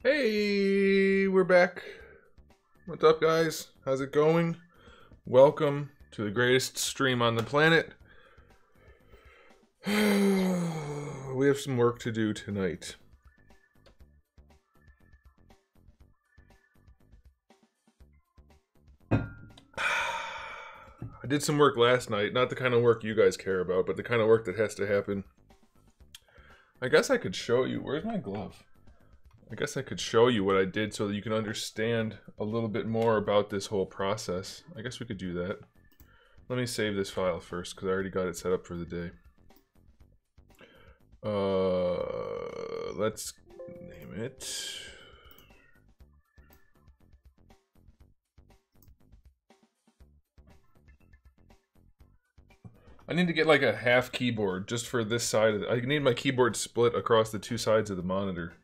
Hey, we're back. What's up, guys? How's it going? Welcome to the greatest stream on the planet. We have some work to do tonight. I did some work last night, not the kind of work you guys care about, but the kind of work that has to happen. I guess I could show you. Where's my glove? I guess I could show you what I did so that you can understand a little bit more about this whole process. I guess we could do that. Let me save this file first because I already got it set up for the day. Let's name it. I need to get like a half keyboard just for this side of it. I need my keyboard split across the two sides of the monitor.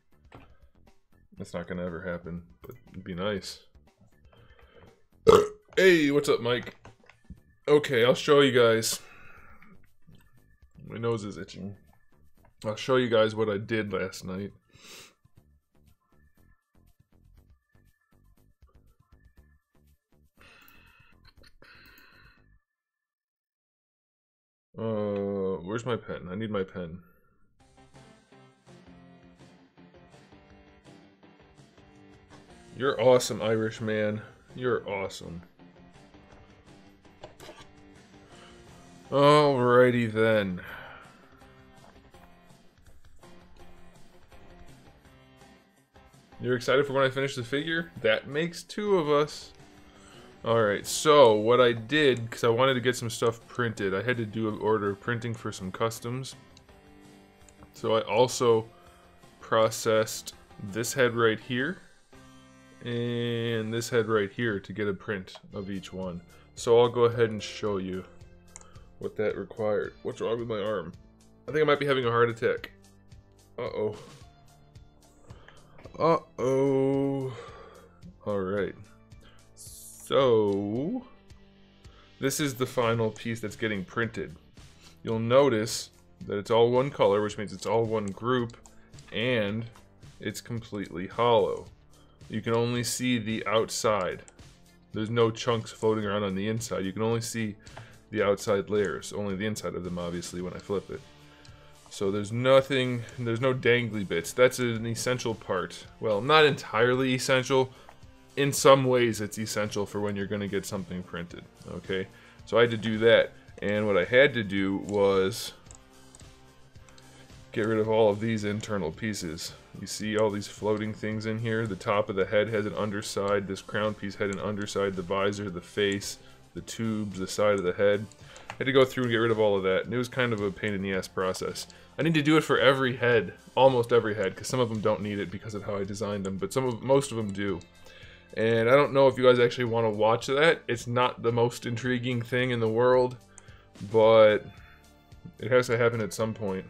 That's not gonna ever happen, but it'd be nice. Hey, what's up, Mike? Okay, I'll show you guys. My nose is itching. I'll show you guys what I did last night. Where's my pen? I need my pen. You're awesome, Irish man. You're awesome. Alrighty then. You're excited for when I finish the figure? That makes two of us. Alright, so what I did, because I wanted to get some stuff printed, I had to do an order of printing for some customs. So I also processed this head right here and this head right here to get a print of each one. So I'll go ahead and show you what that required. What's wrong with my arm? I think I might be having a heart attack. Uh-oh. Uh-oh. Alright. So, this is the final piece that's getting printed. You'll notice that it's all one color, which means it's all one group, and it's completely hollow. You can only see the outside. There's no chunks floating around on the inside. You can only see the outside layers, only the inside of them, obviously, when I flip it. So there's nothing, there's no dangly bits. That's an essential part. Well, not entirely essential. In some ways, it's essential for when you're going to get something printed. Okay, so I had to do that. And what I had to do was get rid of all of these internal pieces. You see all these floating things in here? The top of the head has an underside. This crown piece had an underside. The visor, the face, the tubes, the side of the head. I had to go through and get rid of all of that. And it was kind of a pain in the ass process. I need to do it for every head. Almost every head. Because some of them don't need it because of how I designed them. But most of them do. And I don't know if you guys actually want to watch that. It's not the most intriguing thing in the world. But it has to happen at some point.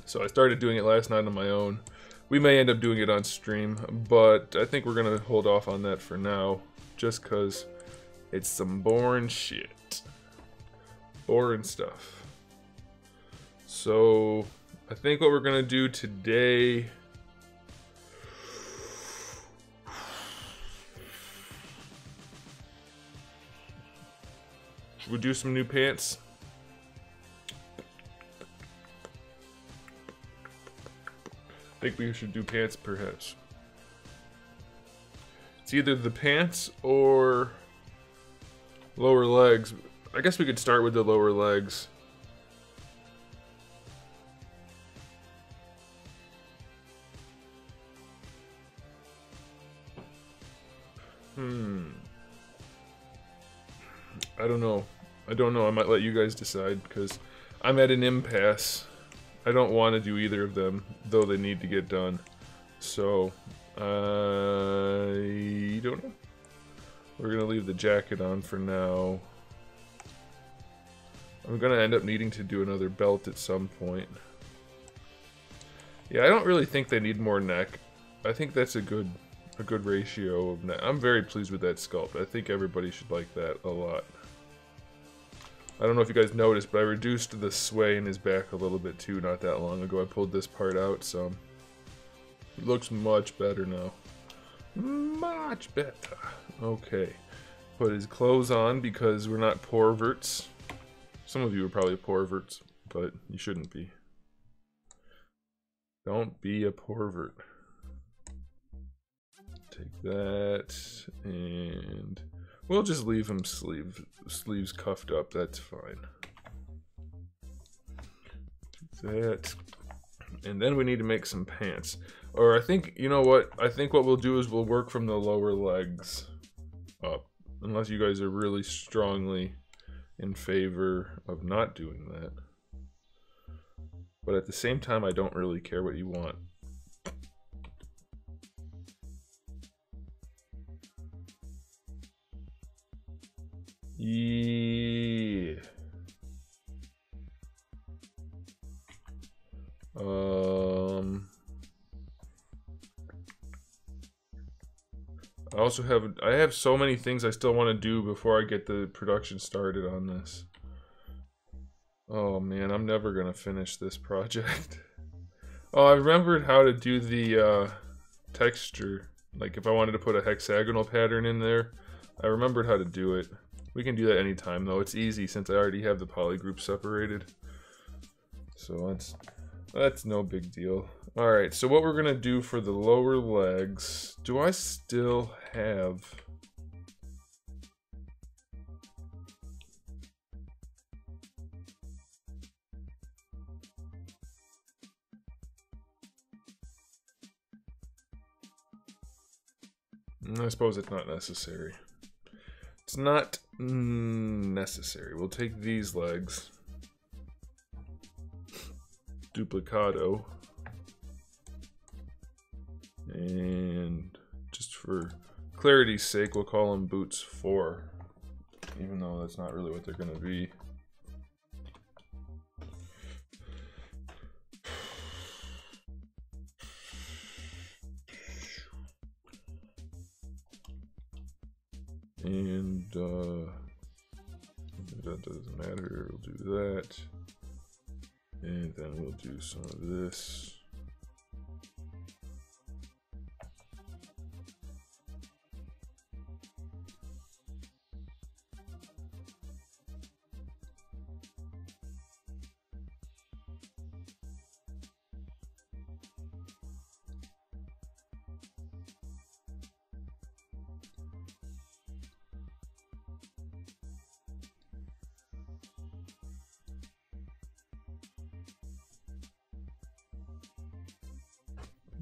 So I started doing it last night on my own. We may end up doing it on stream, but I think we're going to hold off on that for now. Just because it's some boring shit. Boring stuff. So I think what we're going to do today... Should we do some new pants? I think we should do pants, perhaps. It's either the pants or lower legs. I guess we could start with the lower legs. I don't know. I don't know. I might let you guys decide because I'm at an impasse. I don't want to do either of them, though they need to get done. So, I don't know. We're going to leave the jacket on for now. I'm going to end up needing to do another belt at some point. Yeah, I don't really think they need more neck. I think that's a good ratio of neck. I'm very pleased with that sculpt. I think everybody should like that a lot. I don't know if you guys noticed, but I reduced the sway in his back a little bit too not that long ago. I pulled this part out, so It looks much better now. Much better. Okay. Put his clothes on because we're not porverts. Some of you are probably porverts, but you shouldn't be. Don't be a porvert. Take that, and we'll just leave him sleeves cuffed up. That's fine. Take that. And then we need to make some pants. Or I think, you know what? I think what we'll do is we'll work from the lower legs up. Unless you guys are really strongly in favor of not doing that. But at the same time, I don't really care what you want. Yeah. I have so many things I still want to do before I get the production started on this. Oh man, I'm never gonna finish this project. Oh, I remembered how to do the texture. Like if I wanted to put a hexagonal pattern in there, I remembered how to do it. We can do that anytime though. It's easy since I already have the polygroup separated. So that's no big deal. Alright, so what we're gonna do for the lower legs, do I still have... I suppose it's not necessary. It's not necessary. We'll take these legs. Duplicado. And just for clarity's sake, we'll call them boots 4. Even though that's not really what they're going to be. And that doesn't matter, we'll do that. And then we'll do some of this.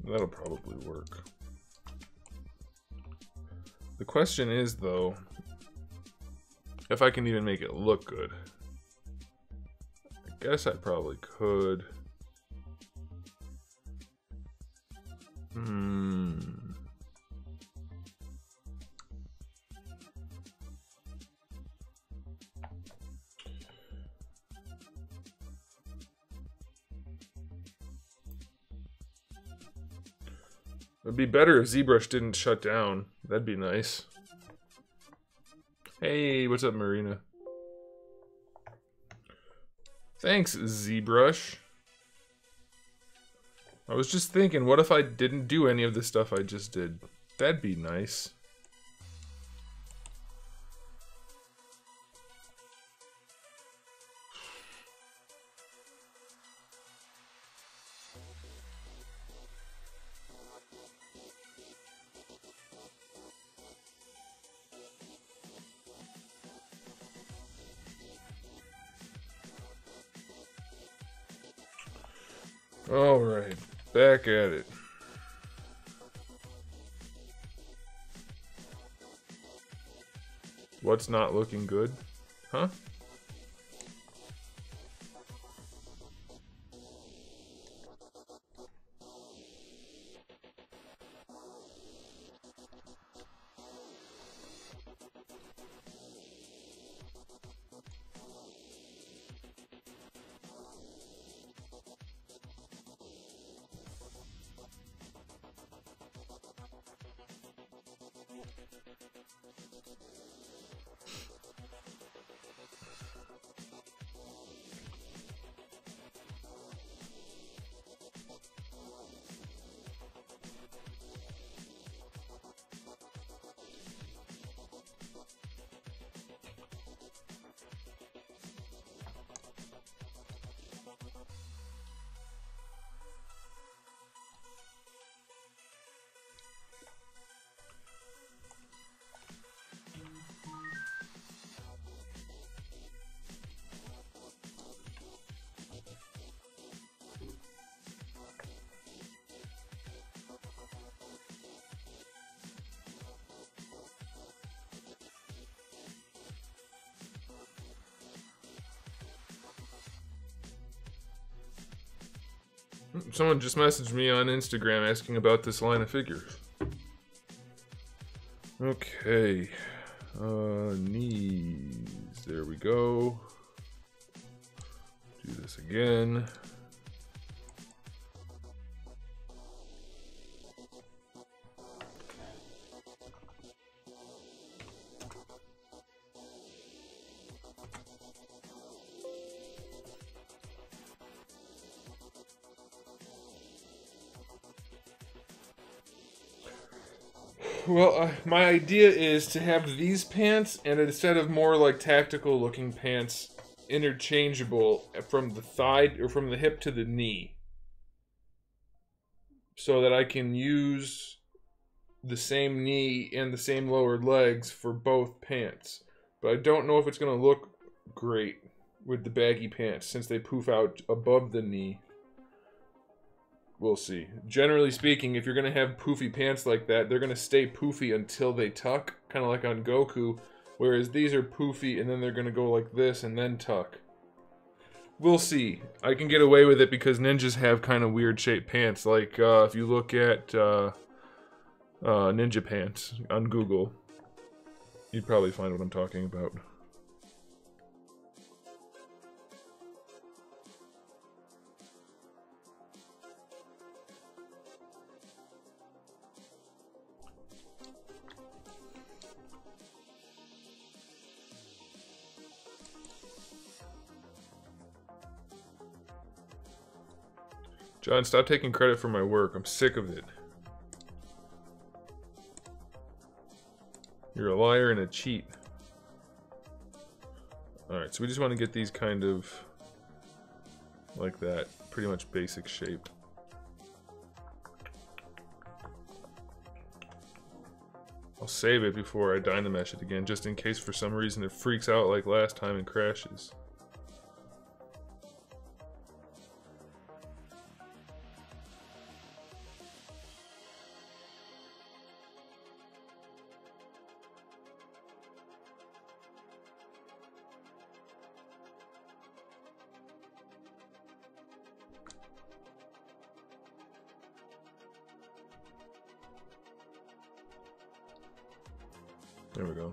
That'll probably work. The question is, though, if I can even make it look good. I guess I probably could. It'd be better if ZBrush didn't shut down. That'd be nice. Hey, what's up, Marina? Thanks, ZBrush. I was just thinking, what if I didn't do any of the stuff I just did? That'd be nice. Alright, back at it. What's not looking good? Huh? Someone just messaged me on Instagram asking about this line of figures. Okay. Knees. There we go. Do this again. Well, my idea is to have these pants, and instead of more like tactical looking pants, interchangeable from the thigh or from the hip to the knee, so that I can use the same knee and the same lower legs for both pants. But I don't know if it's going to look great with the baggy pants since they poof out above the knee. We'll see. Generally speaking, if you're going to have poofy pants like that, they're going to stay poofy until they tuck, kind of like on Goku, whereas these are poofy and then they're going to go like this and then tuck. We'll see. I can get away with it because ninjas have kind of weird shaped pants, like if you look at ninja pants on Google, you'd probably find what I'm talking about. John, stop taking credit for my work. I'm sick of it. You're a liar and a cheat. Alright, so we just want to get these kind of like that. Pretty much basic shape. I'll save it before I Dynamesh it again, just in case for some reason it freaks out like last time and crashes. There we go.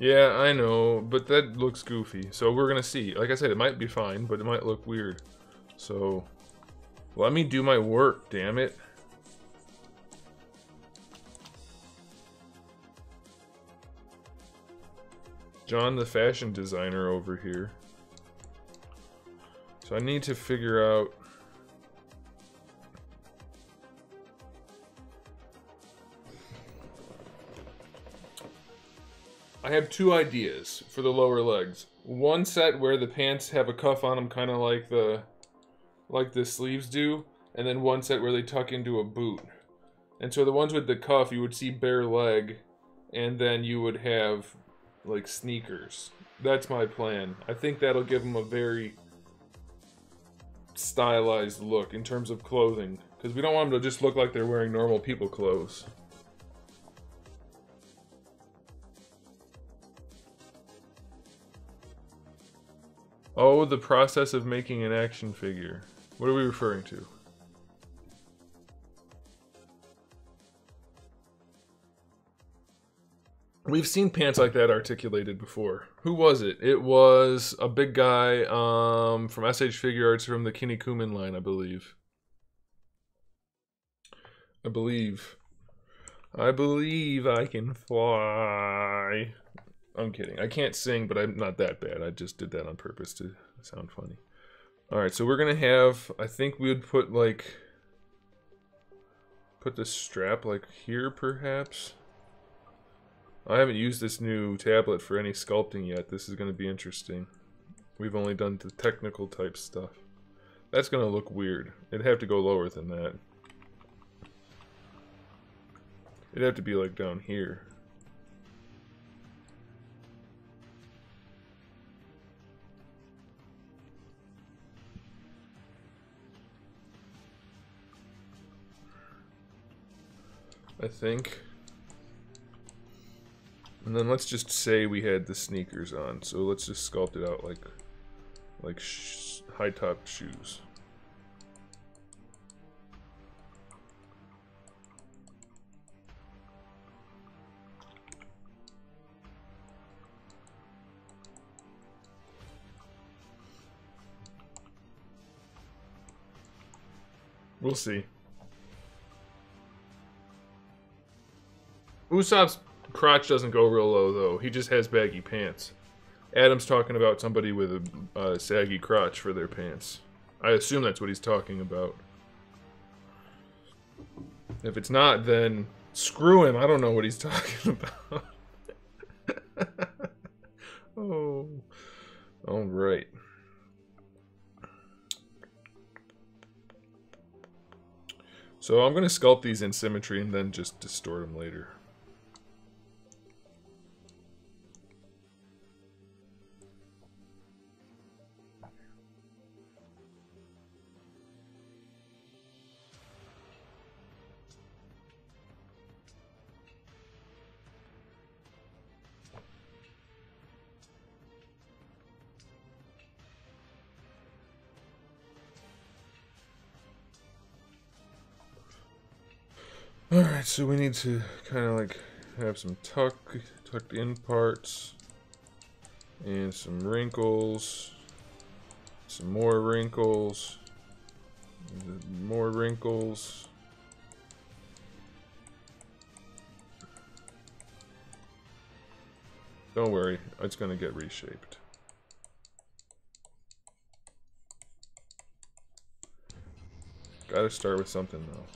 Yeah, I know, but that looks goofy. So we're gonna see. Like I said, it might be fine, but it might look weird. So let me do my work, damn it. John the fashion designer over here. So I need to figure out I have two ideas for the lower legs. One set where the pants have a cuff on them, kind of like the sleeves do, and then one set where they tuck into a boot. And so the ones with the cuff, you would see bare leg, and then you would have like sneakers. That's my plan. I think that'll give them a very stylized look in terms of clothing, because we don't want them to just look like they're wearing normal people clothes. Oh, the process of making an action figure. What are we referring to? We've seen pants like that articulated before. Who was it? It was a big guy from SH Figure Arts from the Kinnikuman line, I believe. I believe I can fly. I'm kidding. I can't sing, but I'm not that bad. I just did that on purpose to sound funny. Alright, so we're gonna have, I think we would put the strap like here perhaps. I haven't used this new tablet for any sculpting yet. This is gonna be interesting. We've only done the technical type stuff. That's gonna look weird. It'd have to go lower than that. It'd have to be like down here. I think. And then let's just say we had the sneakers on. So let's just sculpt it out like high-top shoes. We'll see. Usopp's crotch doesn't go real low, though. He just has baggy pants. Adam's talking about somebody with a saggy crotch for their pants. I assume that's what he's talking about. If it's not, then screw him. I don't know what he's talking about. Oh. All right. So I'm going to sculpt these in symmetry and then just distort them later. Alright, so we need to kind of like have some tucked in parts and some wrinkles, some more wrinkles, more wrinkles. Don't worry, it's going to get reshaped. Gotta start with something though.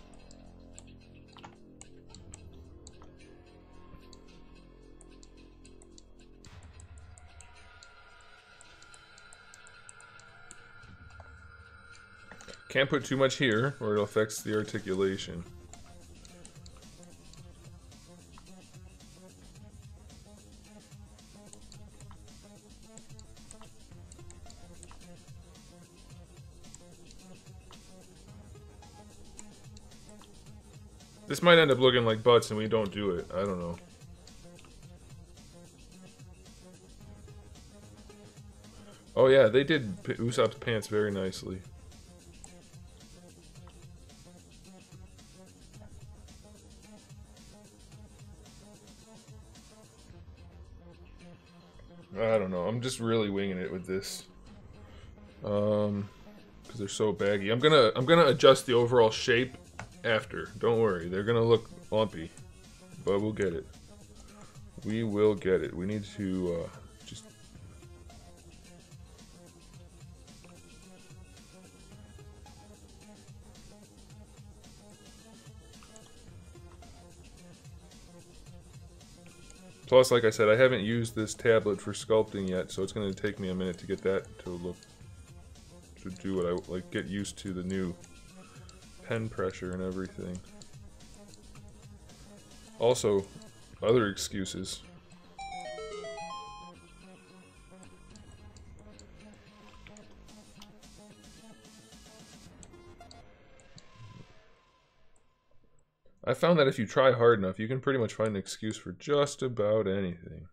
Can't put too much here, or it affects the articulation. This might end up looking like butts and we don't do it. I don't know. Oh yeah, they did Usopp's pants very nicely. I don't know. I'm just really winging it with this, because they're so baggy. I'm gonna adjust the overall shape after. Don't worry, they're gonna look lumpy, but we'll get it. We will get it. We need to just. Plus, like I said, I haven't used this tablet for sculpting yet, so it's going to take me a minute to get that to do what I like, get used to the new pen pressure and everything. Also, other excuses. I found that if you try hard enough, you can pretty much find an excuse for just about anything.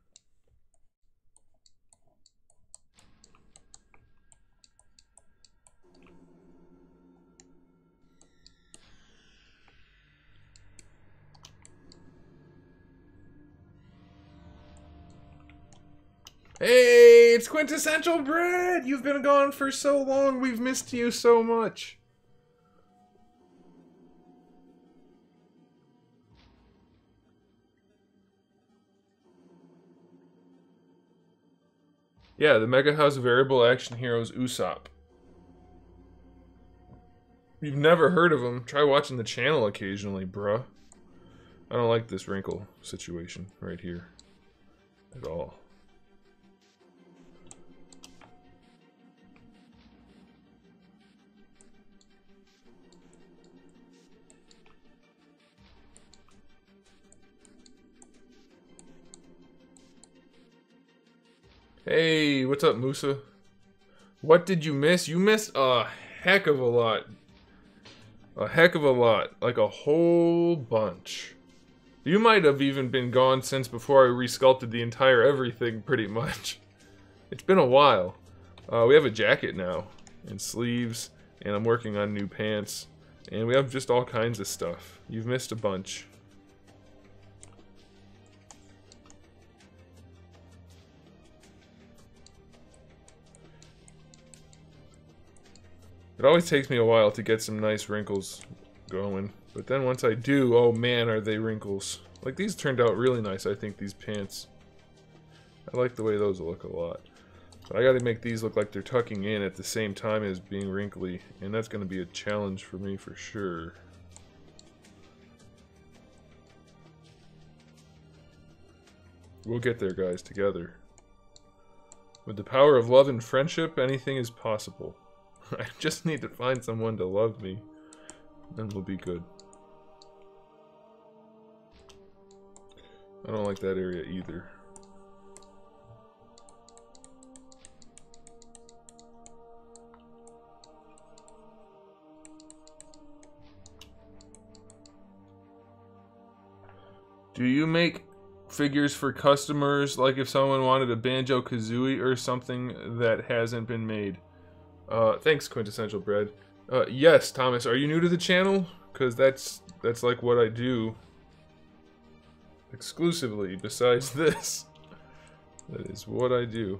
Hey, it's Quintessential Bread! You've been gone for so long, we've missed you so much. Yeah, the Mega House Variable Action Heroes Usopp. You've never heard of him? Try watching the channel occasionally, bruh. I don't like this wrinkle situation right here at all. Hey, what's up, Musa? What did you miss? You missed a heck of a lot. A heck of a lot. Like a whole bunch. You might have even been gone since before I resculpted the entire everything, pretty much. It's been a while. We have a jacket now, and sleeves, and I'm working on new pants, and we have just all kinds of stuff. You've missed a bunch. It always takes me a while to get some nice wrinkles going, but then once I do, oh man, are they wrinkles. Like, these turned out really nice, I think, these pants. I like the way those look a lot. But I gotta make these look like they're tucking in at the same time as being wrinkly, and that's gonna be a challenge for me for sure. We'll get there, guys, together. With the power of love and friendship, anything is possible. I just need to find someone to love me, then we'll be good. I don't like that area either. Do you make figures for customers, like if someone wanted a Banjo-Kazooie or something that hasn't been made? Thanks, Quintessential Bread. Yes, Thomas, are you new to the channel? Because that's like what I do exclusively, besides this. That is what I do.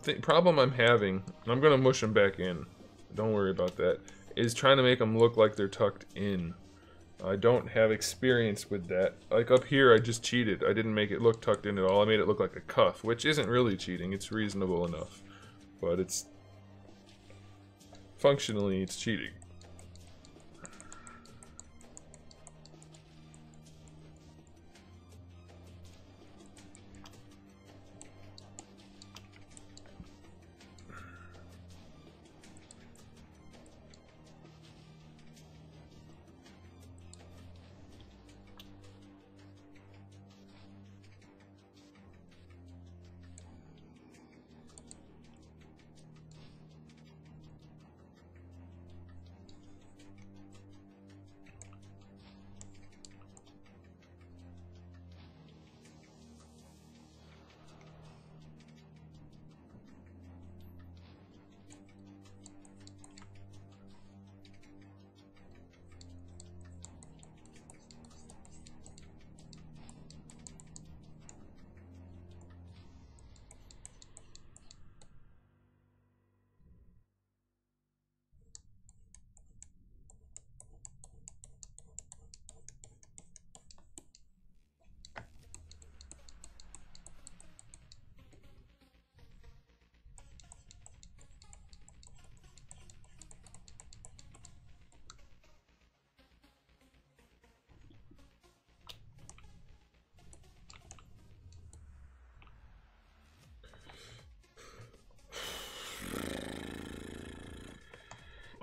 The problem I'm having, I'm gonna mush them back in, don't worry about that, is trying to make them look like they're tucked in. I don't have experience with that. Like up here, I just cheated. I didn't make it look tucked in at all. I made it look like a cuff, which isn't really cheating. It's reasonable enough. But it's... functionally, it's cheating.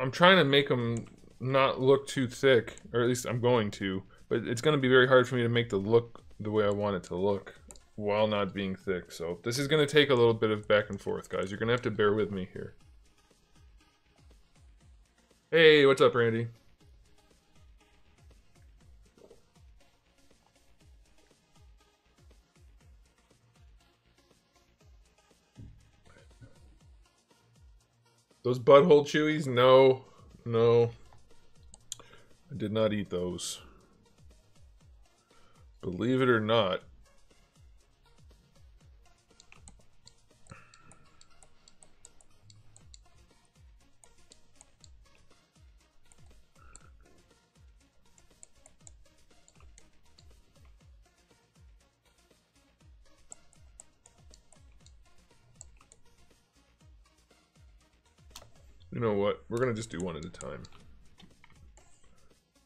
I'm trying to make them not look too thick, or at least I'm going to, but it's going to be very hard for me to make the look the way I want it to look while not being thick. So this is going to take a little bit of back and forth, guys. You're going to have to bear with me here. Hey, what's up, Randy? Those butthole chewies? No. No. I did not eat those. Believe it or not. You know what? We're gonna just do one at a time.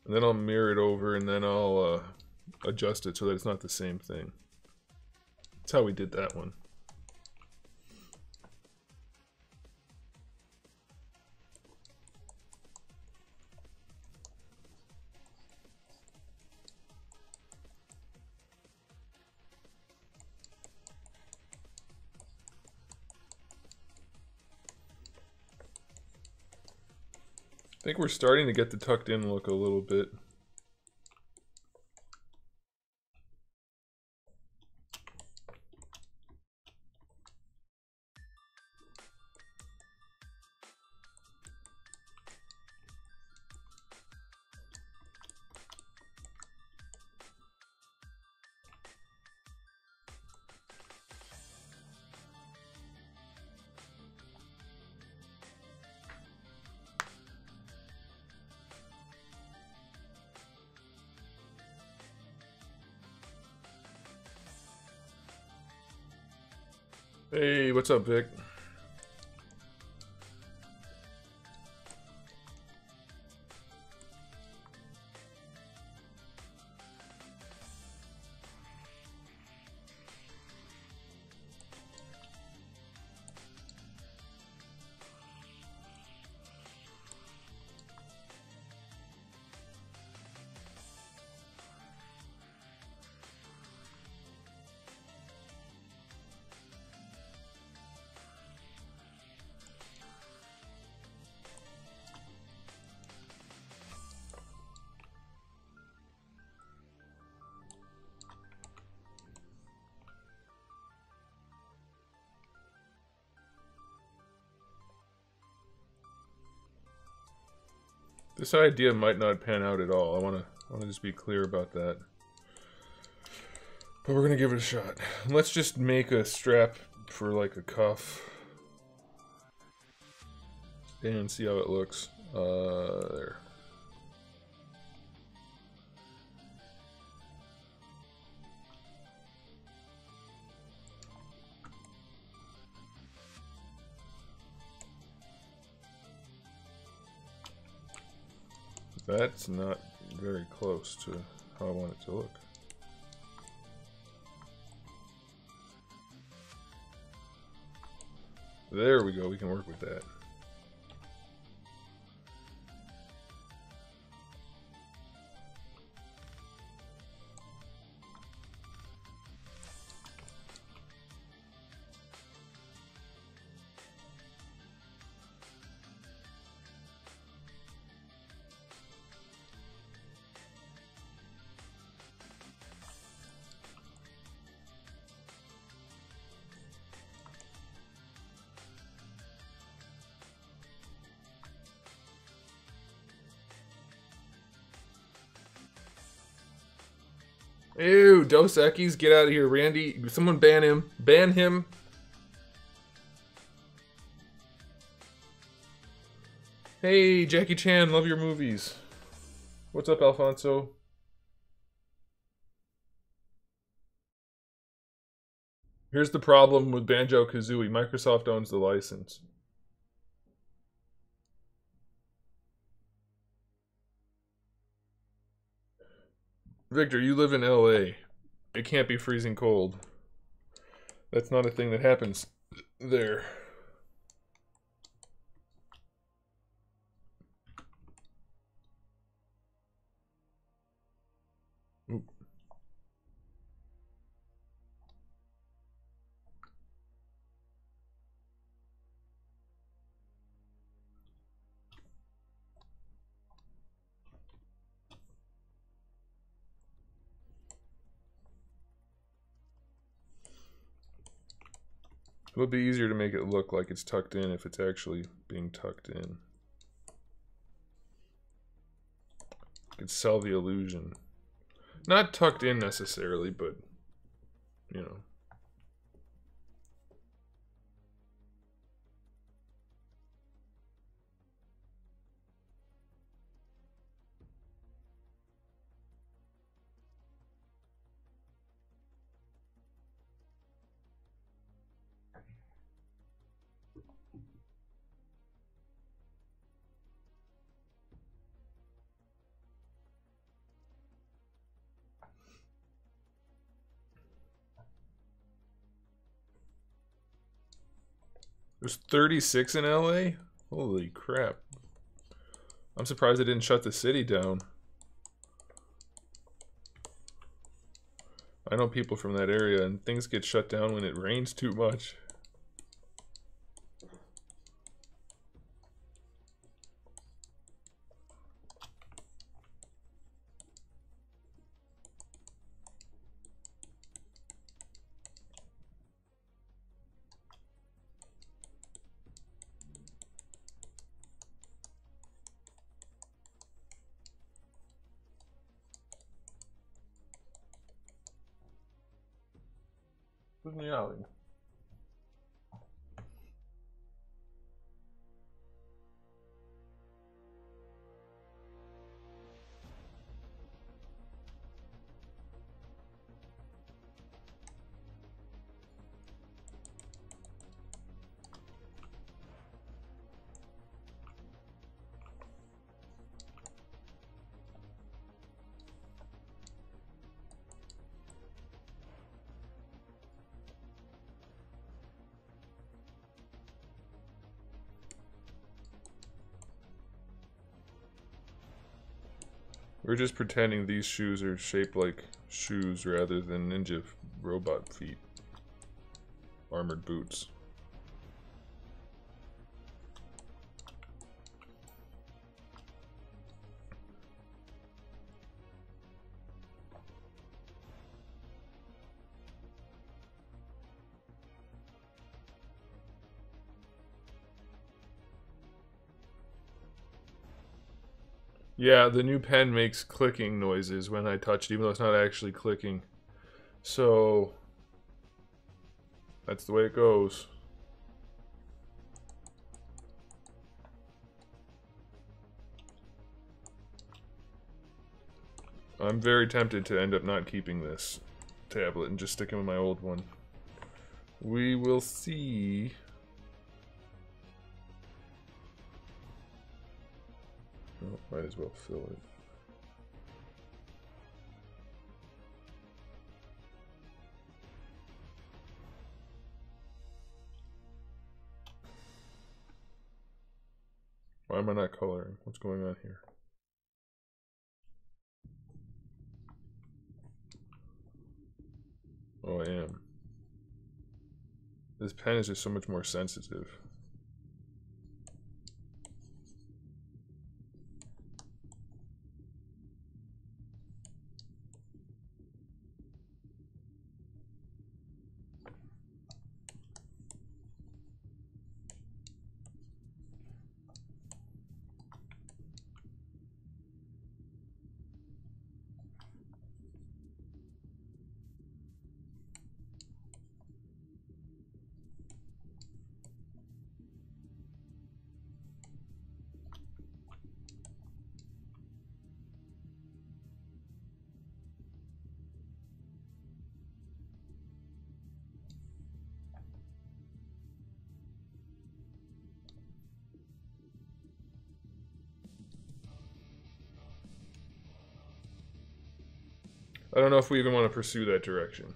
And then I'll mirror it over and then I'll adjust it so that it's not the same thing. That's how we did that one. I think we're starting to get the tucked in look a little bit. Hey, what's up, Vic? This idea might not pan out at all. I wanna just be clear about that. But we're gonna give it a shot. Let's just make a strap for like a cuff. And see how it looks. There. That's not very close to how I want it to look. There we go, we can work with that. Ew, Dos Equis, get out of here, Randy. Someone ban him. Ban him. Hey, Jackie Chan, love your movies. What's up, Alfonso? Here's the problem with Banjo-Kazooie. Microsoft owns the license. Victor, you live in LA. It can't be freezing cold. That's not a thing that happens there. Oop. It'll be easier to make it look like it's tucked in if it's actually being tucked in. You could sell the illusion. Not tucked in necessarily, but, you know. There's 36 in LA? Holy crap. I'm surprised they didn't shut the city down. I know people from that area, and things get shut down when it rains too much. Who's meowing? We're just pretending these shoes are shaped like shoes rather than ninja robot feet. Armored boots. Yeah, the new pen makes clicking noises when I touch it, even though it's not actually clicking. So, that's the way it goes. I'm very tempted to end up not keeping this tablet and just sticking with my old one. We will see. Oh, might as well fill it. Why am I not coloring? What's going on here? Oh, I am. This pen is just so much more sensitive. I don't know if we even want to pursue that direction.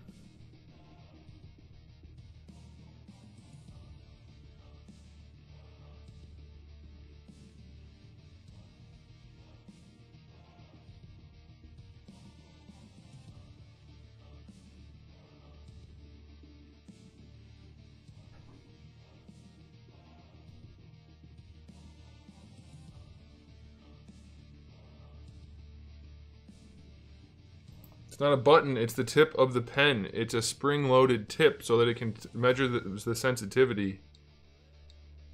It's not a button, it's the tip of the pen. It's a spring-loaded tip so that it can measure the sensitivity.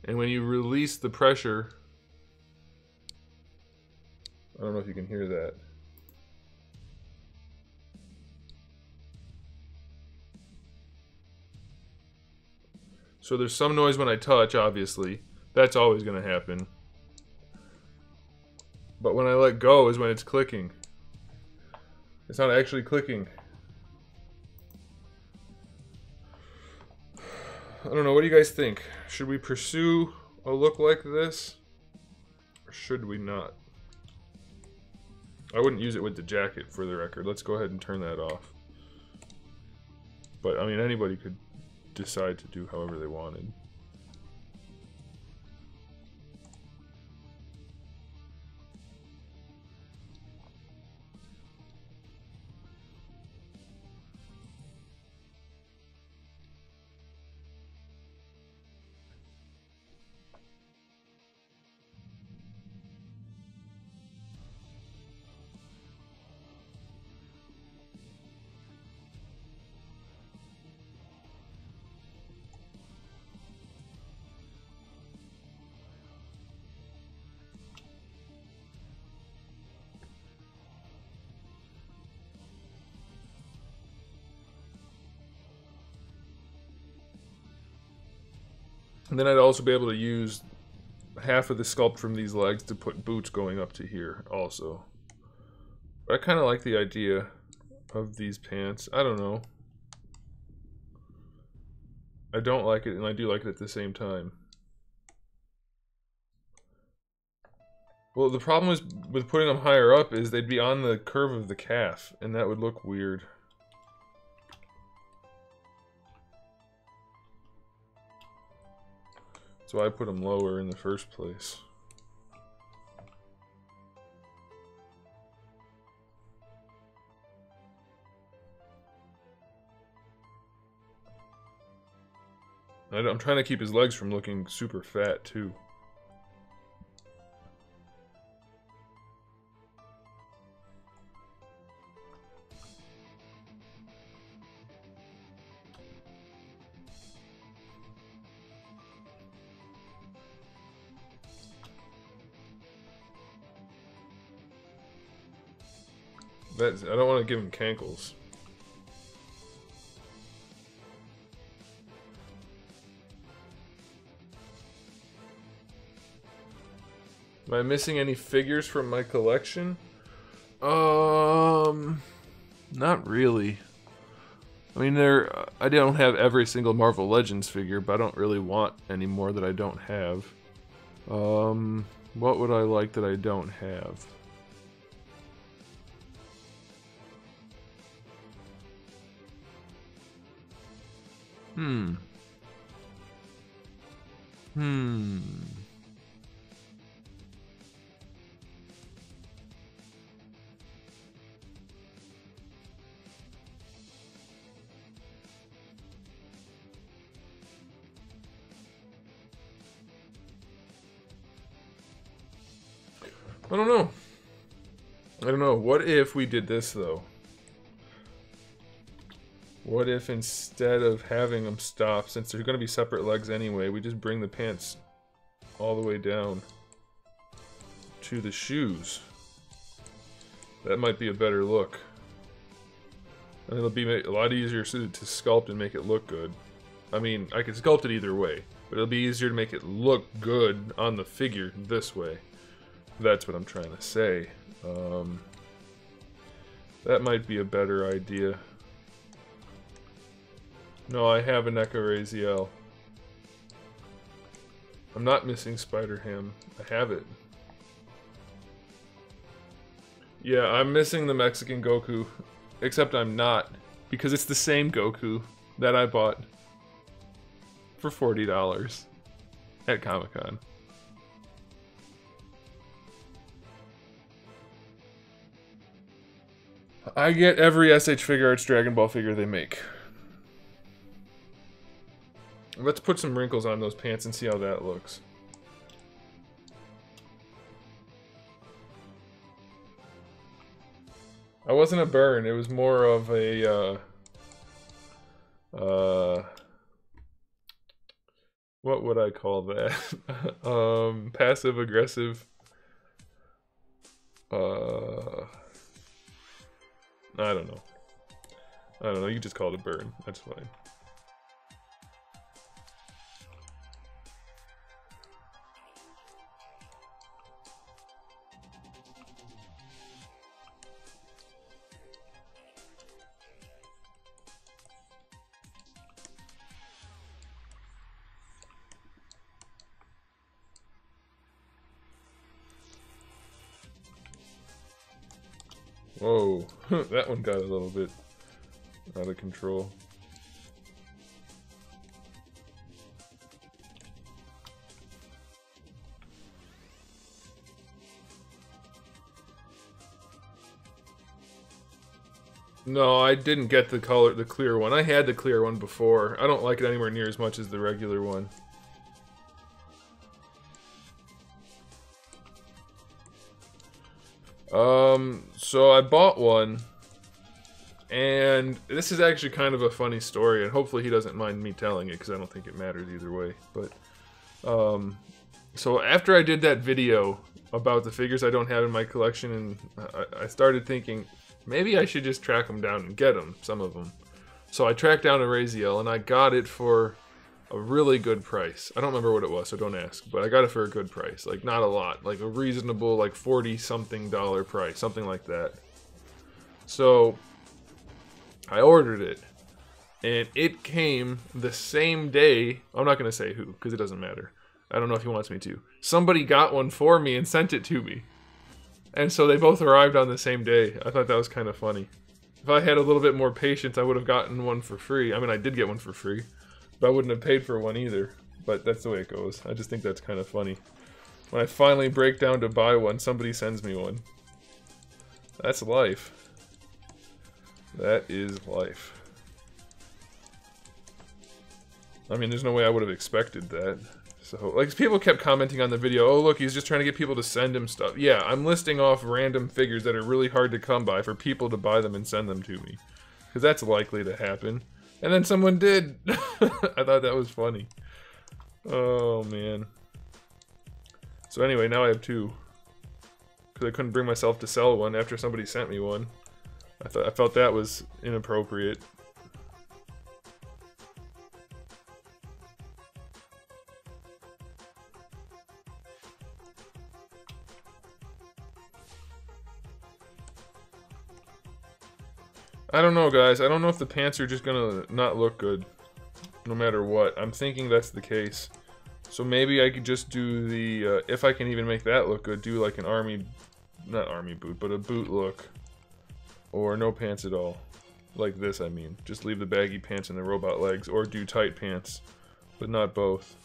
And when you release the pressure... I don't know if you can hear that. So there's some noise when I touch, obviously. That's always going to happen. But when I let go is when it's clicking. It's not actually clicking. I don't know, what do you guys think? Should we pursue a look like this? Or should we not? I wouldn't use it with the jacket, for the record. Let's go ahead and turn that off. But, I mean, anybody could decide to do however they wanted. And then I'd also be able to use half of the sculpt from these legs to put boots going up to here also. But I kind of like the idea of these pants. I don't know. I don't like it and I do like it at the same time. Well, the problem is with putting them higher up is they'd be on the curve of the calf, and that would look weird. So I put them lower in the first place. I'm trying to keep his legs from looking super fat, too. I don't want to give him cankles. Am I missing any figures from my collection? Not really. I mean, I don't have every single Marvel Legends figure, but I don't really want any more that I don't have. What would I like that I don't have? I don't know. I don't know. What if we did this, though? What if instead of having them stop, since they're going to be separate legs anyway, we just bring the pants all the way down to the shoes? That might be a better look. And it'll be a lot easier to sculpt and make it look good. I mean, I could sculpt it either way, but it'll be easier to make it look good on the figure this way. That's what I'm trying to say. That might be a better idea. No, I have an Echo Raziel. I'm not missing Spider-Ham. I have it. Yeah, I'm missing the Mexican Goku. Except I'm not. Because it's the same Goku that I bought for $40 at Comic-Con. I get every SH Figure Arts Dragon Ball figure they make. Let's put some wrinkles on those pants and see how that looks. I wasn't a burn, it was more of a, what would I call that? Passive-aggressive, I don't know. I don't know, you just call it a burn. That's fine. Whoa, that one got a little bit out of control. No, I didn't get the clear one. I had the clear one before. I don't like it anywhere near as much as the regular one. So I bought one, and this is actually kind of a funny story, and hopefully he doesn't mind me telling it, because I don't think it matters either way, but, so after I did that video about the figures I don't have in my collection, and I started thinking, maybe I should just track them down and get them, some of them. So I tracked down a Raziel, and I got it for a really good price. I don't remember what it was, so don't ask. But I got it for a good price. Like, not a lot. Like, a reasonable, like, $40-something price. Something like that. So, I ordered it. And it came the same day. I'm not going to say who, because it doesn't matter. I don't know if he wants me to. Somebody got one for me and sent it to me. And so they both arrived on the same day. I thought that was kind of funny. If I had a little bit more patience, I would have gotten one for free. I mean, I did get one for free. But I wouldn't have paid for one either. But that's the way it goes. I just think that's kind of funny. When I finally break down to buy one, somebody sends me one. That's life. That is life. I mean, there's no way I would have expected that. So, like, people kept commenting on the video, oh, look, he's just trying to get people to send him stuff. Yeah, I'm listing off random figures that are really hard to come by for people to buy them and send them to me. Because that's likely to happen. And then someone did. I thought that was funny. Oh, man. So anyway, now I have two. Because I couldn't bring myself to sell one after somebody sent me one. I felt that was inappropriate. I don't know, guys. I don't know if the pants are just gonna not look good, no matter what. I'm thinking that's the case. So maybe I could just do the, if I can even make that look good, do like an army, not army boot, but a boot look. Or no pants at all. Like this, I mean. Just leave the baggy pants and the robot legs, or do tight pants, but not both.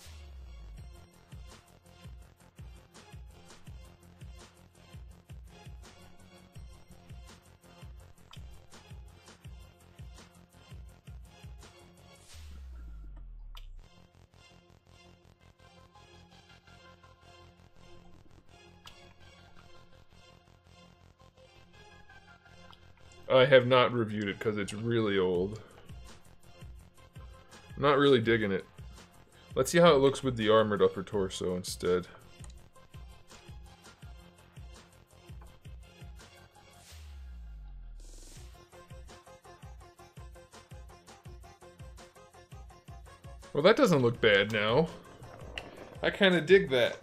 I have not reviewed it because it's really old. I'm not really digging it. Let's see how it looks with the armored upper torso instead. Well, that doesn't look bad now. I kind of dig that.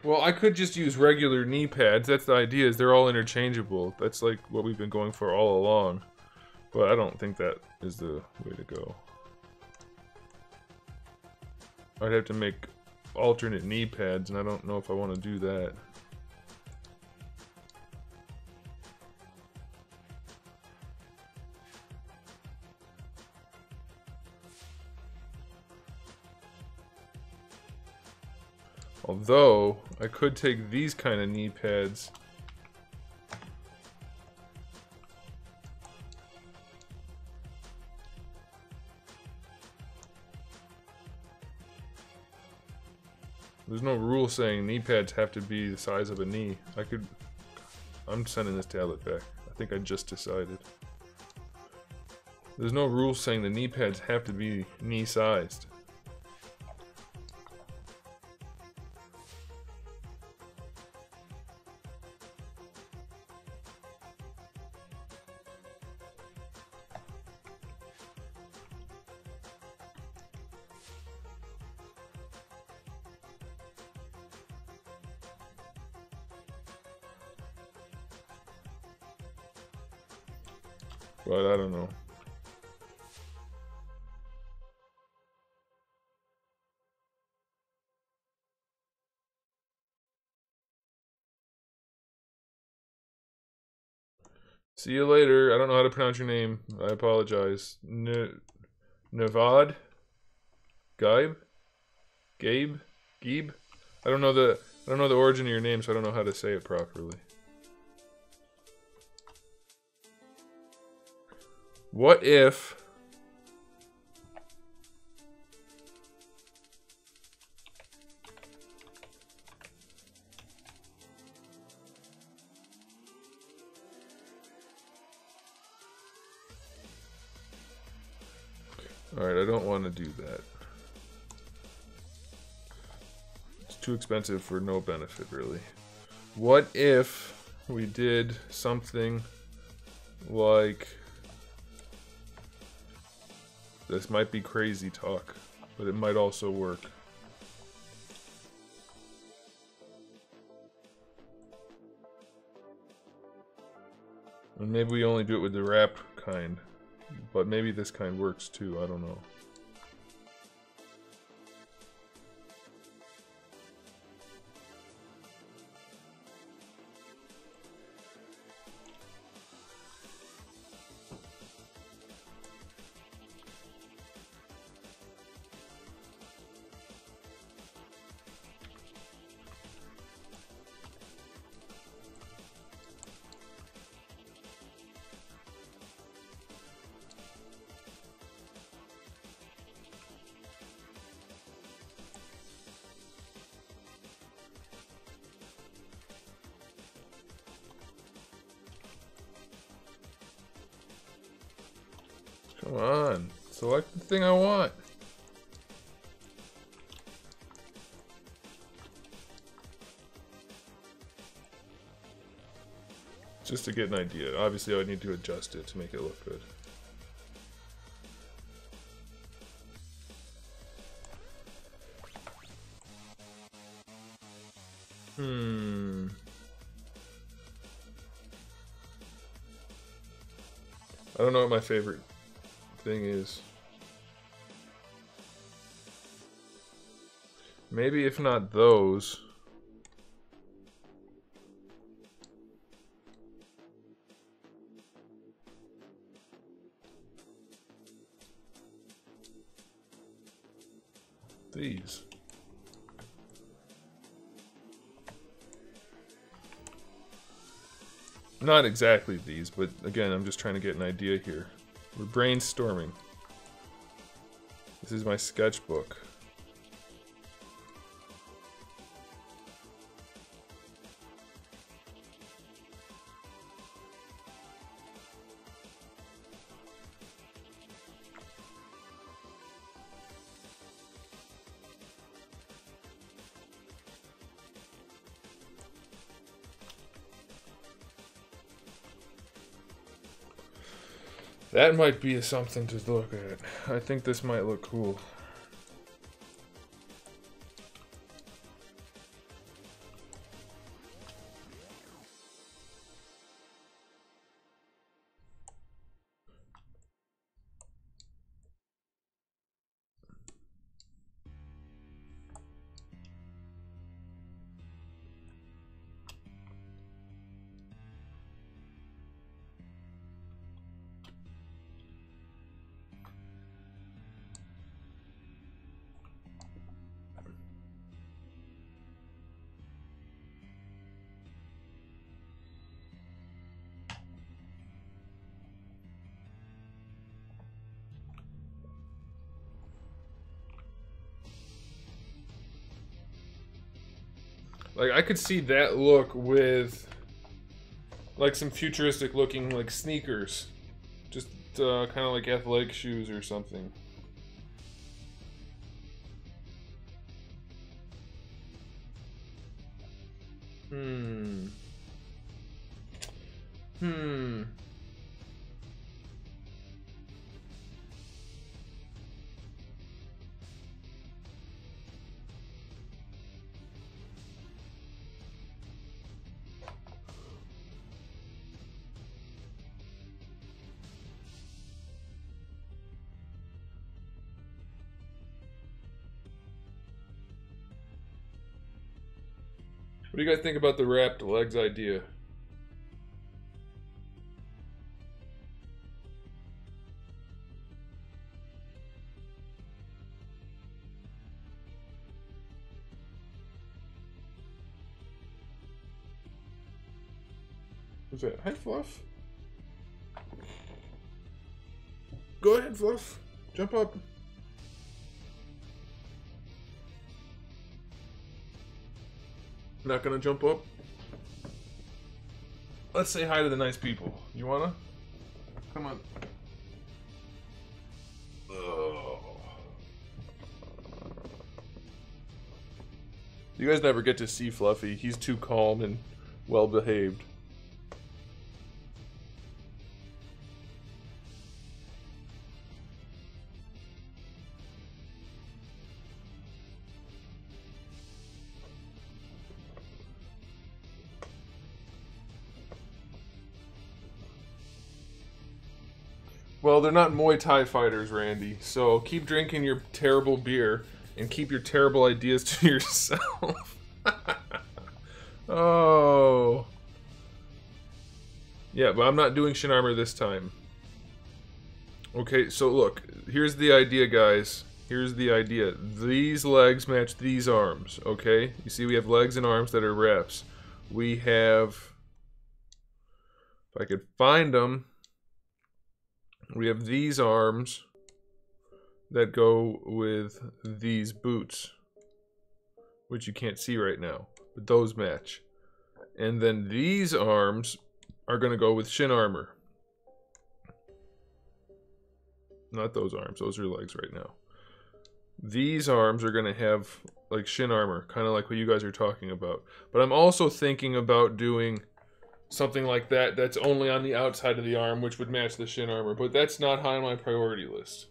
Well, I could just use regular knee pads. That's the idea, is they're all interchangeable. That's like what we've been going for all along. But I don't think that is the way to go. I'd have to make alternate knee pads, and I don't know if I want to do that. Although, I could take these kind of knee pads. There's no rule saying knee pads have to be the size of a knee. I'm sending this tablet back. I think I just decided. There's no rule saying the knee pads have to be knee sized. But I don't know. See you later. I don't know how to pronounce your name. I apologize. Nevad? Gabe? Gabe? Geeb? I don't know the origin of your name, so I don't know how to say it properly. What if Alright, I don't want to do that. It's too expensive for no benefit, really. What if we did something like... This might be crazy talk, but it might also work. And maybe we only do it with the wrapped kind. But maybe this kind works too, I don't know. Come on, select the thing I want. Just to get an idea. Obviously, I would need to adjust it to make it look good. I don't know what my favorite thing is. Maybe if not those. These. Not exactly these, but again, I'm just trying to get an idea here. We're brainstorming. This is my sketchbook. That might be something to look at. I think this might look cool. Like, I could see that look with, like, some futuristic looking, like, sneakers. Just, kind of like athletic shoes or something. What do you guys think about the wrapped legs idea? Who's that? Hi, Fluff. Go ahead, Fluff. Jump up. Not gonna jump up? Let's say hi to the nice people. You wanna? Come on. Ugh. You guys never get to see Fluffy. He's too calm and well behaved. Well, they're not Muay Thai fighters, Randy, so keep drinking your terrible beer and keep your terrible ideas to yourself. Oh. Yeah, but I'm not doing shin armor this time. Okay, so look, here's the idea, guys. Here's the idea. These legs match these arms, okay? You see we have legs and arms that are reps. We have, if I could find them, we have these arms that go with these boots, which you can't see right now, but those match. And then these arms are going to go with shin armor. Not those arms, those are legs right now. These arms are going to have like shin armor, kind of like what you guys are talking about. But I'm also thinking about doing something like that that's only on the outside of the arm, which would match the shin armor, but that's not high on my priority list.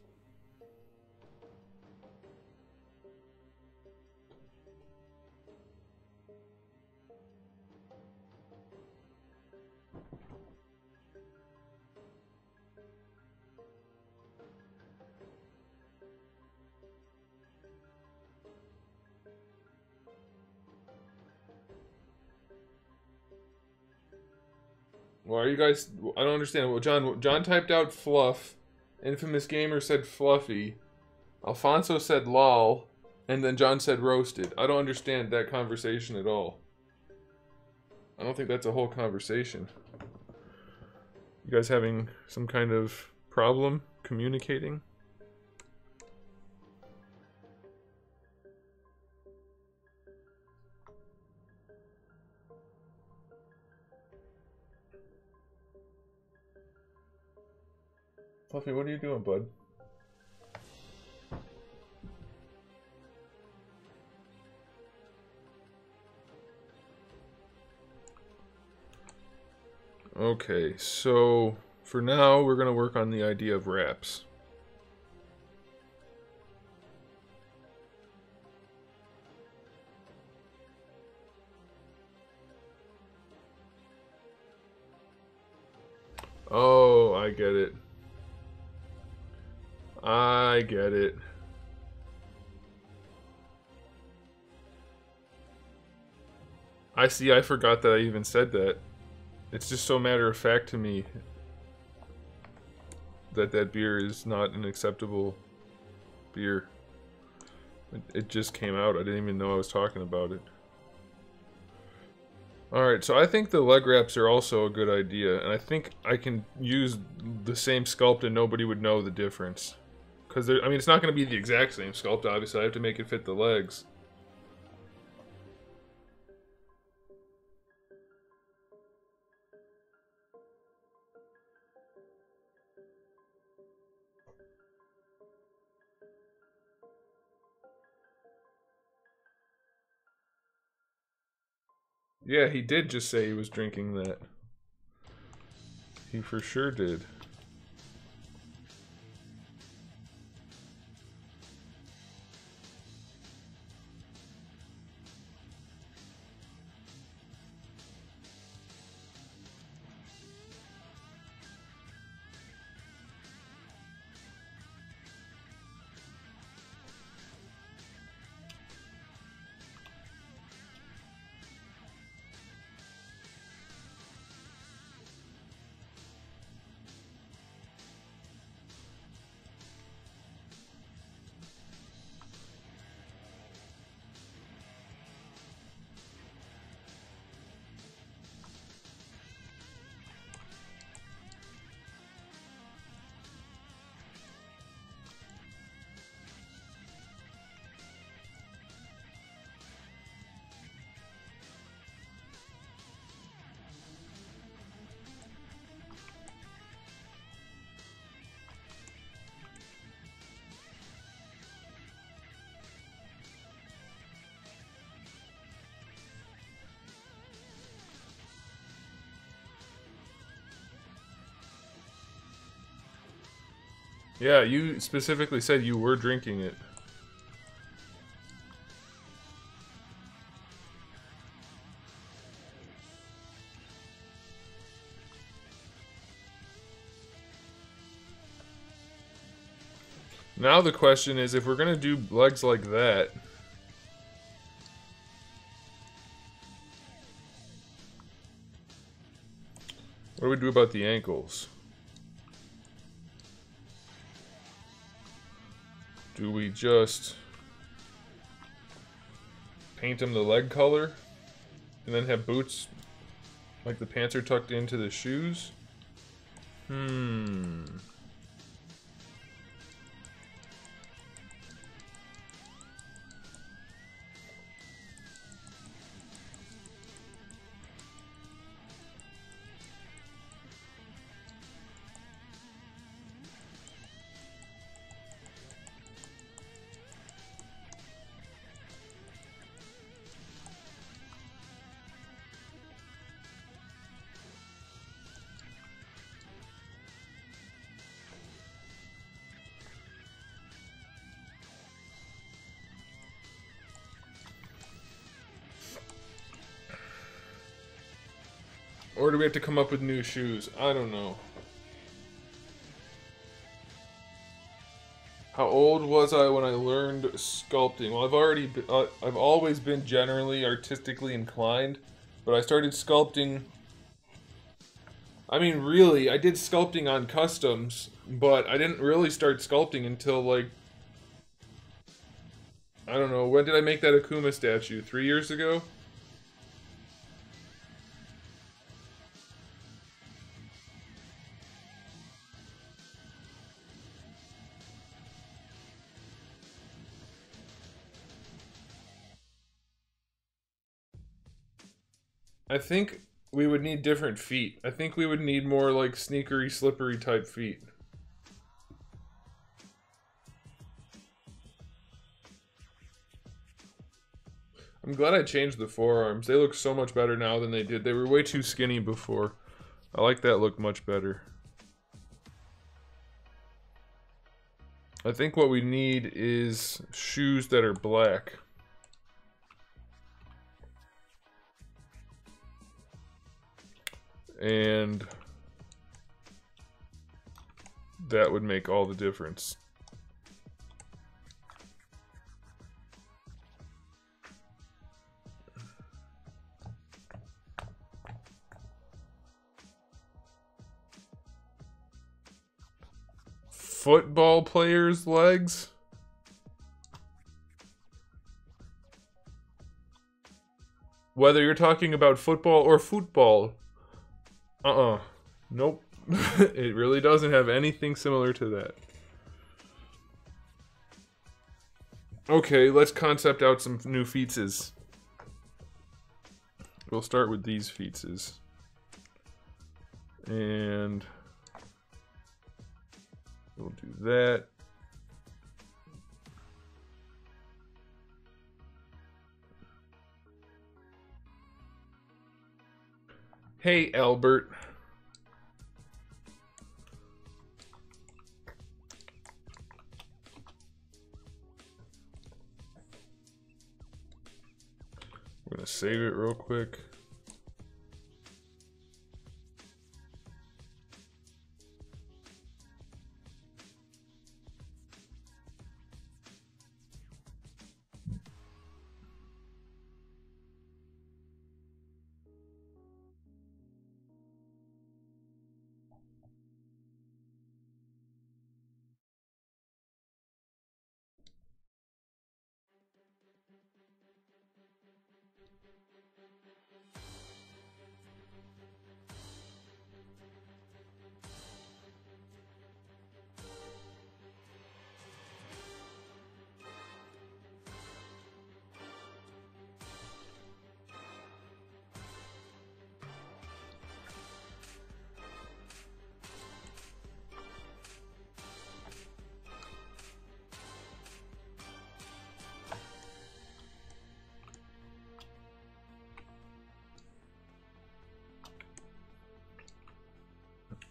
Why are you guys... I don't understand. Well, John typed out fluff. Infamous Gamer said fluffy. Alfonso said lol. And then John said roasted. I don't understand that conversation at all. I don't think that's a whole conversation. You guys having some kind of problem communicating? Fluffy, what are you doing, bud? Okay, so for now we're going to work on the idea of wraps. Oh, I get it. I get it. I see, I forgot that I even said that. It's just so matter of fact to me that that beer is not an acceptable beer. It just came out. I didn't even know I was talking about it. Alright, so I think the leg wraps are also a good idea, and I think I can use the same sculpt and nobody would know the difference. Because, I mean, it's not going to be the exact same sculpt, obviously. I have to make it fit the legs. Yeah, he did just say he was drinking that. He for sure did. Yeah, you specifically said you were drinking it. Now the question is, if we're gonna do legs like that, what do we do about the ankles? Do we just paint them the leg color and then have boots like the pants are tucked into the shoes? Or do we have to come up with new shoes? I don't know. How old was I when I learned sculpting? Well, I've always been generally artistically inclined, but I started sculpting. I mean, really, I did sculpting on customs, but I didn't really start sculpting until, like, I don't know, when did I make that Akuma statue? 3 years ago? I think we would need different feet. I think we would need more, like, sneakery, slippery type feet. I'm glad I changed the forearms. They look so much better now than they did. They were way too skinny before. I like that look much better. I think what we need is shoes that are black. And that would make all the difference. Football players' legs? Whether you're talking about football or football. Nope. It really doesn't have anything similar to that. Okay, let's concept out some new feetses. We'll start with these feetses. And we'll do that. Hey, Albert. I'm gonna save it real quick.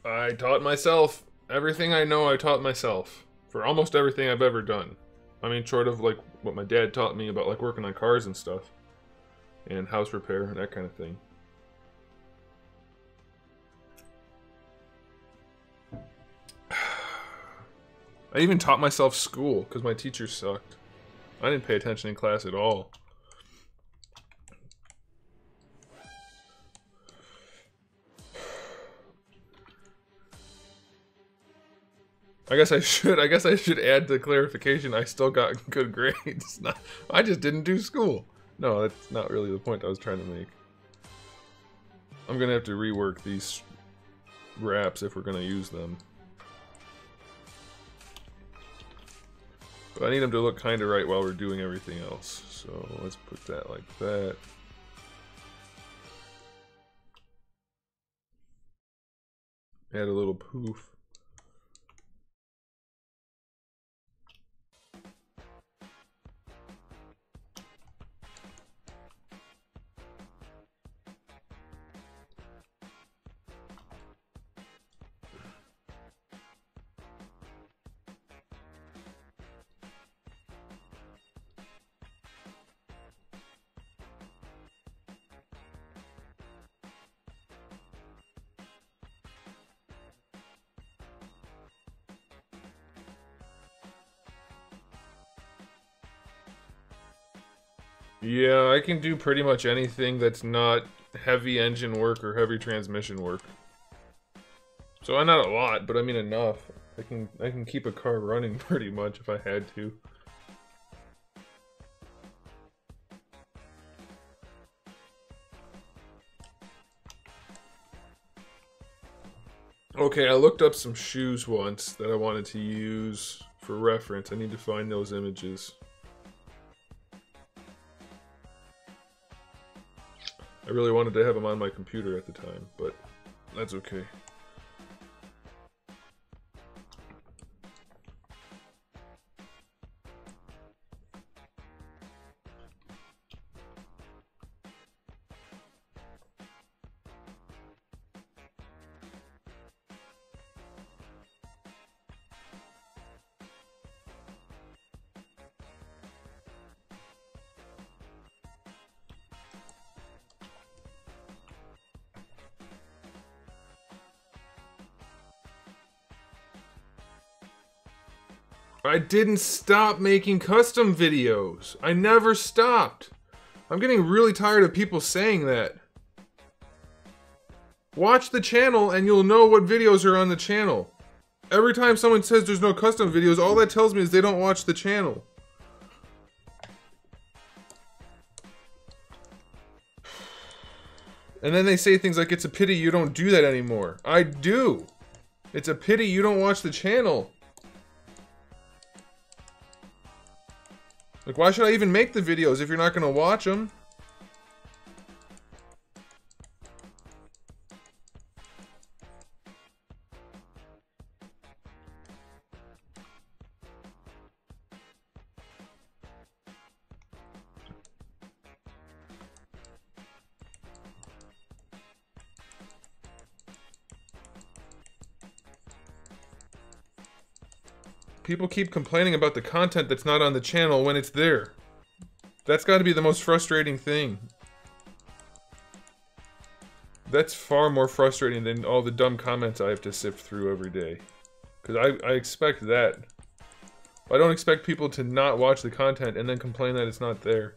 I taught myself. Everything I know I taught myself. For almost everything I've ever done. I mean, short of like what my dad taught me about like working on cars and stuff. And house repair and that kind of thing. I even taught myself school because my teachers sucked. I didn't pay attention in class at all. I guess I should add the clarification. I still got good grades. I just didn't do school. No, that's not really the point I was trying to make. I'm gonna have to rework these wraps if we're gonna use them. But I need them to look kind of right while we're doing everything else. So let's put that like that. Add a little poof. Yeah, I can do pretty much anything that's not heavy engine work or heavy transmission work. So not a lot, but I mean enough. I can keep a car running pretty much if I had to. Okay, I looked up some shoes once that I wanted to use for reference. I need to find those images. I really wanted to have them on my computer at the time, but that's okay. I didn't stop making custom videos. I never stopped. I'm getting really tired of people saying that. Watch the channel and you'll know what videos are on the channel. Every time someone says there's no custom videos, all that tells me is they don't watch the channel. And then they say things like, it's a pity you don't do that anymore. I do. It's a pity you don't watch the channel. Like, why should I even make the videos if you're not gonna watch them? People keep complaining about the content that's not on the channel when it's there. That's got to be the most frustrating thing. That's far more frustrating than all the dumb comments I have to sift through every day. Because I expect that. I don't expect people to not watch the content and then complain that it's not there.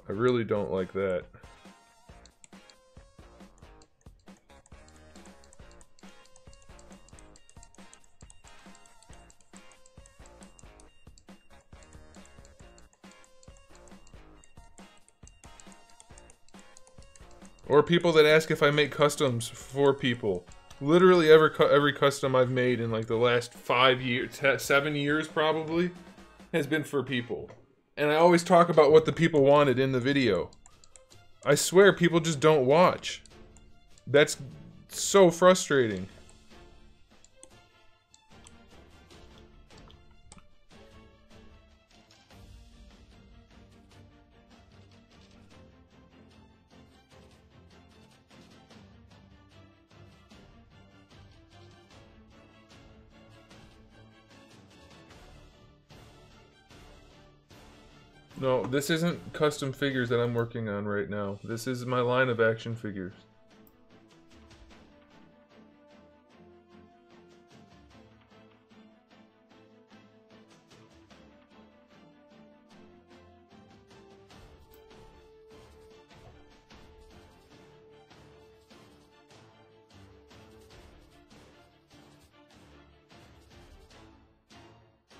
I really don't like that. Or people that ask if I make customs for people. Literally every custom I've made in like the last 5 years, 7 years probably, has been for people. And I always talk about what the people wanted in the video. I swear people just don't watch. That's so frustrating. No, this isn't custom figures that I'm working on right now. This is my line of action figures.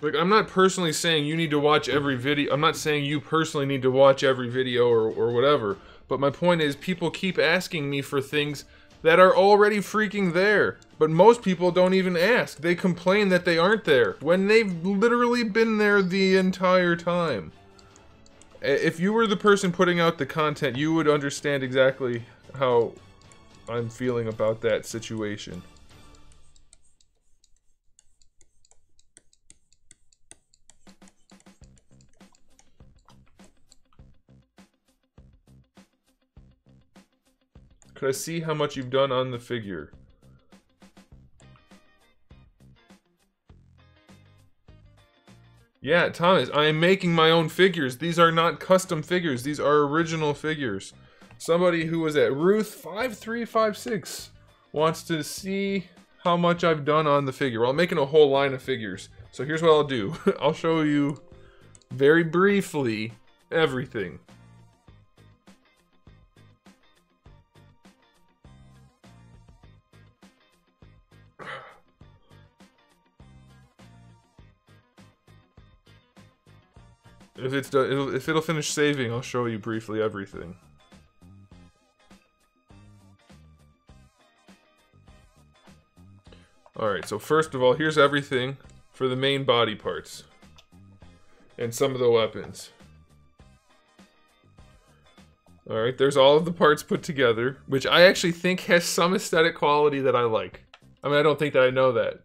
Like, I'm not personally saying you need to watch every video. I'm not saying you personally need to watch every video or whatever. But my point is, people keep asking me for things that are already freaking there. But most people don't even ask. They complain that they aren't there, when they've literally been there the entire time. If you were the person putting out the content, you would understand exactly how I'm feeling about that situation. Could I see how much you've done on the figure? Yeah, Thomas, I am making my own figures. These are not custom figures. These are original figures. Somebody who was at Ruth5356 wants to see how much I've done on the figure. Well, I'm making a whole line of figures. So here's what I'll do. I'll show you very briefly everything. If it's done, if it'll finish saving, I'll show you briefly everything. Alright, so first of all, here's everything for the main body parts. And some of the weapons. Alright, there's all of the parts put together, which I actually think has some aesthetic quality that I like. I mean, I don't think that I know that.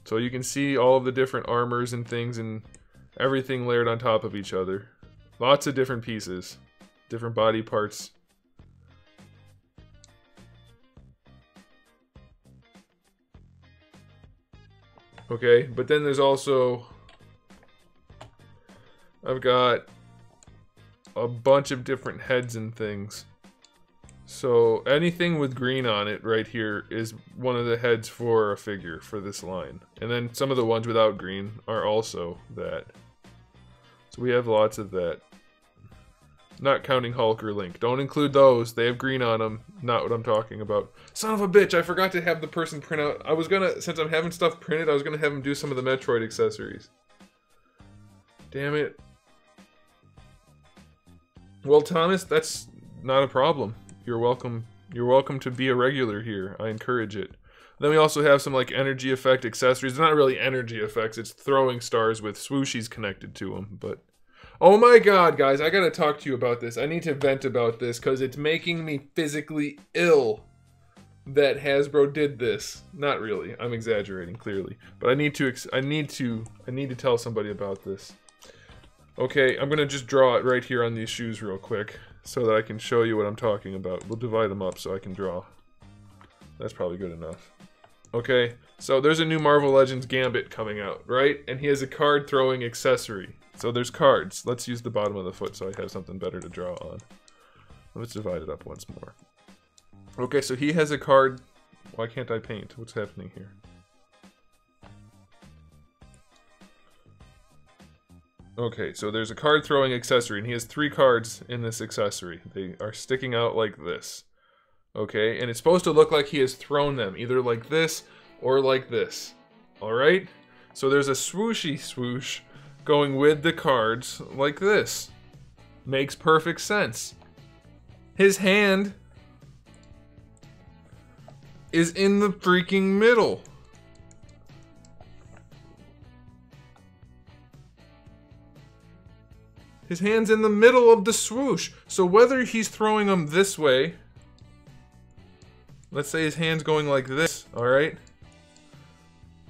So you can see all of the different armors and things and everything layered on top of each other. Lots of different pieces, different body parts. Okay, but then there's also, I've got a bunch of different heads and things. So anything with green on it right here is one of the heads for a figure for this line. And then some of the ones without green are also that. So we have lots of that. Not counting Hulk or Link. Don't include those. They have green on them. Not what I'm talking about. Son of a bitch, I forgot to have the person print out. I was gonna, since I'm having stuff printed, I was gonna have him do some of the Metroid accessories. Damn it. Well, Thomas, that's not a problem. You're welcome. You're welcome to be a regular here. I encourage it. Then we also have some like energy effect accessories. They're not really energy effects. It's throwing stars with swooshies connected to them. But oh my god, guys, I gotta talk to you about this. I need to vent about this because it's making me physically ill that Hasbro did this. Not really. I'm exaggerating clearly, but I need to tell somebody about this. Okay, I'm gonna just draw it right here on these shoes real quick, so that I can show you what I'm talking about. We'll divide them up so I can draw. That's probably good enough. Okay, so there's a new Marvel Legends Gambit coming out, right? And he has a card throwing accessory. So there's cards. Let's use the bottom of the foot so I have something better to draw on. Let's divide it up once more. Okay, so he has a card. Why can't I paint? What's happening here? Okay, so there's a card throwing accessory, and he has 3 cards in this accessory. They are sticking out like this. Okay, and it's supposed to look like he has thrown them, either like this or like this. Alright? So there's a swooshy swoosh going with the cards like this. Makes perfect sense. His hand is in the freaking middle. His hand's in the middle of the swoosh. So whether he's throwing them this way, let's say his hand's going like this, alright?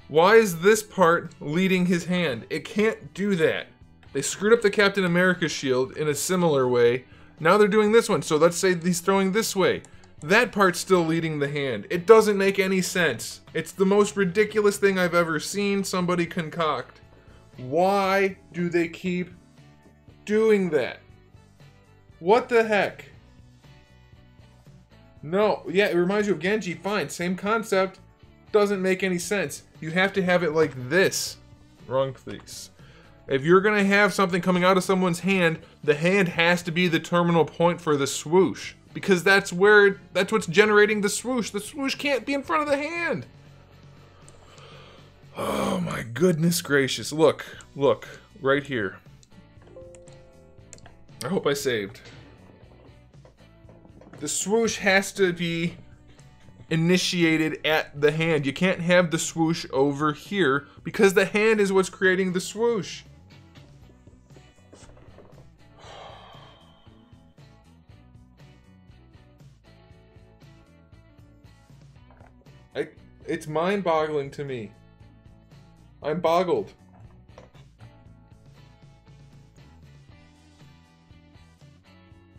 Why is this part leading his hand? It can't do that. They screwed up the Captain America shield in a similar way. Now they're doing this one, so let's say he's throwing this way. That part's still leading the hand. It doesn't make any sense. It's the most ridiculous thing I've ever seen somebody concoct. Why do they keep doing that? What the heck? No, yeah, it reminds you of Genji. Fine, same concept. Doesn't make any sense. You have to have it like this. Wrong place. If you're gonna have something coming out of someone's hand, the hand has to be the terminal point for the swoosh. Because that's what's generating the swoosh. The swoosh can't be in front of the hand. Oh my goodness gracious. Look, right here. I hope I saved. The swoosh has to be initiated at the hand. You can't have the swoosh over here because the hand is what's creating the swoosh. It's mind-boggling to me. I'm boggled.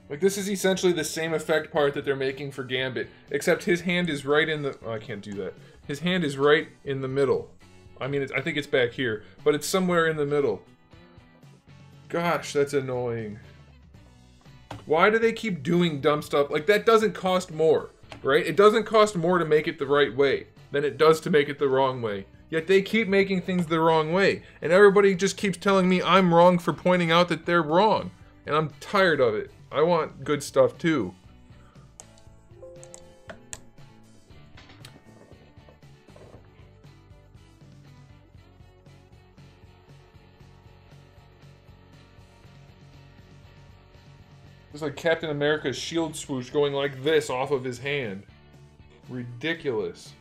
Like, this is essentially the same effect part that they're making for Gambit, except his hand is right in the... Oh, I can't do that. His hand is right in the middle. I mean, I think it's back here, but it's somewhere in the middle. Gosh, that's annoying. Why do they keep doing dumb stuff? Like, that doesn't cost more, right? It doesn't cost more to make it the right way than it does to make it the wrong way. Yet they keep making things the wrong way. And everybody just keeps telling me I'm wrong for pointing out that they're wrong. And I'm tired of it. I want good stuff too. It's like Captain America's shield swoosh going like this off of his hand. Ridiculous.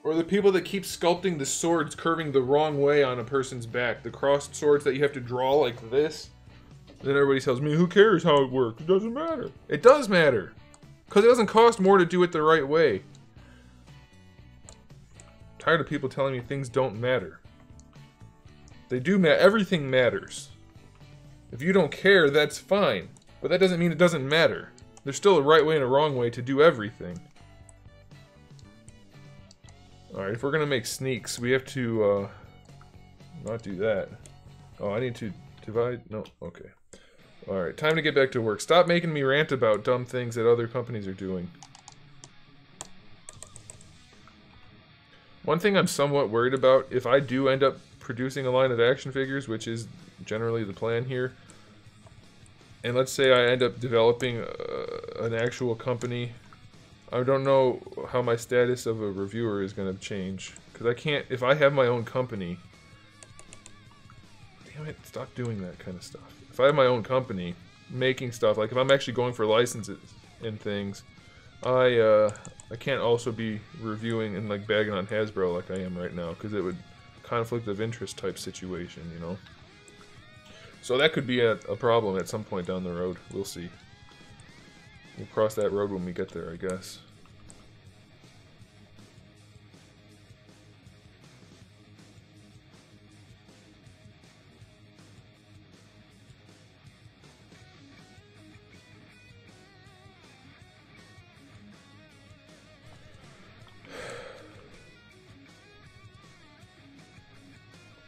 Or the people that keep sculpting the swords curving the wrong way on a person's back. The crossed swords that you have to draw like this. Then everybody tells me, who cares how it works? It doesn't matter. It does matter. Because it doesn't cost more to do it the right way. I'm tired of people telling me things don't matter. They do matter. Everything matters. If you don't care, that's fine. But that doesn't mean it doesn't matter. There's still a right way and a wrong way to do everything. Alright, if we're gonna make sneaks, we have to, not do that. Oh, I need to divide? No? Okay. Alright, time to get back to work. Stop making me rant about dumb things that other companies are doing. One thing I'm somewhat worried about, if I do end up producing a line of action figures, which is generally the plan here, and let's say I end up developing an actual company, I don't know how my status of a reviewer is going to change. Because I can't, if I have my own company... Damn it, stop doing that kind of stuff. If I have my own company, making stuff, like if I'm actually going for licenses and things, I can't also be reviewing and like bagging on Hasbro like I am right now. Because it would conflict of interest type situation, you know? So that could be a problem at some point down the road. We'll see. We'll cross that road when we get there, I guess.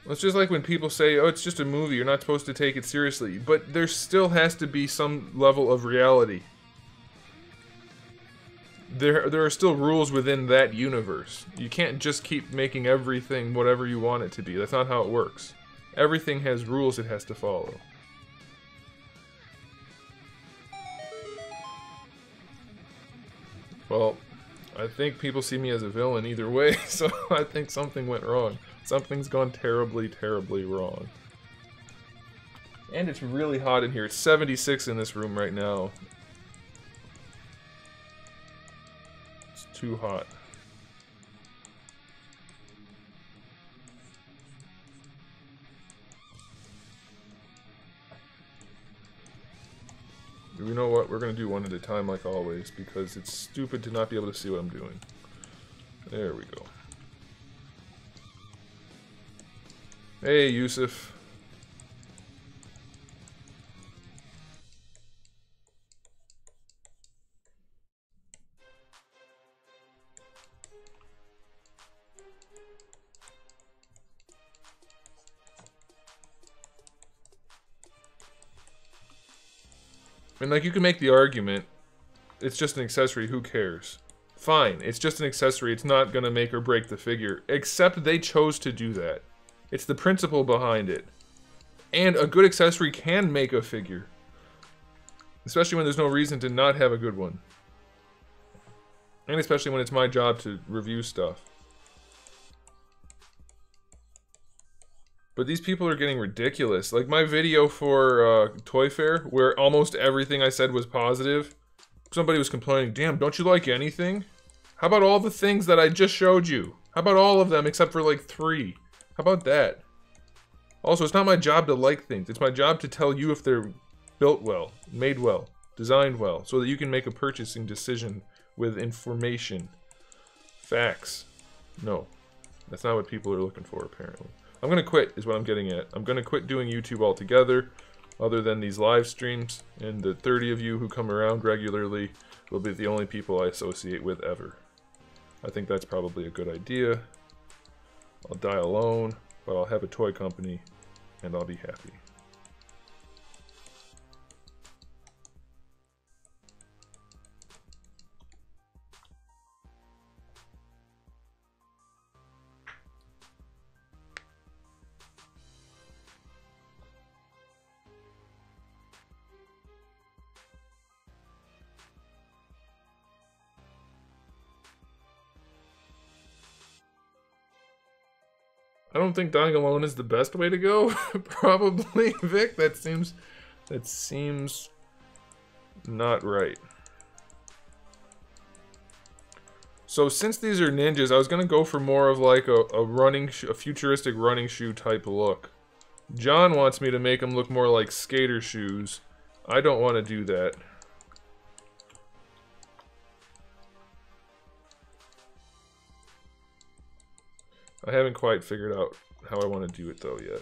It's just like when people say, oh, it's just a movie, you're not supposed to take it seriously. But there still has to be some level of reality. There are still rules within that universe. You can't just keep making everything whatever you want it to be. That's not how it works. Everything has rules it has to follow. Well, I think people see me as a villain either way, so I think something went wrong. Something's gone terribly, terribly wrong. And it's really hot in here. It's 76 in this room right now. Too hot. You know what? We're gonna do one at a time like always because it's stupid to not be able to see what I'm doing. There we go. Hey, Yusuf. And like, you can make the argument, it's just an accessory, who cares? Fine, it's just an accessory, it's not gonna make or break the figure. Except they chose to do that. It's the principle behind it. And a good accessory can make a figure. Especially when there's no reason to not have a good one. And especially when it's my job to review stuff. But these people are getting ridiculous. Like my video for Toy Fair, where almost everything I said was positive, somebody was complaining, damn, don't you like anything? How about all the things that I just showed you? How about all of them except for like 3? How about that? Also, it's not my job to like things. It's my job to tell you if they're built well, made well, designed well, so that you can make a purchasing decision with information. Facts. No. That's not what people are looking for, apparently. I'm gonna quit, is what I'm getting at. I'm gonna quit doing YouTube altogether, other than these live streams, and the 30 of you who come around regularly will be the only people I associate with ever. I think that's probably a good idea. I'll die alone, but I'll have a toy company, and I'll be happy. I don't think dying alone is the best way to go. Probably, Vic. That seems not right. So since these are ninjas, I was gonna go for more of like a futuristic running shoe type look. John wants me to make them look more like skater shoes. I don't want to do that. I haven't quite figured out how I want to do it though yet.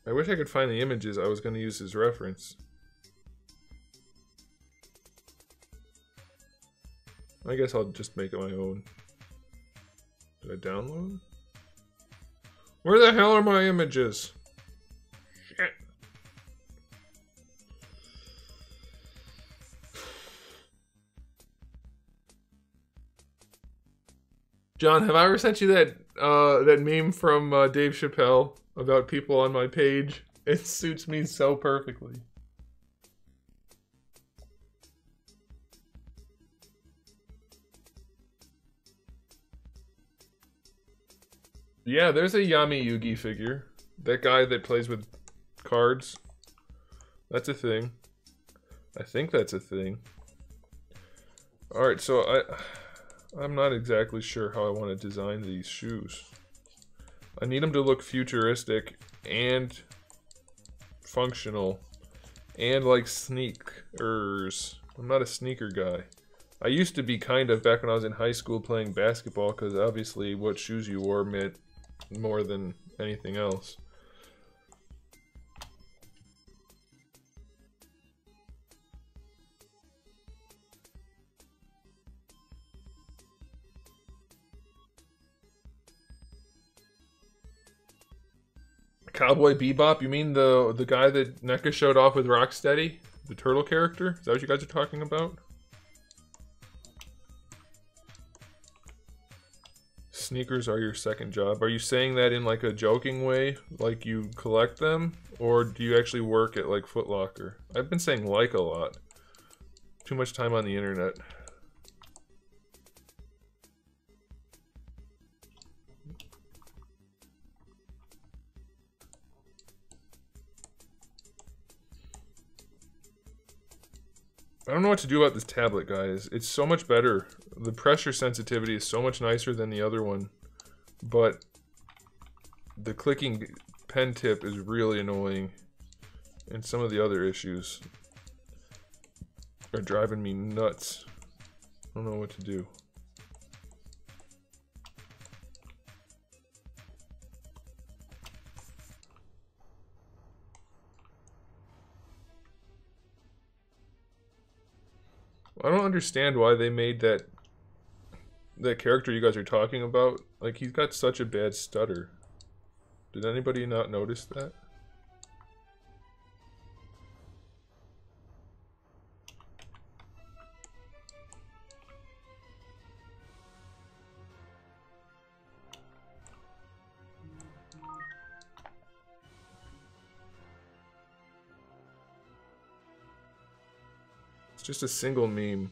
I wish I could find the images I was going to use as reference. I guess I'll just make it my own. Did I download? Where the hell are my images? Shit. John, have I ever sent you that that meme from Dave Chappelle about people on my page? It suits me so perfectly. Yeah, there's a Yami Yugi figure. That guy that plays with cards. That's a thing. I think that's a thing. Alright, so I'm not exactly sure how I want to design these shoes. I need them to look futuristic and functional and like sneakers. I'm not a sneaker guy. I used to be kind of back when I was in high school playing basketball, because obviously what shoes you wore meant more than anything else. Cowboy Bebop? You mean the guy that NECA showed off with Rocksteady? The turtle character? Is that what you guys are talking about? Sneakers are your second job. Are you saying that in like a joking way? Like you collect them? Or do you actually work at like Foot Locker? I've been saying like a lot. Too much time on the internet. I don't know what to do about this tablet, guys. It's so much better. The pressure sensitivity is so much nicer than the other one. But the clicking pen tip is really annoying. And some of the other issues are driving me nuts. I don't know what to do. I don't understand why they made that character you guys are talking about. Like, he's got such a bad stutter. Did anybody not notice that? It's just a single meme.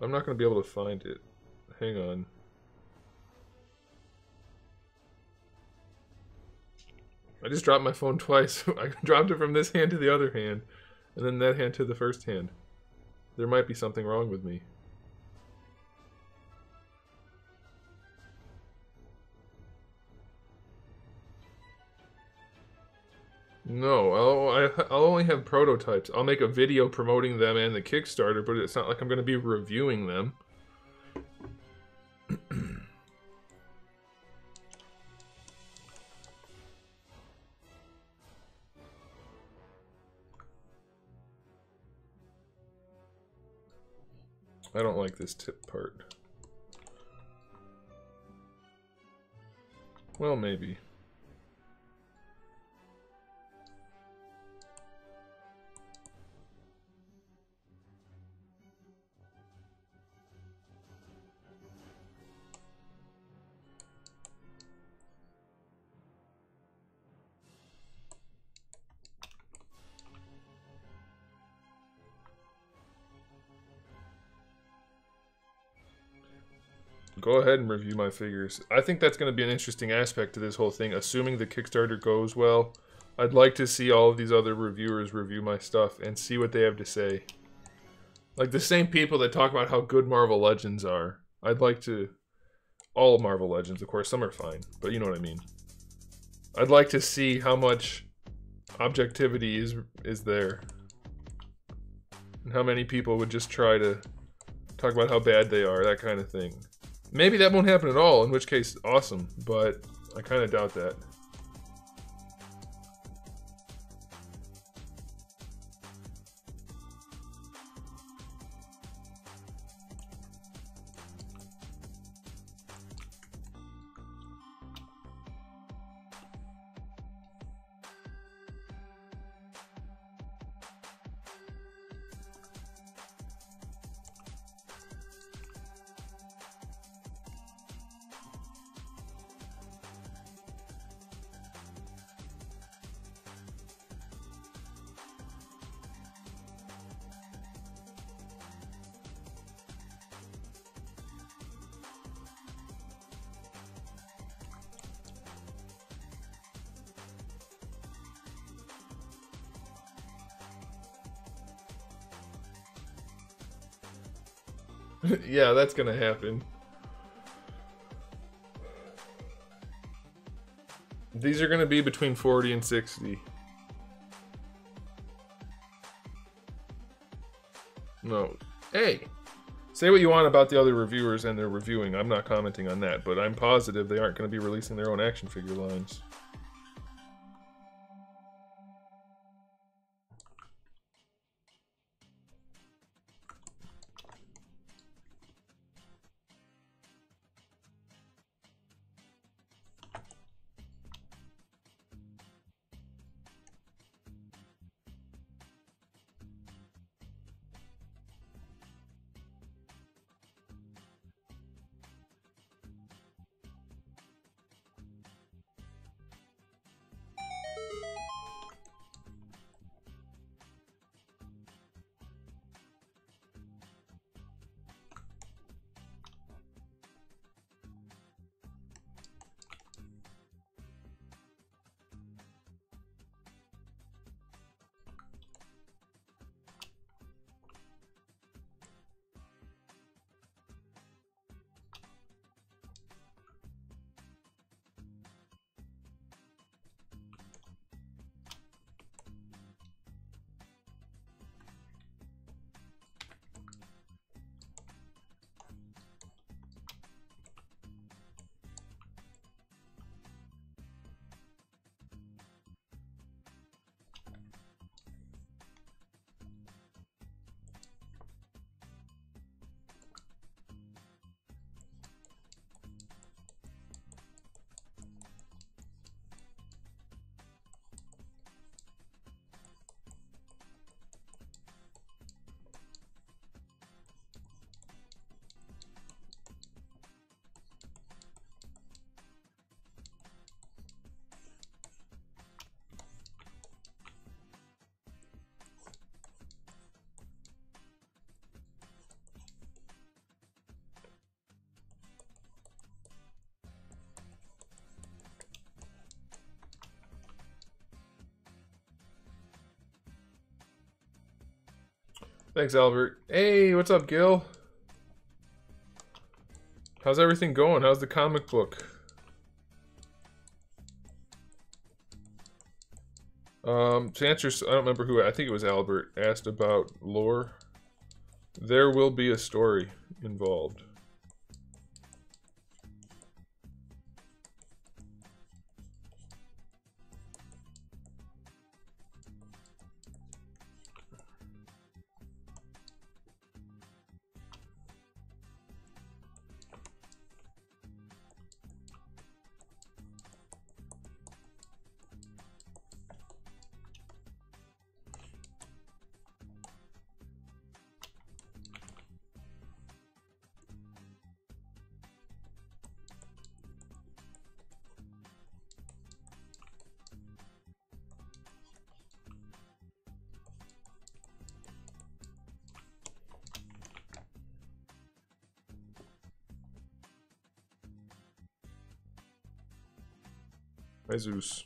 I'm not going to be able to find it. Hang on. I just dropped my phone twice. I dropped it from this hand to the other hand, and then that hand to the first hand. There might be something wrong with me. No, I'll only have prototypes. I'll make a video promoting them and the Kickstarter, but it's not like I'm going to be reviewing them. I don't like this tip part. Well, maybe. Go ahead and review my figures. I think that's going to be an interesting aspect to this whole thing, assuming the Kickstarter goes well. I'd like to see all of these other reviewers review my stuff and see what they have to say. Like the same people that talk about how good Marvel Legends are. I'd like to... All Marvel Legends, of course, some are fine, but you know what I mean. I'd like to see how much objectivity is there. And how many people would just try to talk about how bad they are, that kind of thing. Maybe that won't happen at all, in which case, awesome, but I kind of doubt that. Yeah, that's gonna happen. These are gonna be between 40 and 60. No. Hey! Say what you want about the other reviewers and their reviewing. I'm not commenting on that, but I'm positive they aren't gonna be releasing their own action figure lines. Thanks, Albert. Hey, what's up, Gil? How's everything going? How's the comic book? To answer, I don't remember who, I think it was Albert, asked about lore. There will be a story involved. Hi, Zeus.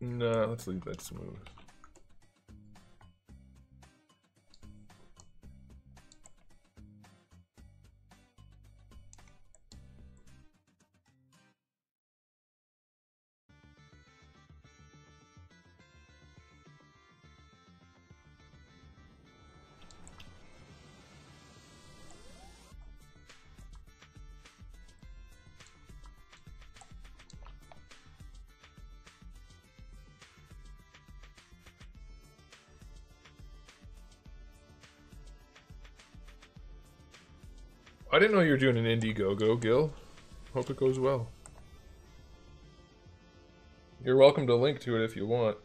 Nah, let's leave that smooth. I didn't know you were doing an Indiegogo, Gil. Hope it goes well. You're welcome to link to it if you want.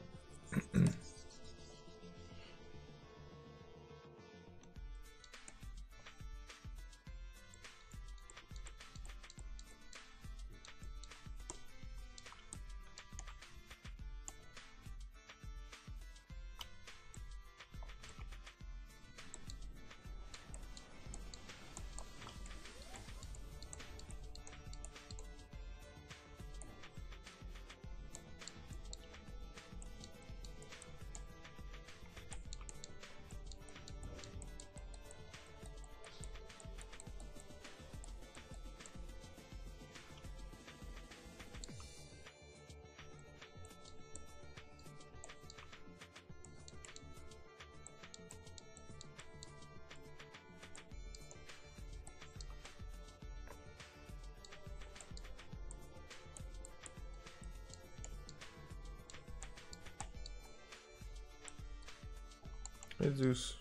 Hey, Zeus.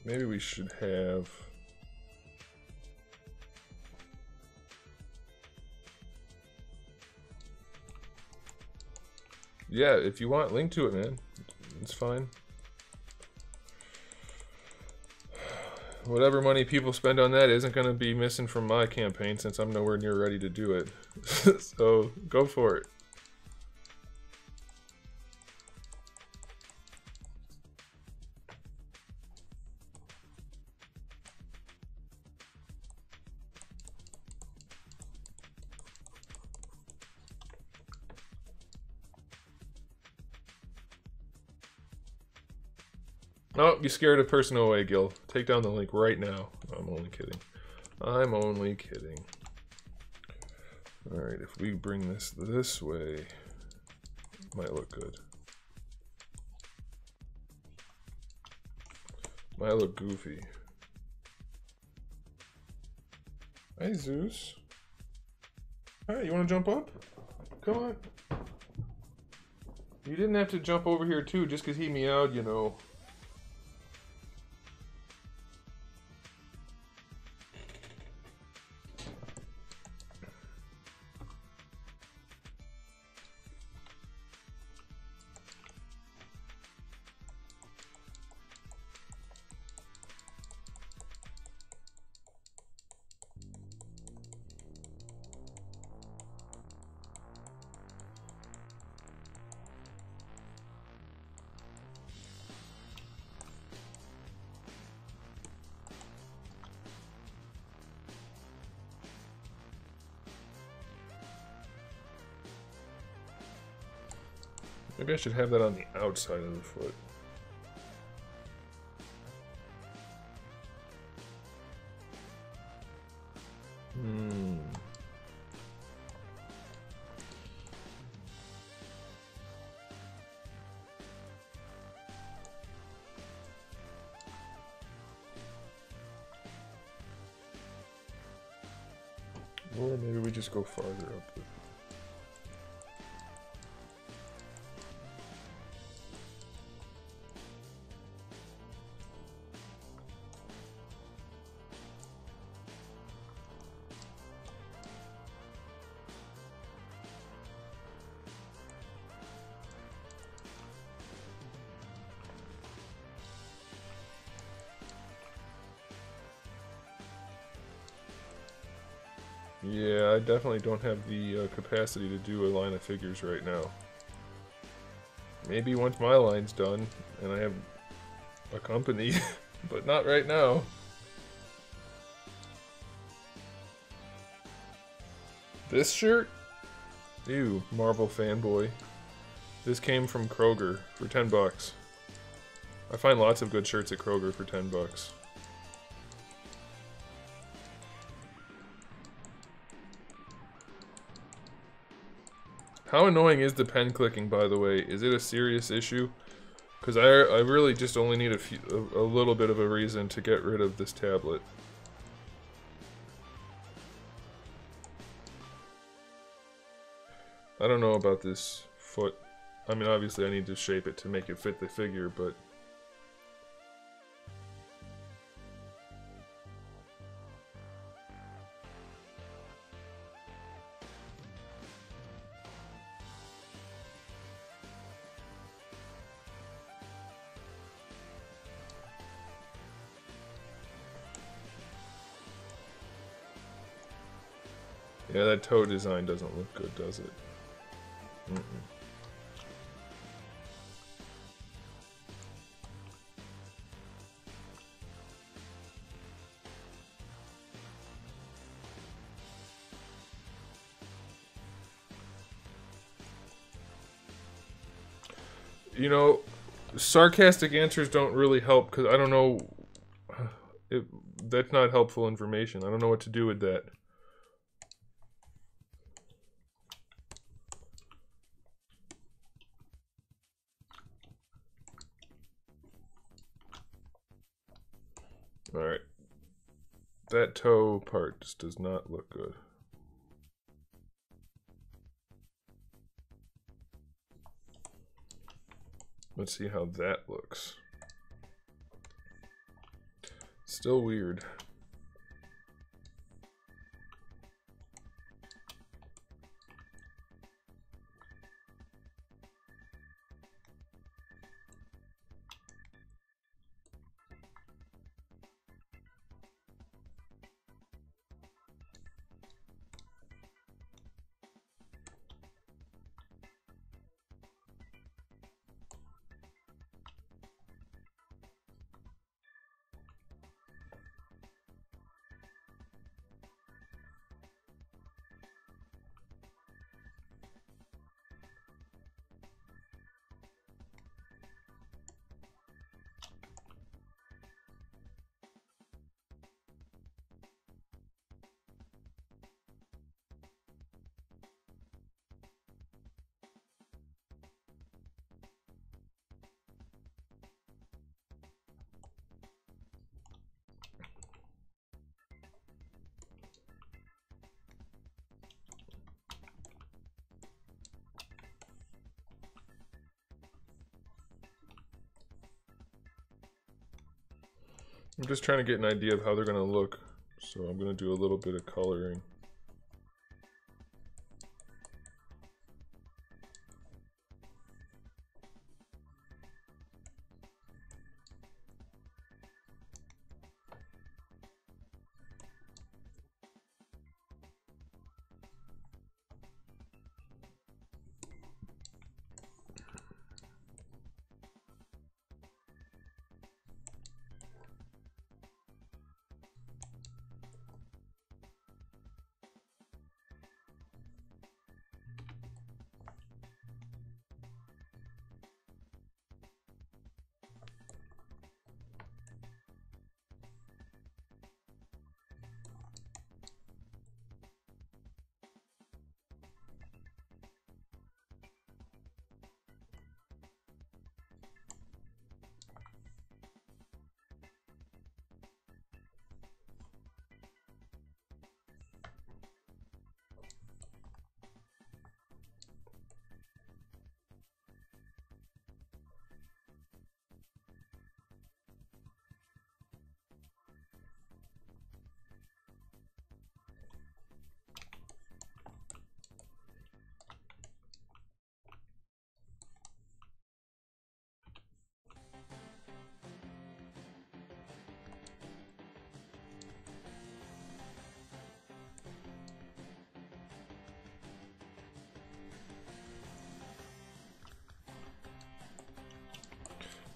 maybe we should have... Yeah, if you want, link to it, man. It's fine. Whatever money people spend on that isn't going to be missing from my campaign since I'm nowhere near ready to do it. So, go for it. Oh, you scared a person away, Gil. Take down the link right now. I'm only kidding. I'm only kidding. Alright, if we bring this way, might look good. Might look goofy. Hey, Zeus. Hey, you want to jump up? Come on. You didn't have to jump over here, too, just because he meowed, you know. Maybe I should have that on the outside of the foot. Or maybe we just go farther up with it. Yeah, I definitely don't have the capacity to do a line of figures right now. Maybe once my line's done and I have a company, but not right now. This shirt? Ew, Marvel fanboy. This came from Kroger for 10 bucks. I find lots of good shirts at Kroger for 10 bucks. How annoying is the pen clicking, by the way? Is it a serious issue? Because I really just only need a little bit of a reason to get rid of this tablet. I don't know about this foot. I mean, obviously I need to shape it to make it fit the figure, but... yeah, that toe design doesn't look good, does it? Mm-mm. You know, sarcastic answers don't really help because I don't know. That's not helpful information. I don't know what to do with that. Alright. That toe part just does not look good. Let's see how that looks. Still weird. I'm just trying to get an idea of how they're going to look, so I'm going to do a little bit of coloring.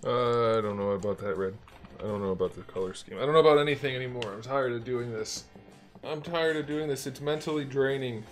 I don't know about that red. I don't know about the color scheme. I don't know about anything anymore. I'm tired of doing this. I'm tired of doing this. It's mentally draining.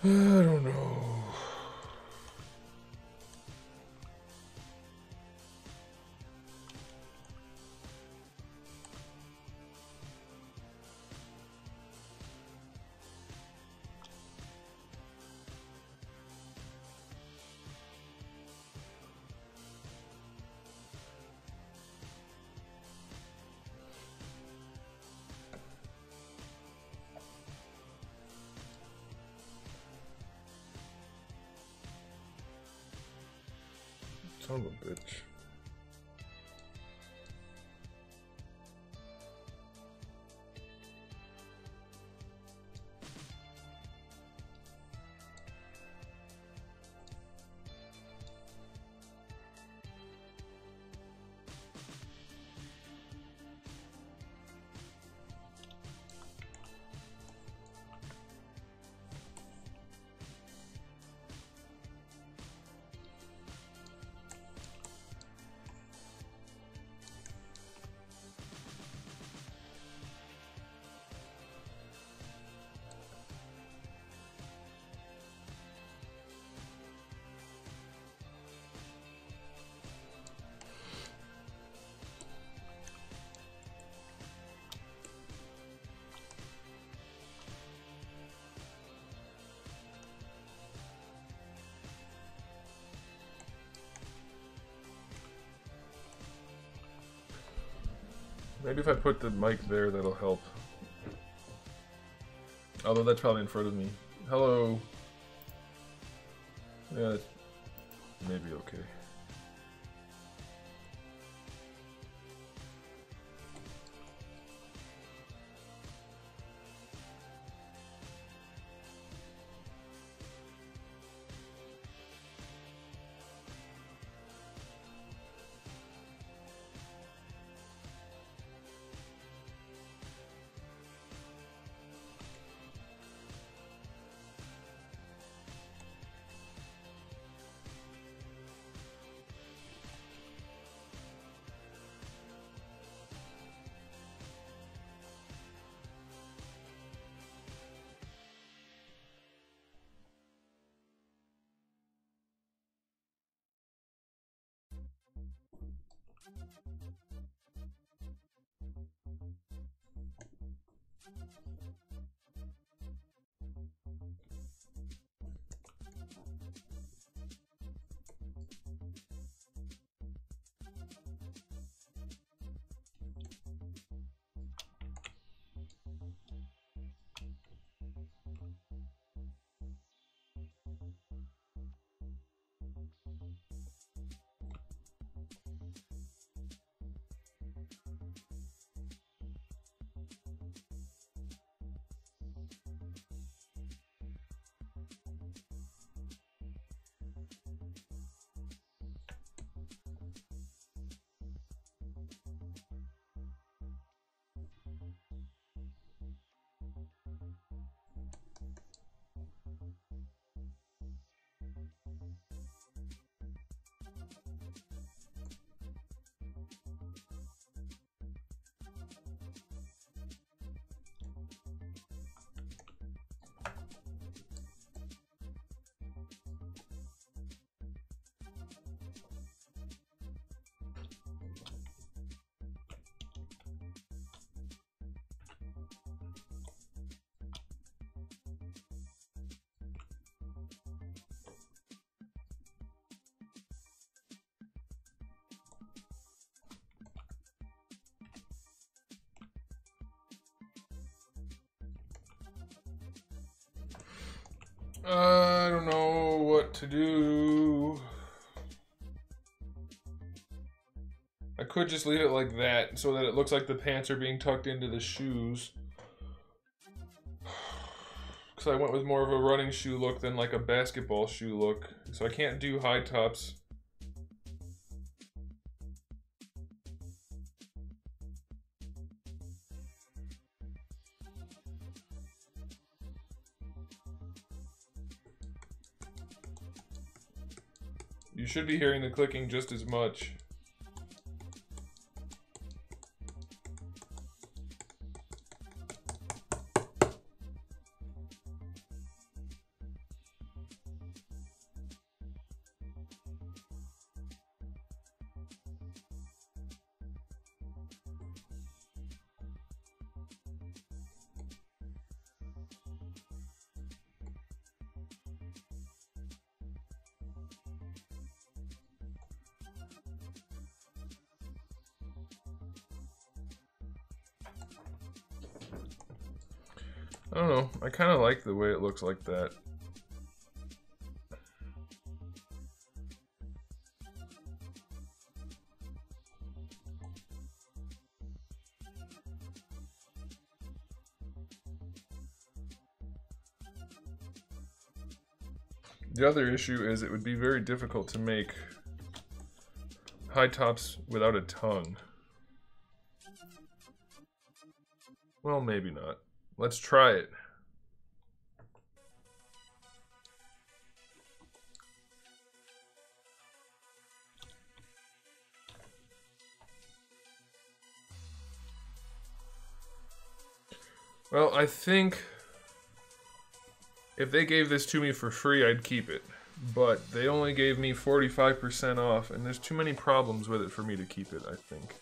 I don't know. Son of a bitch. Maybe if I put the mic there, that'll help. Although that's probably in front of me. Hello. Yeah, that's maybe okay. I don't know what to do. I could just leave it like that so that it looks like the pants are being tucked into the shoes. Because I went with more of a running shoe look than like a basketball shoe look. So I can't do high tops. You should be hearing the clicking just as much. I don't know. I kind of like the way it looks like that. The other issue is it would be very difficult to make high tops without a tongue. Well, maybe not. Let's try it. Well, I think if they gave this to me for free, I'd keep it. But they only gave me 45% off, and there's too many problems with it for me to keep it, I think.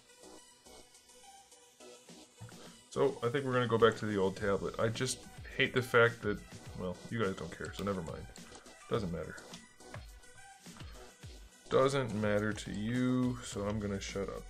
So, I think we're going to go back to the old tablet. I just hate the fact that, well, you guys don't care, so never mind. Doesn't matter. Doesn't matter to you, so I'm going to shut up.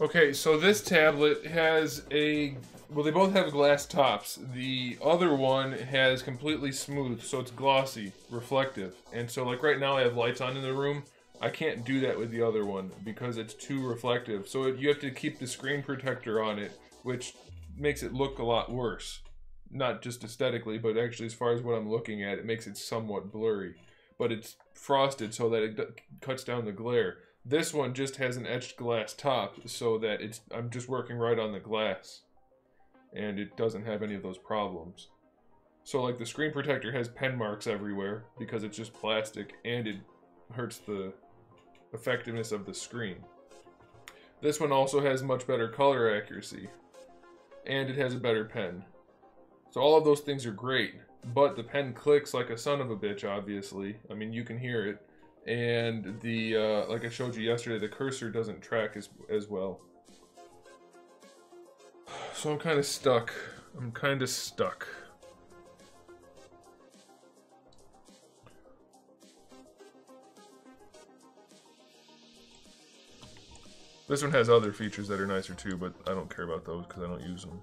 Okay, so this tablet has a... Well, they both have glass tops. The other one has completely smooth, so it's glossy, reflective. And so, like right now I have lights on in the room. I can't do that with the other one because it's too reflective. So you have to keep the screen protector on it, which makes it look a lot worse. Not just aesthetically, but actually as far as what I'm looking at, it makes it somewhat blurry. But it's frosted so that it cuts down the glare. This one just has an etched glass top so that I'm just working right on the glass. And it doesn't have any of those problems. So like the screen protector has pen marks everywhere because it's just plastic and it hurts the effectiveness of the screen. This one also has much better color accuracy and it has a better pen. So all of those things are great, but the pen clicks like a son of a bitch, obviously. I mean, you can hear it. And the, like I showed you yesterday, the cursor doesn't track as well. So I'm kind of stuck. This one has other features that are nicer too, but I don't care about those because I don't use them.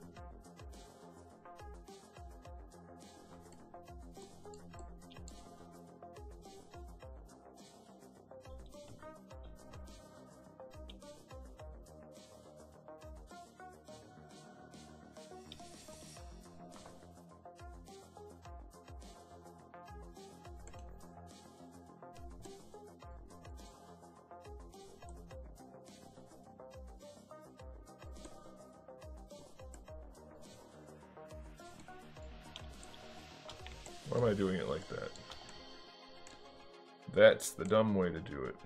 Why am I doing it like that? That's the dumb way to do it.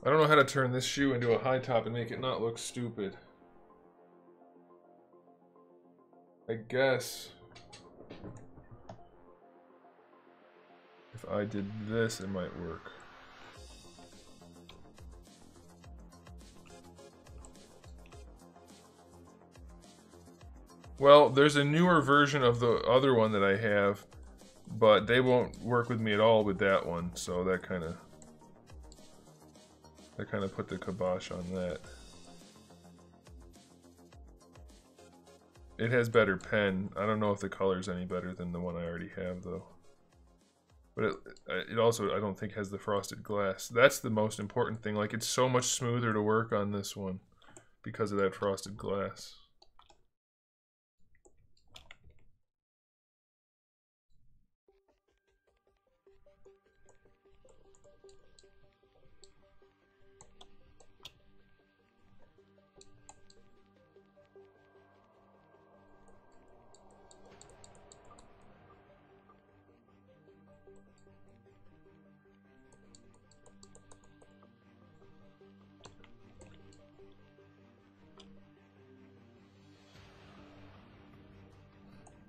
I don't know how to turn this shoe into a high top and make it not look stupid. I guess if I did this, it might work. Well, there's a newer version of the other one that I have, but they won't work with me at all with that one, so that kind of put the kibosh on that. It has better pen. I don't know if the color's any better than the one I already have, though. But it also, I don't think, has the frosted glass. That's the most important thing. Like, it's so much smoother to work on this one because of that frosted glass.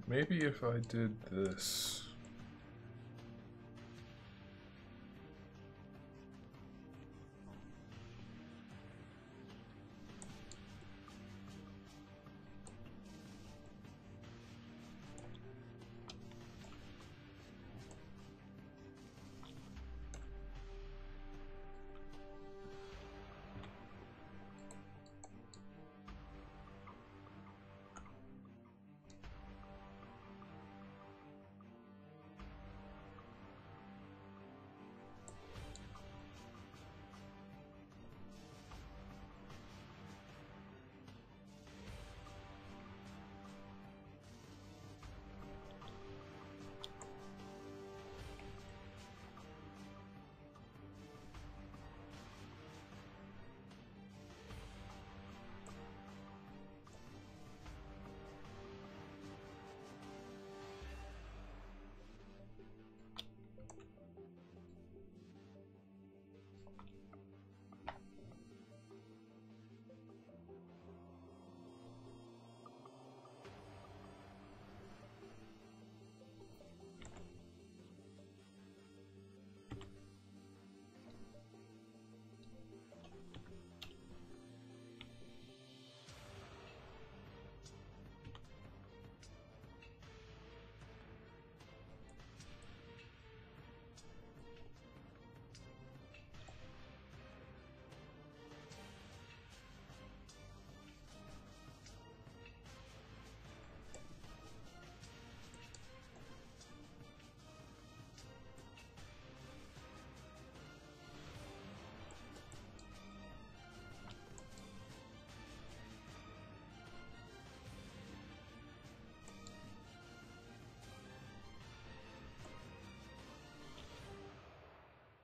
Maybe if I did this.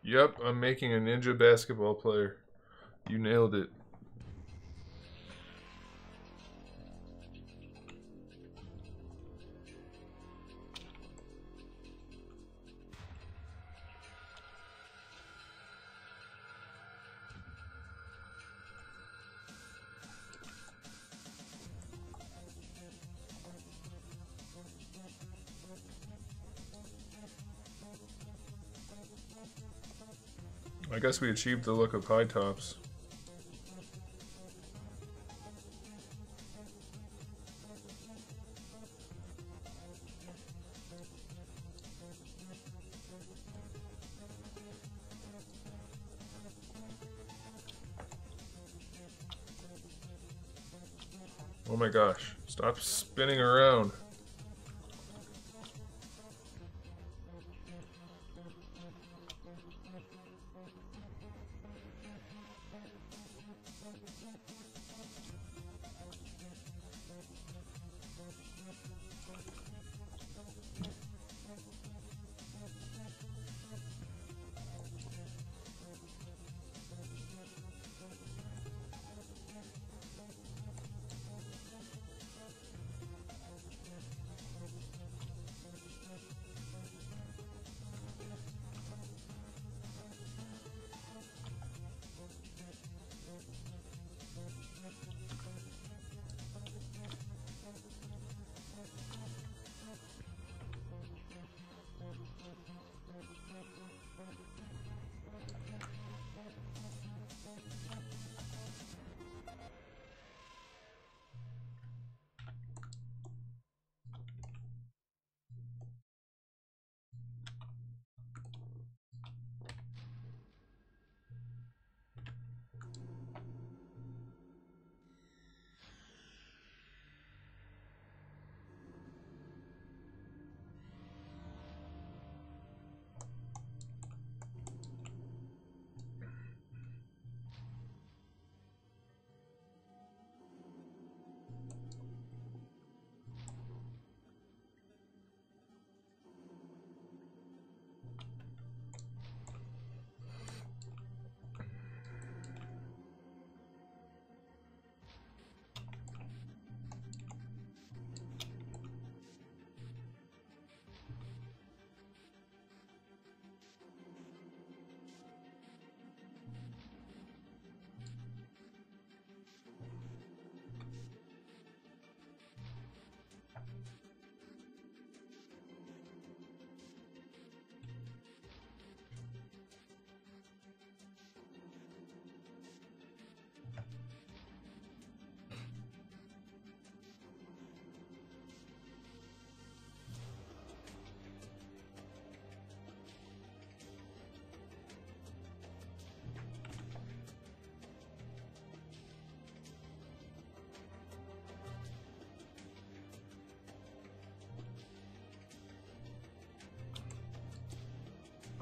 Yep, I'm making a ninja basketball player. You nailed it. I guess we achieved the look of high tops. Oh my gosh, stop spinning around.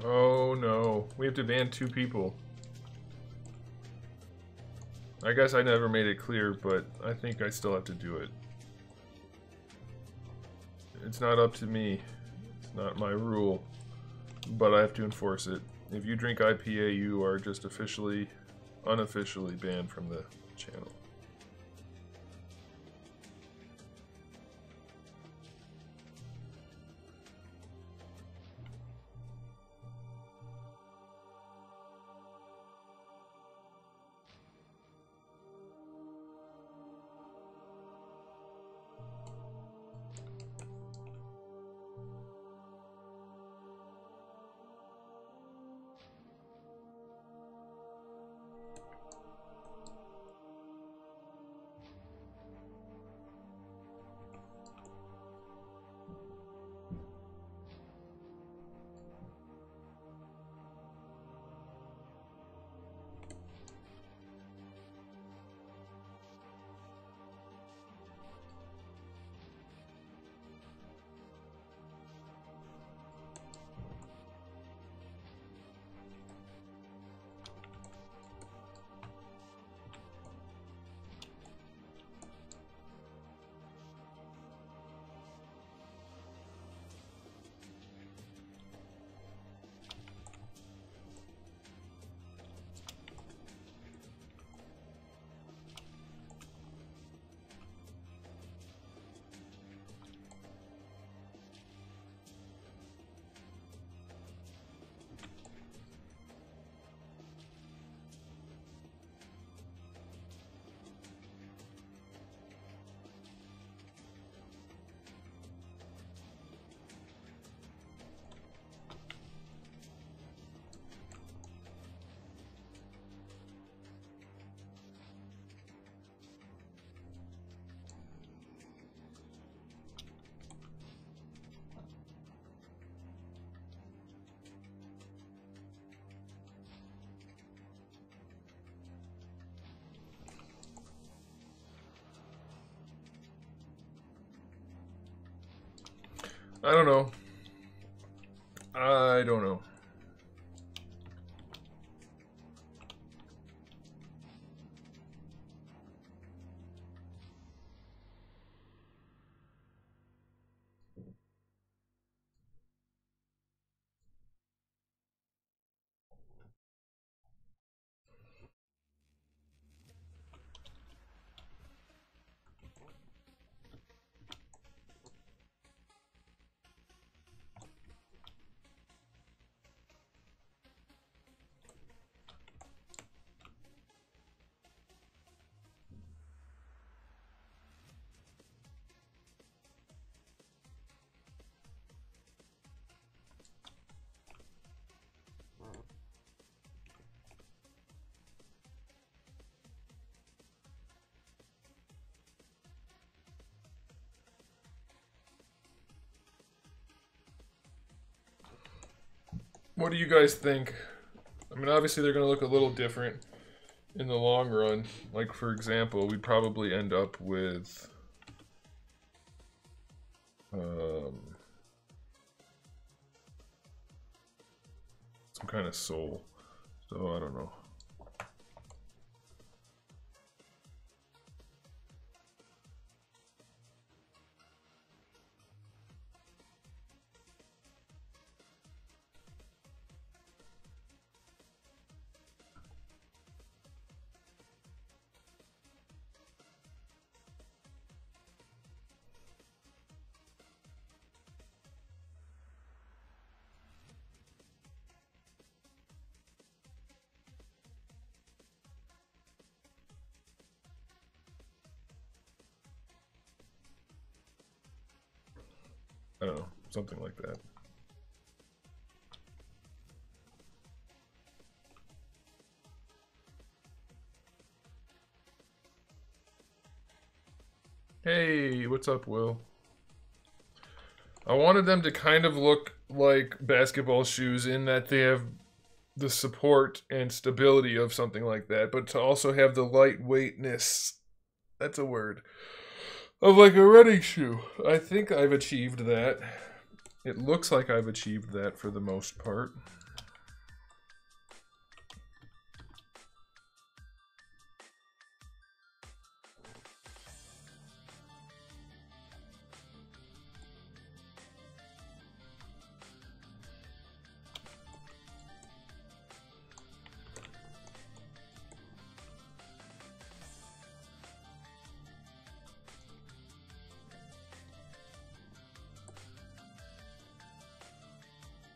Oh no, we have to ban 2 people. I guess I never made it clear, but I think I still have to do it. It's not up to me. It's not my rule, but I have to enforce it. If you drink IPA, you are just unofficially banned from the channel. I don't know. I don't know. What do you guys think? I mean, obviously they're going to look a little different in the long run. Like, for example, we'd probably end up with some kind of soul. So, I don't know. I don't know, something like that. Hey, what's up, Will? I wanted them to kind of look like basketball shoes in that they have the support and stability of something like that, but to also have the lightweightness, that's a word, of like a running shoe. I think I've achieved that. It looks like I've achieved that for the most part.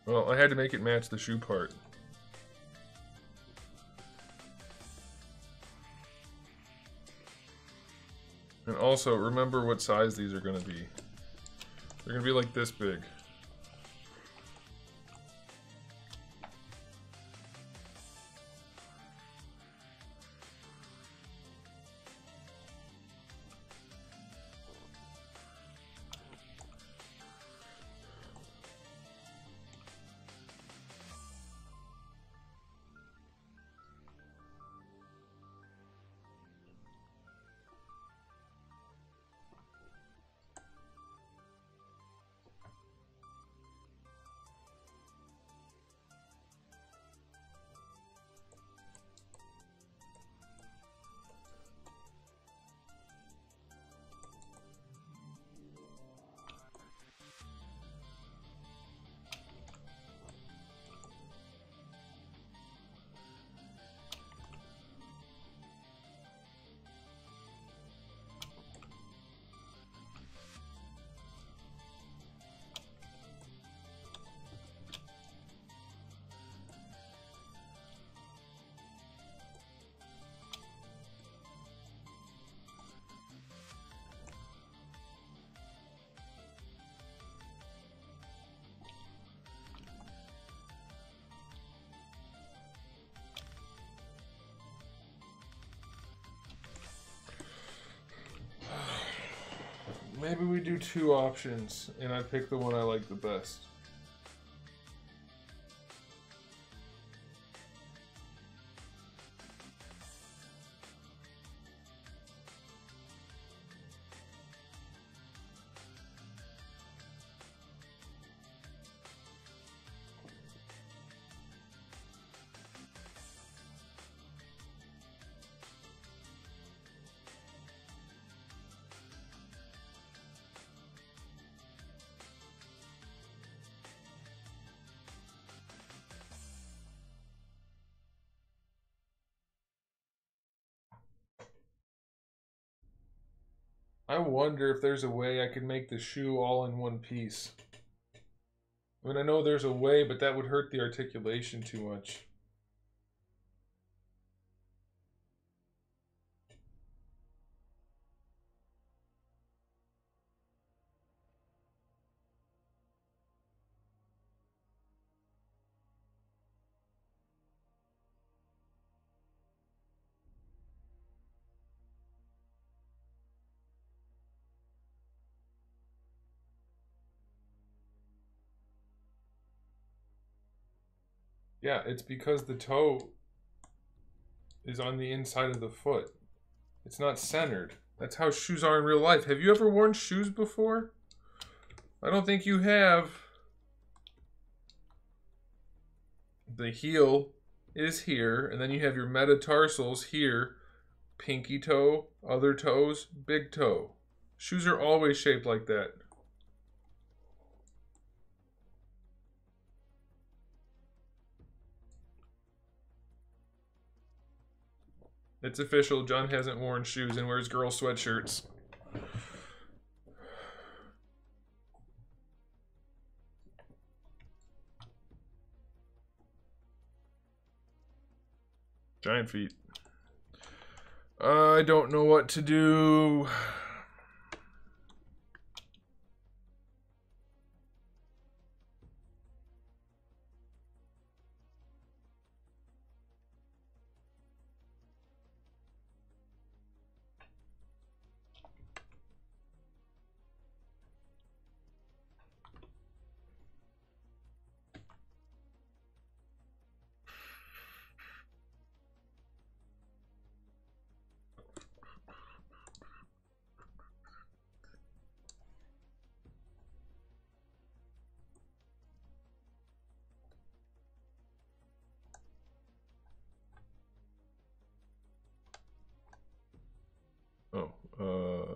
Well, I had to make it match the shoe part. And also, remember what size these are going to be. They're going to be like this big. Maybe we do two options, and I pick the one I like the best. I wonder if there's a way I could make the shoe all in one piece. I mean, I know there's a way, but that would hurt the articulation too much. Yeah, it's because the toe is on the inside of the foot. It's not centered. That's how shoes are in real life. Have you ever worn shoes before? I don't think you have. The heel is here, and then you have your metatarsals here. Pinky toe, other toes, big toe. Shoes are always shaped like that. It's official. John hasn't worn shoes and wears girl sweatshirts. Giant feet. I don't know what to do.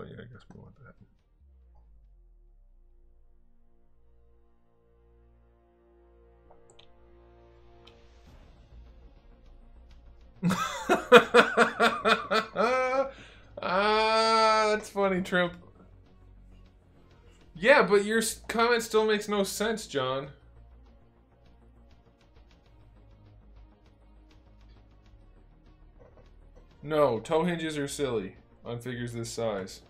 Yeah, I guess we want that. That's funny, Trump. Yeah, but your comment still makes no sense, John. No, toe hinges are silly on figures this size.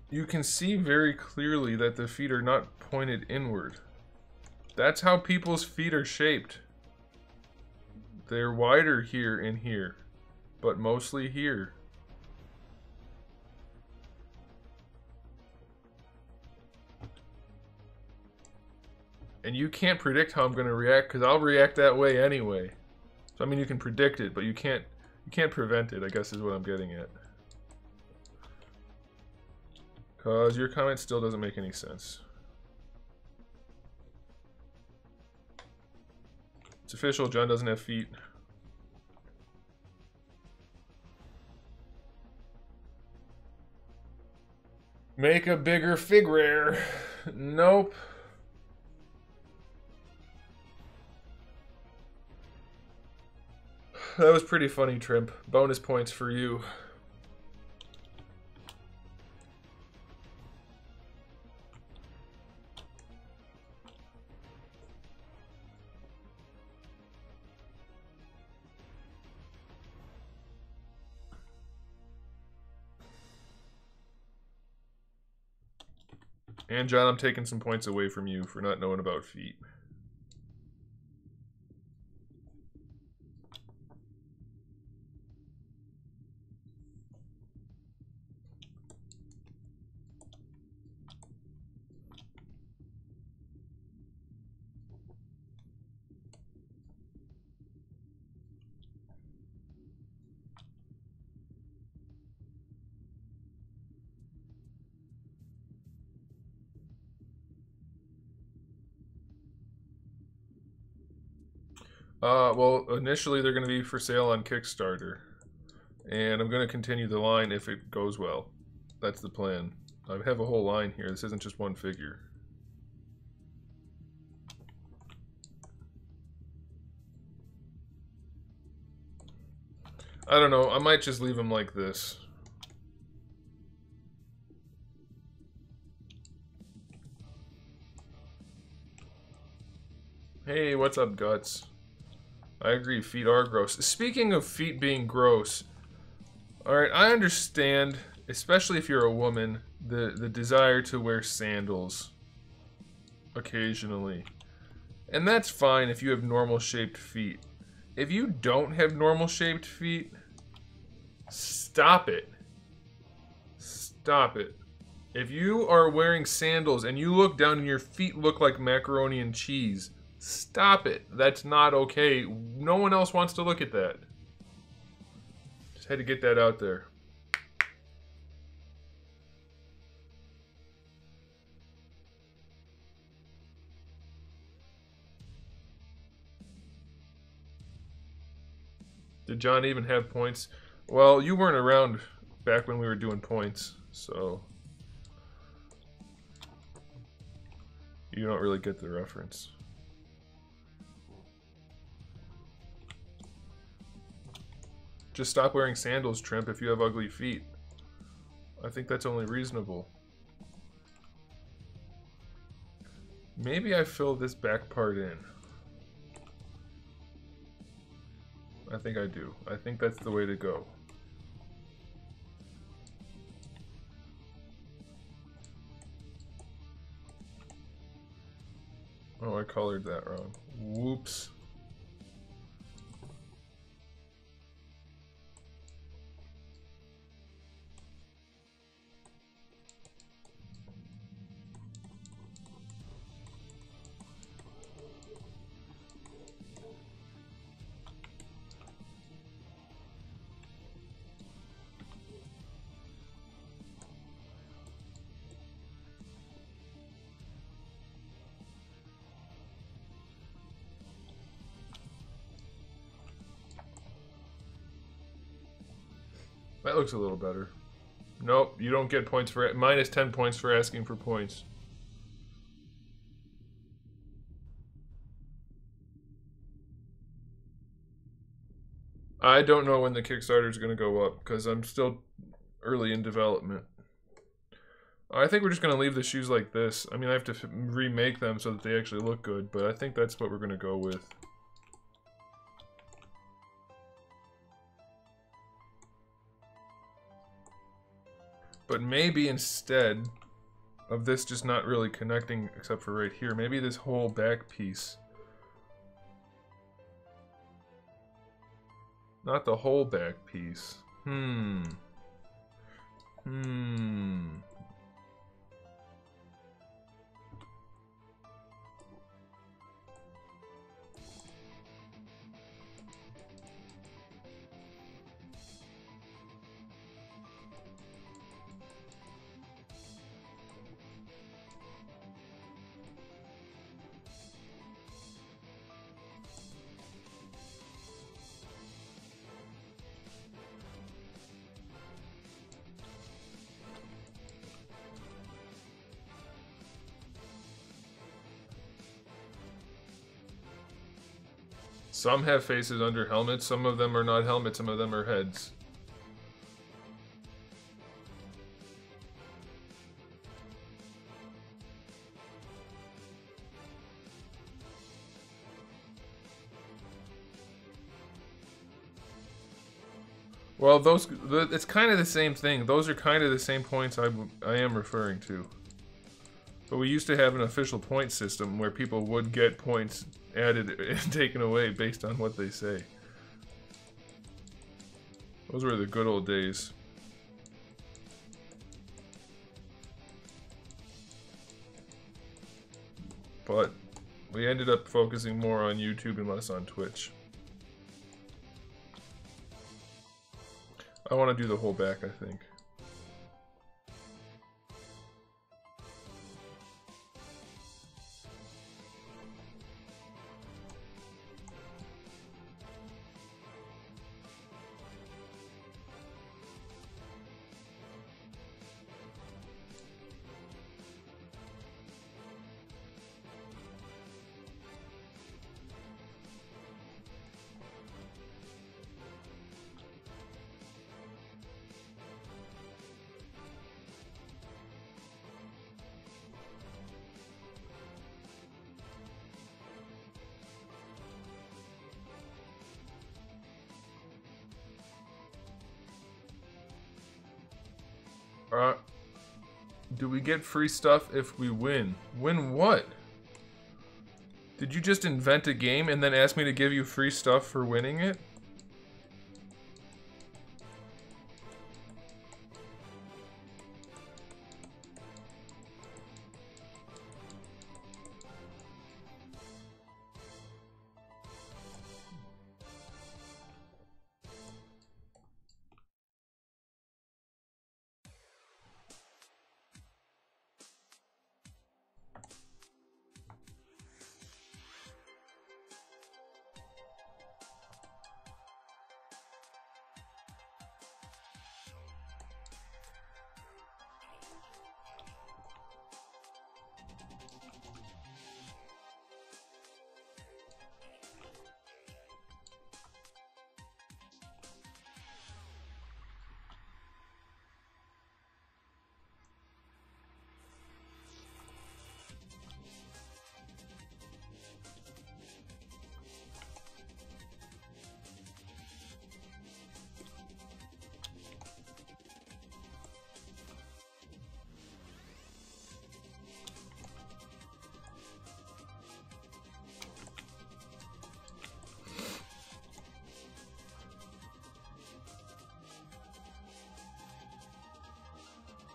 You can see very clearly that the feet are not pointed inward. That's how people's feet are shaped. They're wider here and here, but mostly here. And you can't predict how I'm going to react, because I'll react that way anyway. So I mean, you can predict it, but you can't prevent it, I guess is what I'm getting at. Because your comment still doesn't make any sense. It's official, John doesn't have feet. Make a bigger fig rare. Nope. That was pretty funny, Trimp. Bonus points for you. And John, I'm taking some points away from you for not knowing about feet. Well, initially they're going to be for sale on Kickstarter. And I'm going to continue the line if it goes well. That's the plan. I have a whole line here. This isn't just one figure. I don't know. I might just leave them like this. Hey, what's up, Guts? I agree, feet are gross. Speaking of feet being gross, alright, I understand, especially if you're a woman, the desire to wear sandals occasionally. And that's fine if you have normal shaped feet. If you don't have normal shaped feet, stop it. Stop it. If you are wearing sandals and you look down and your feet look like macaroni and cheese, stop it. That's not okay. No one else wants to look at that. Just had to get that out there. Did John even have points? Well, you weren't around back when we were doing points, so you don't really get the reference. Just stop wearing sandals, Trimp, if you have ugly feet. I think that's only reasonable. Maybe I fill this back part in. I think I do. I think that's the way to go. Oh, I colored that wrong. Whoops. That looks a little better. Nope, you don't get points for it. Minus 10 points for asking for points. I don't know when the Kickstarter is going to go up because I'm still early in development. I think we're just going to leave the shoes like this. I mean, I have to remake them so that they actually look good, but I think that's what we're going to go with. But maybe instead of this just not really connecting except for right here, maybe this whole back piece. Not the whole back piece. Some have faces under helmets, some of them are not helmets, some of them are heads. Well, it's kind of the same thing. Those are kind of the same points I am referring to. But we used to have an official point system where people would get points added and taken away based on what they say. Those were the good old days. But we ended up focusing more on YouTube and less on Twitch. I want to do the whole back, I think. Uh, do we get free stuff if we win? Win what? Did you just invent a game and then ask me to give you free stuff for winning it?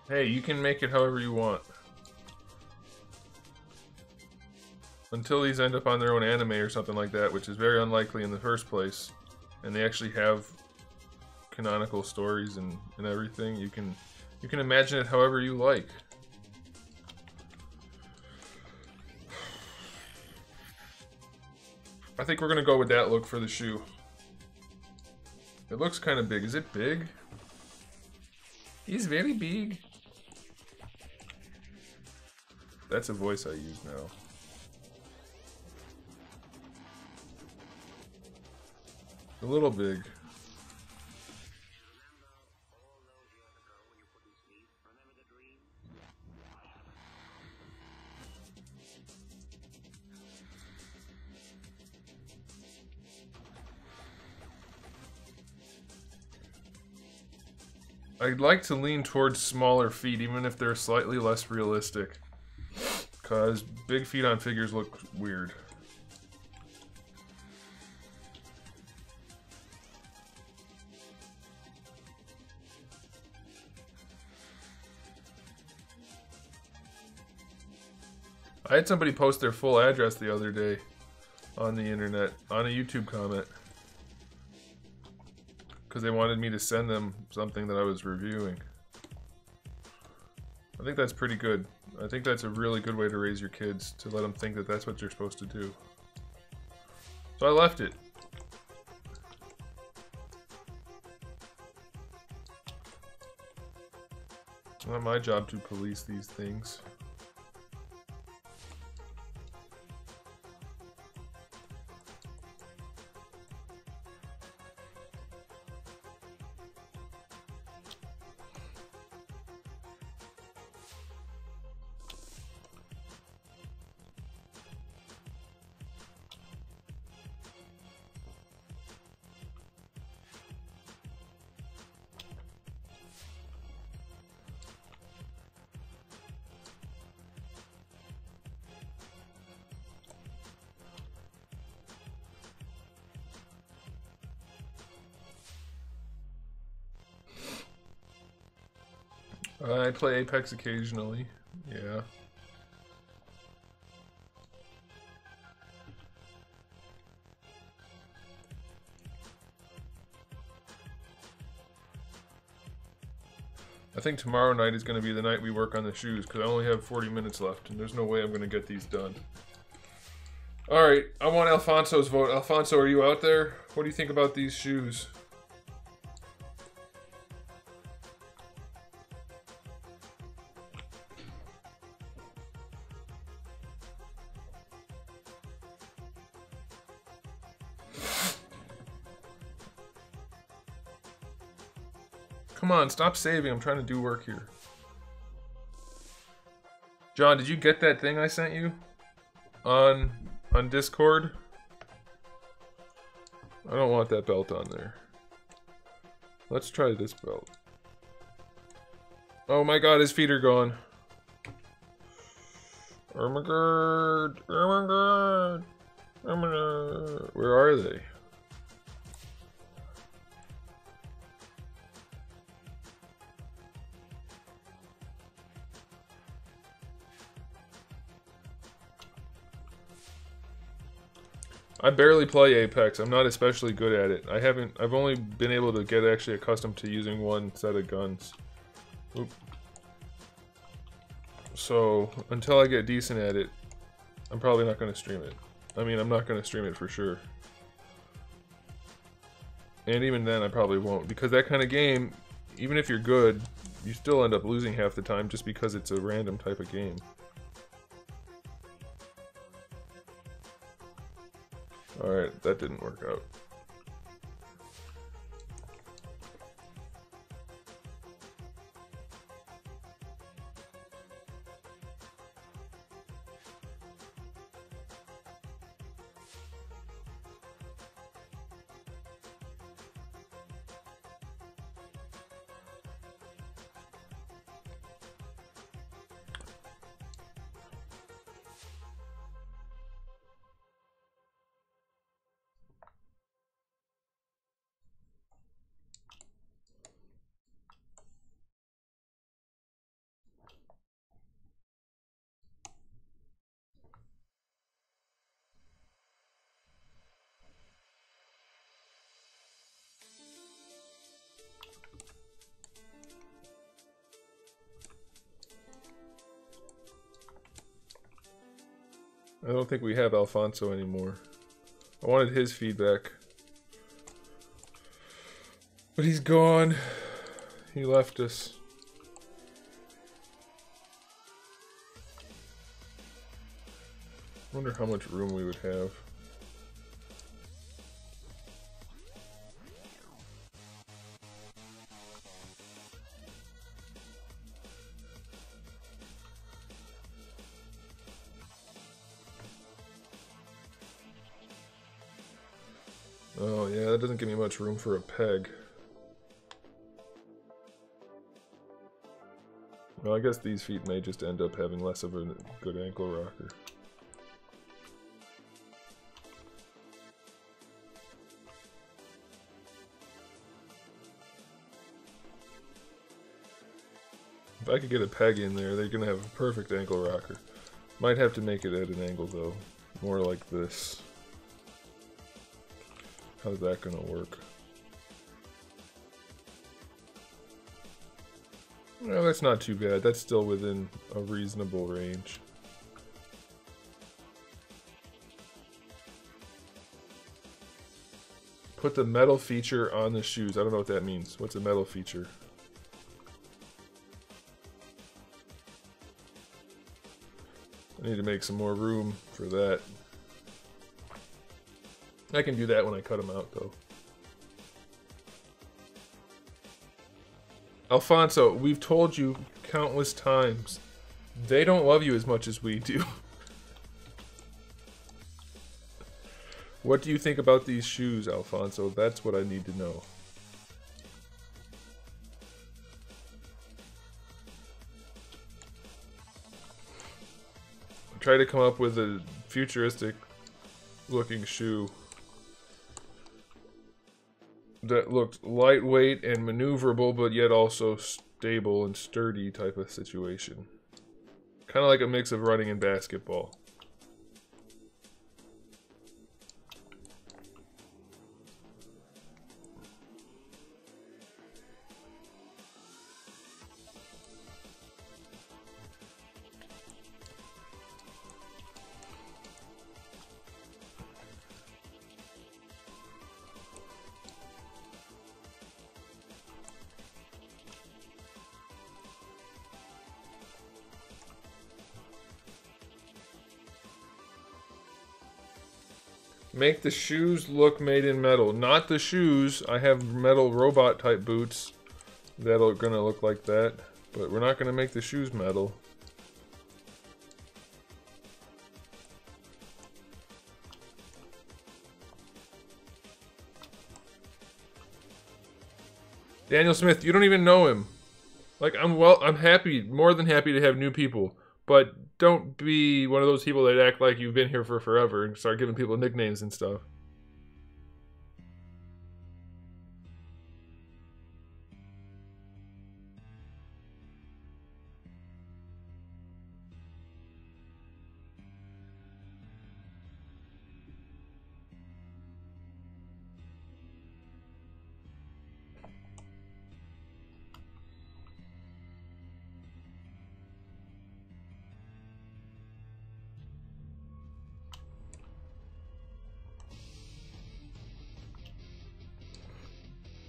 Hey, you can make it however you want. Until these end up on their own anime or something like that, which is very unlikely in the first place. And they actually have canonical stories and everything. You can imagine it however you like. I think we're gonna go with that look for the shoe. It looks kind of big. Is it big? He's very big. That's a voice I use now. A little big. I'd like to lean towards smaller feet, even if they're slightly less realistic. Because big feet on figures look weird. I had somebody post their full address the other day on the internet, on a YouTube comment. Because they wanted me to send them something that I was reviewing. I think that's pretty good. I think that's a really good way to raise your kids, to let them think that that's what you're supposed to do. So I left it. It's not my job to police these things. I play Apex occasionally, yeah. I think tomorrow night is going to be the night we work on the shoes, because I only have 40 minutes left, and there's no way I'm going to get these done. Alright, I want Alfonso's vote. Alfonso, are you out there? What do you think about these shoes? Come on, stop saving. I'm trying to do work here. John, did you get that thing I sent you? On Discord? I don't want that belt on there. Let's try this belt. Oh my god, his feet are gone. Oh my god. Oh my god. Oh my god. Where are they? I barely play Apex. I'm not especially good at it. I've only been able to get actually accustomed to using one set of guns. Oop. So, until I get decent at it, I'm probably not going to stream it. I mean, I'm not going to stream it for sure. And even then, I probably won't. Because that kind of game, even if you're good, you still end up losing half the time just because it's a random type of game. Alright, that didn't work out. I don't think we have Alfonso anymore. I wanted his feedback. But he's gone. He left us. I wonder how much room we would have. Oh yeah, that doesn't give me much room for a peg. Well, I guess these feet may just end up having less of a good ankle rocker. If I could get a peg in there, they're gonna have a perfect ankle rocker. Might have to make it at an angle though. More like this. How's that gonna work? Well, that's not too bad. That's still within a reasonable range. Put the metal feature on the shoes. I don't know what that means. What's a metal feature? I need to make some more room for that. I can do that when I cut them out, though. Alfonso, we've told you countless times. They don't love you as much as we do. What do you think about these shoes, Alfonso? That's what I need to know. Try to come up with a futuristic looking shoe that looked lightweight and maneuverable, but yet also stable and sturdy type of situation. Kind of like a mix of running and basketball. Make the shoes look made in metal. Not the shoes. I have metal robot type boots that are gonna look like that. But we're not gonna make the shoes metal. Daniel Smith, you don't even know him. Like, I'm happy, more than happy to have new people, but don't be one of those people that act like you've been here for forever and start giving people nicknames and stuff.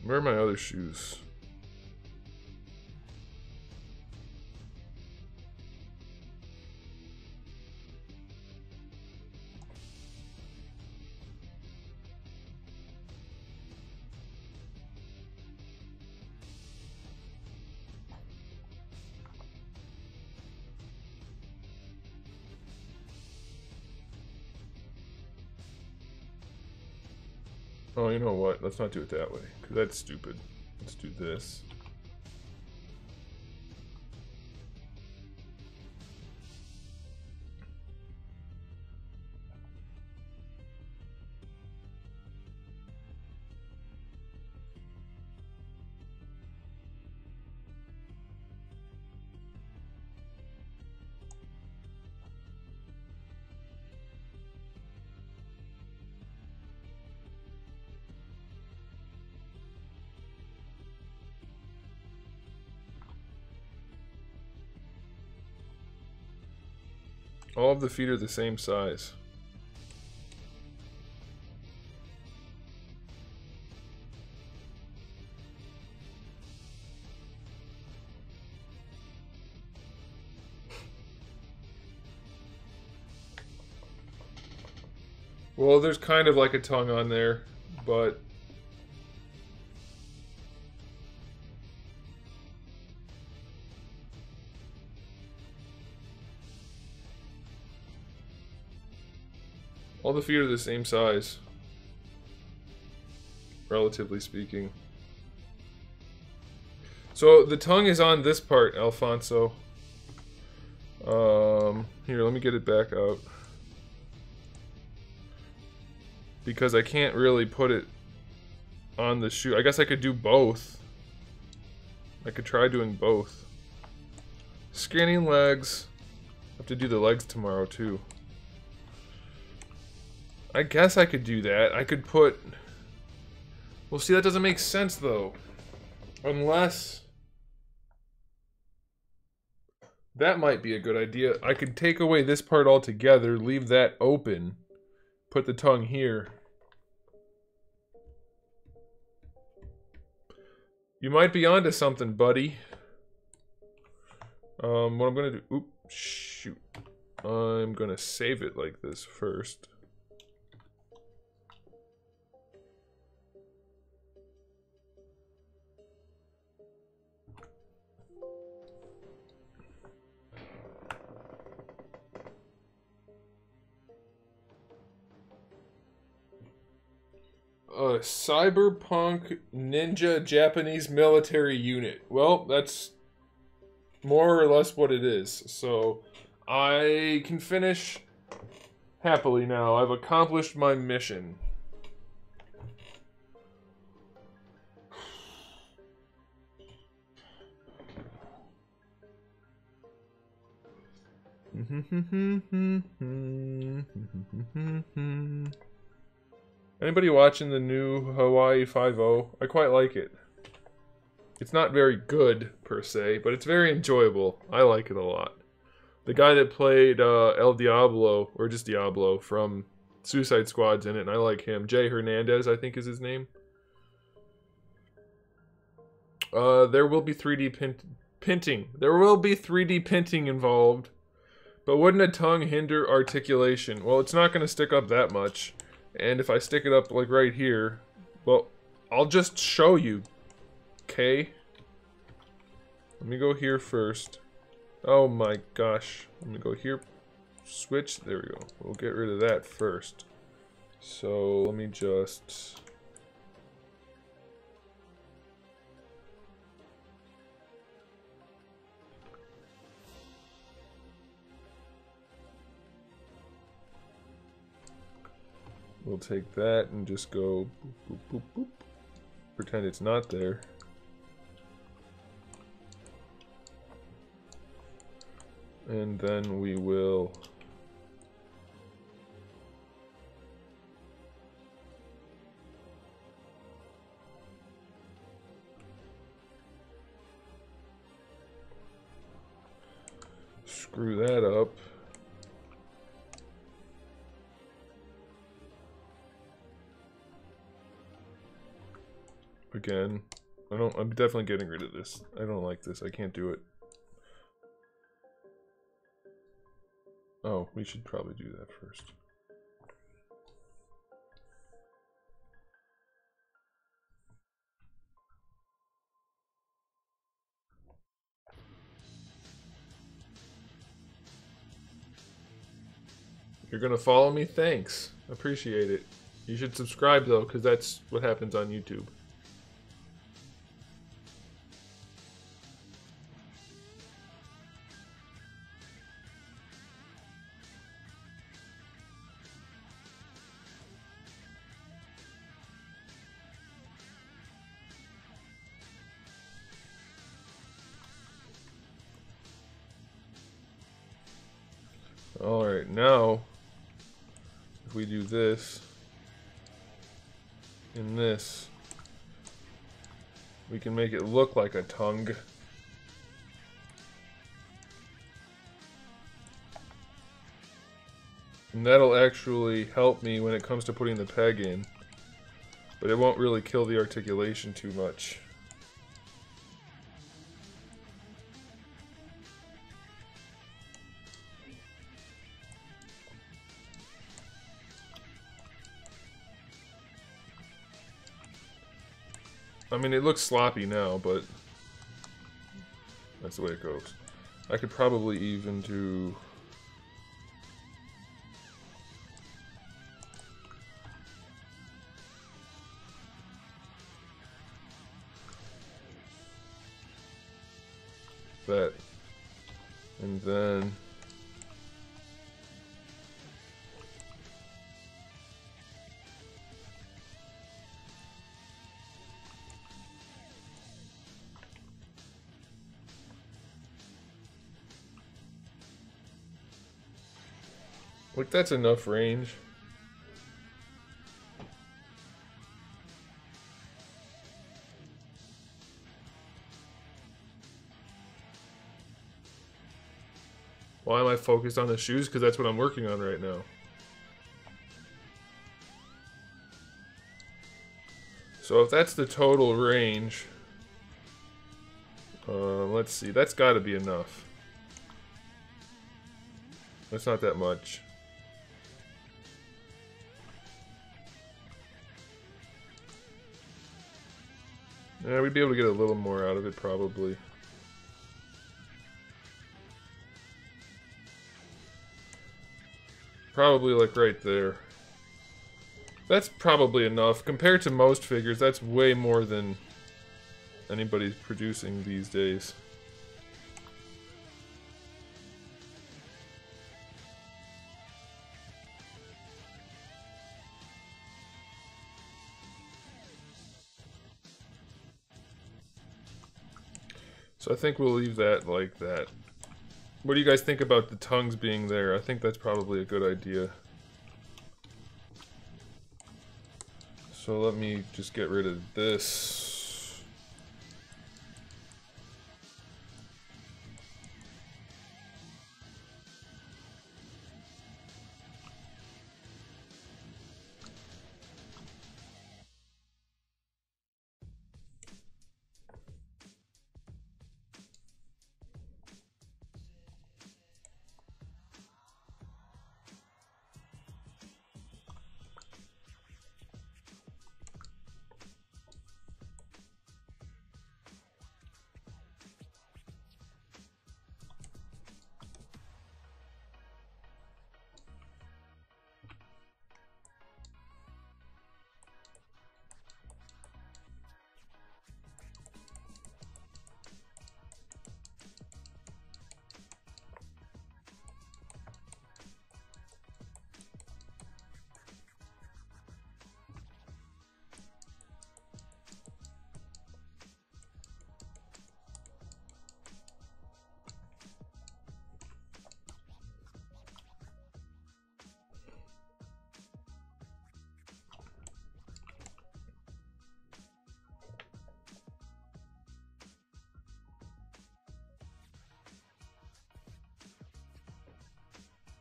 Where are my other shoes? Oh, you know what? Let's not do it that way, because that's stupid. Let's do this. All of the feet are the same size. Well, there's kind of like a tongue on there, but all the feet are the same size, relatively speaking. So the tongue is on this part, Alfonso. Here, let me get it back out. Because I can't really put it on the shoe. I guess I could do both. I could try doing both. Scanning legs. I have to do the legs tomorrow too. I guess I could do that. I could put... Well, see, that doesn't make sense though. Unless... That might be a good idea. I could take away this part altogether, leave that open, put the tongue here. You might be onto something, buddy. What I'm gonna do... Oop, shoot. I'm gonna save it like this first. Cyberpunk Ninja Japanese military unit. Well, that's more or less what it is. So I can finish happily now. I've accomplished my mission. Anybody watching the new Hawaii 5-0? I quite like it. It's not very good, per se, but it's very enjoyable. I like it a lot. The guy that played El Diablo, or just Diablo, from Suicide Squad's in it, and I like him. Jay Hernandez, I think is his name. There will be 3D pinting. There will be 3D pinting involved. But wouldn't a tongue hinder articulation? Well, it's not going to stick up that much. And if I stick it up, like, right here... Well, I'll just show you. Okay? Let me go here first. Oh my gosh. Let me go here. Switch. There we go. We'll get rid of that first. So, let me just... We'll take that and just go boop, boop, boop, boop. Pretend it's not there. And then we will screw that up. Again, I'm definitely getting rid of this. I don't like this. I can't do it. Oh, we should probably do that first. You're gonna follow me? Thanks. Appreciate it. You should subscribe though, because that's what happens on YouTube. Alright, now if we do this and this, we can make it look like a tongue. And that'll actually help me when it comes to putting the peg in. But it won't really kill the articulation too much. I mean, it looks sloppy now, but that's the way it goes. I could probably even do... that. And then... like, that's enough range. Why am I focused on the shoes? Because that's what I'm working on right now. So if that's the total range, let's see, that's got to be enough. That's not that much. Yeah, we'd be able to get a little more out of it, probably. Probably like right there. That's probably enough. Compared to most figures, that's way more than anybody's producing these days. So I think we'll leave that like that. What do you guys think about the tongues being there? I think that's probably a good idea. So let me just get rid of this.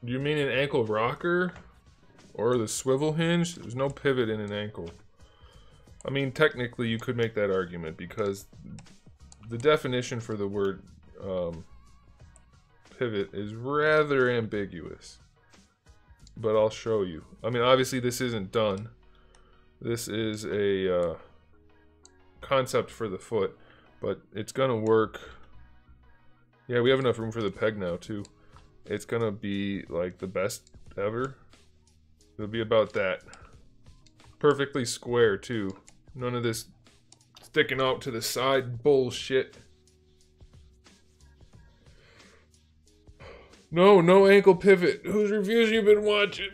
Do you mean an ankle rocker? Or the swivel hinge? There's no pivot in an ankle. I mean, technically you could make that argument because the definition for the word pivot is rather ambiguous. But I'll show you. I mean, obviously this isn't done. This is a concept for the foot, but it's gonna work. Yeah, we have enough room for the peg now too. It's gonna be like the best ever. It'll be about that. Perfectly square too. None of this sticking out to the side bullshit. No, no ankle pivot. Whose reviews you been watching?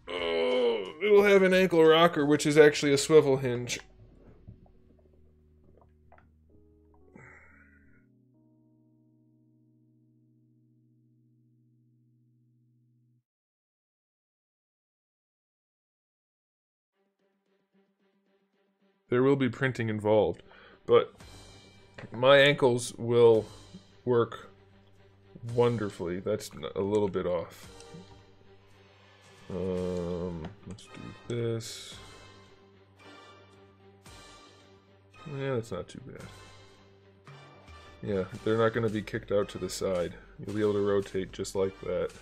Oh, it'll have an ankle rocker, which is actually a swivel hinge. There will be printing involved, but my ankles will work wonderfully. That's a little bit off. Let's do this. Yeah, that's not too bad. Yeah, they're not going to be kicked out to the side. You'll be able to rotate just like that.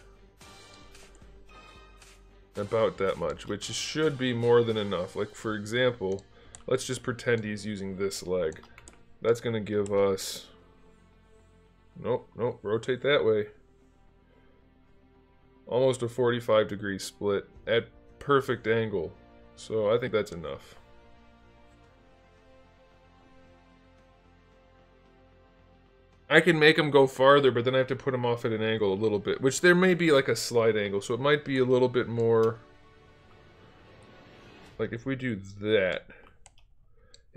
About that much, which should be more than enough. Like, for example, let's just pretend he's using this leg. That's going to give us... Nope, nope, rotate that way. Almost a 45-degree split at perfect angle. So I think that's enough. I can make him go farther, but then I have to put him off at an angle a little bit, which there may be like a slight angle, so it might be a little bit more... Like if we do that,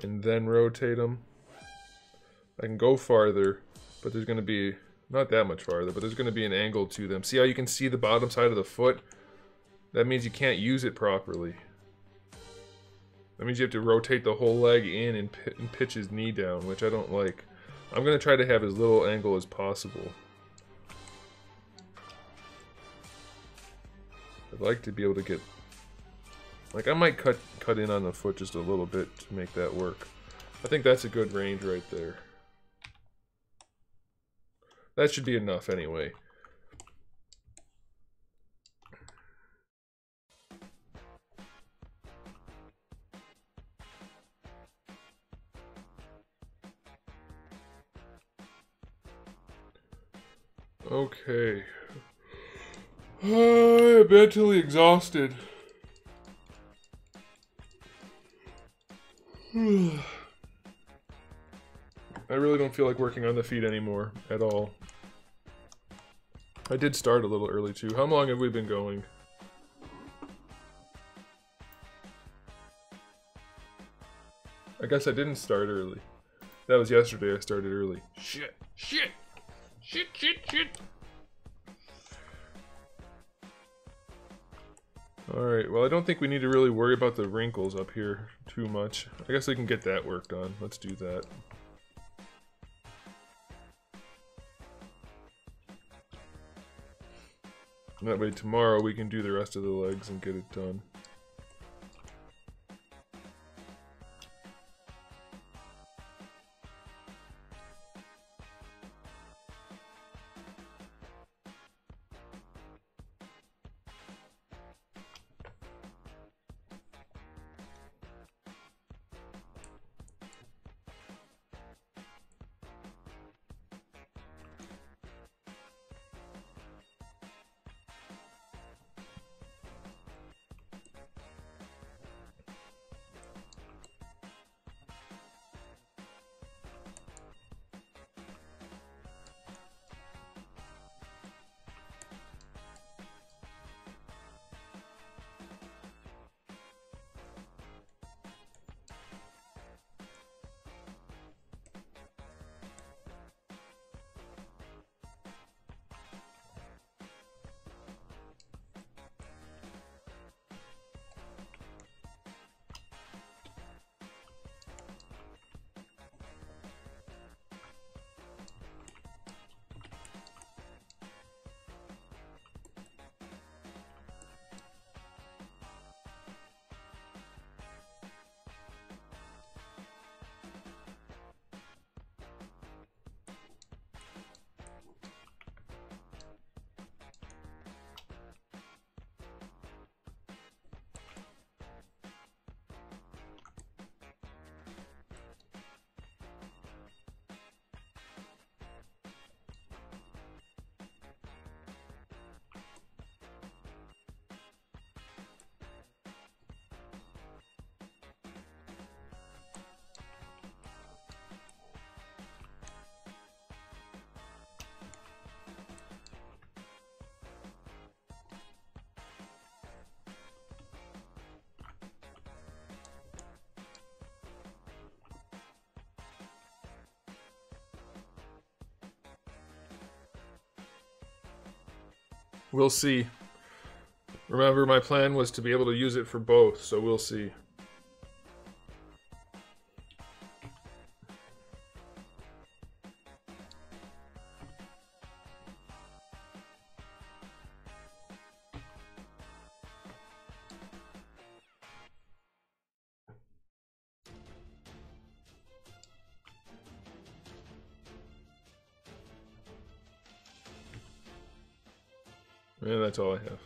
and then rotate him, I can go farther, but there's going to be, not that much farther, but there's going to be an angle to them. See how you can see the bottom side of the foot? That means you can't use it properly. That means you have to rotate the whole leg in and pitch his knee down, which I don't like. I'm going to try to have as little angle as possible. I'd like to be able to get... Like, I might cut in on the foot just a little bit to make that work. I think that's a good range right there. That should be enough anyway. Okay. I'm mentally exhausted. I really don't feel like working on the feet anymore at all. I did start a little early too. How long have we been going? I guess I didn't start early. That was yesterday I started early. Shit! Shit! Shit, shit, shit! Alright, well I don't think we need to really worry about the wrinkles up here too much. I guess we can get that worked on. Let's do that. That way tomorrow we can do the rest of the legs and get it done. We'll see. Remember, my plan was to be able to use it for both, so we'll see. Yeah, that's all I have.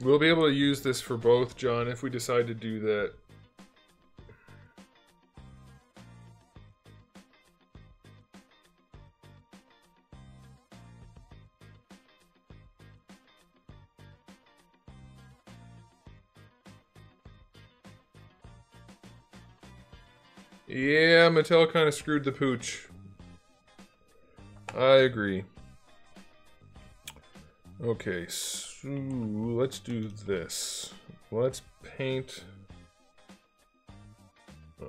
We'll be able to use this for both, John, if we decide to do that. Yeah, Mattel kind of screwed the pooch. I agree. Okay, so let's do this. Let's paint... Oh.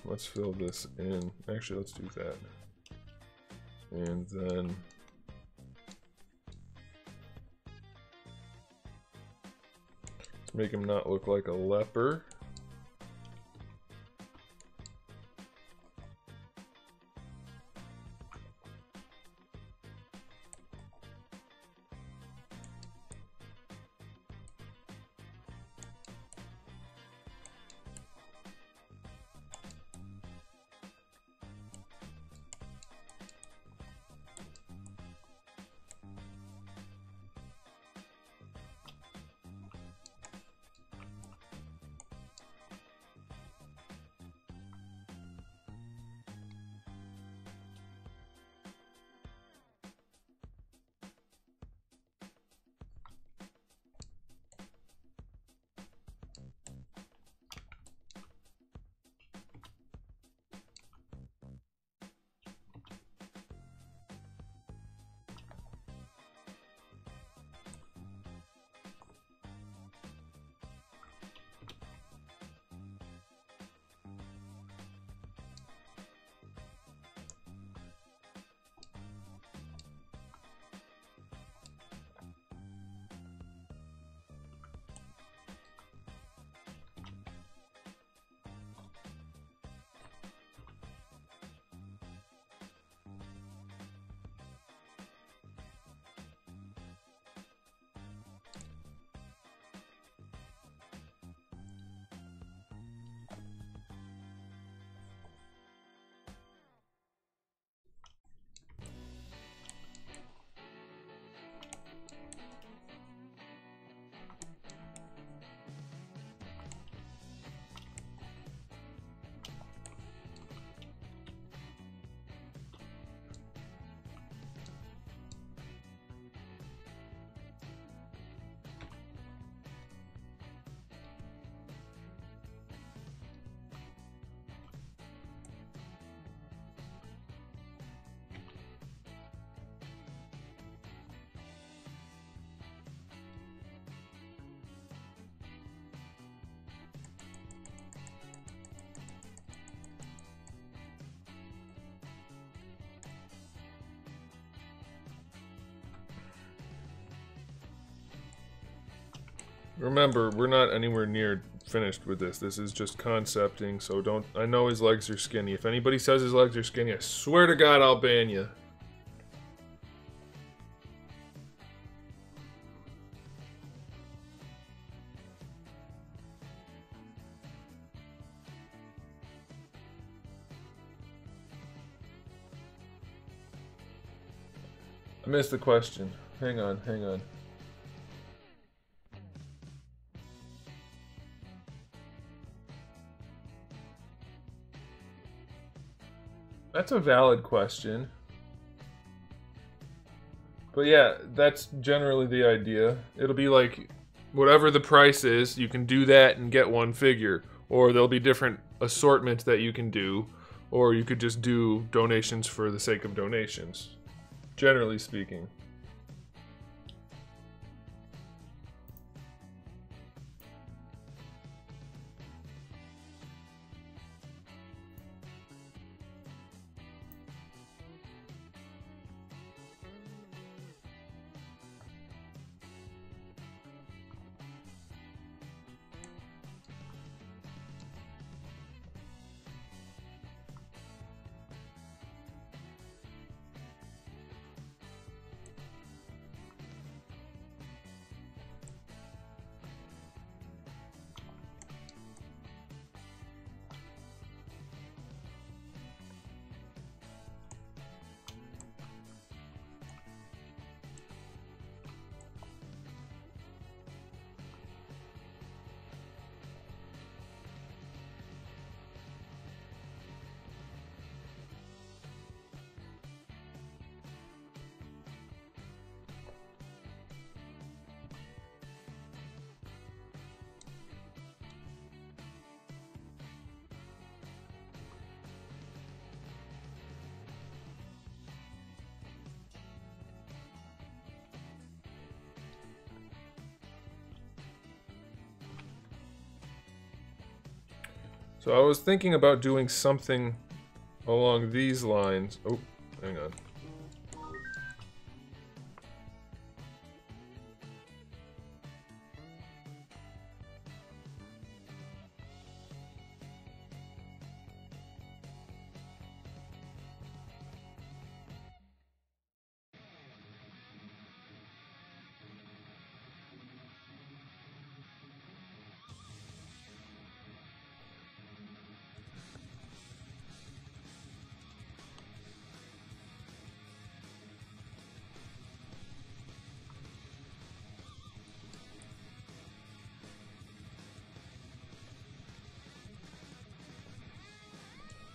Let's fill this in. Actually, let's do that. And then let's make him not look like a leper. Remember, we're not anywhere near finished with this. This is just concepting, so don't... I know his legs are skinny. If anybody says his legs are skinny, I swear to God I'll ban you. I missed the question. Hang on, hang on. That's a valid question. But yeah, that's generally the idea. It'll be like, whatever the price is, you can do that and get one figure. Or there'll be different assortments that you can do. Or you could just do donations for the sake of donations. Generally speaking. So I was thinking about doing something along these lines. Oh, hang on.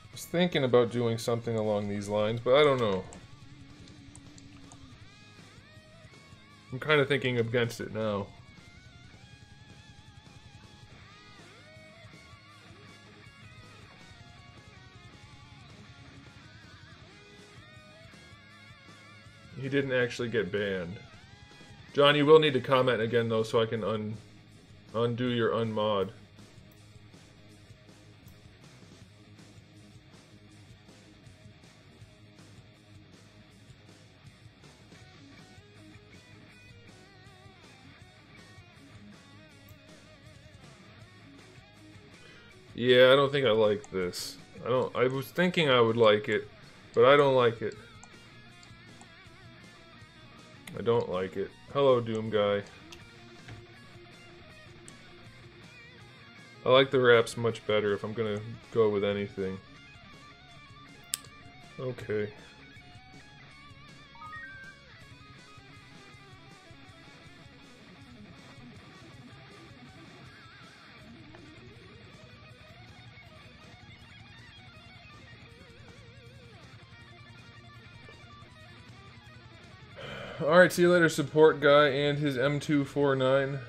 I was thinking about doing something along these lines, but I don't know. I'm kind of thinking against it now. He didn't actually get banned. John, you will need to comment again though, so I can undo your unmod. Yeah, I don't think I like this. I was thinking I would like it, but I don't like it. I don't like it. Hello, Doom Guy. I like the wraps much better if I'm gonna go with anything. Okay. Alright, see you later, support guy and his M249.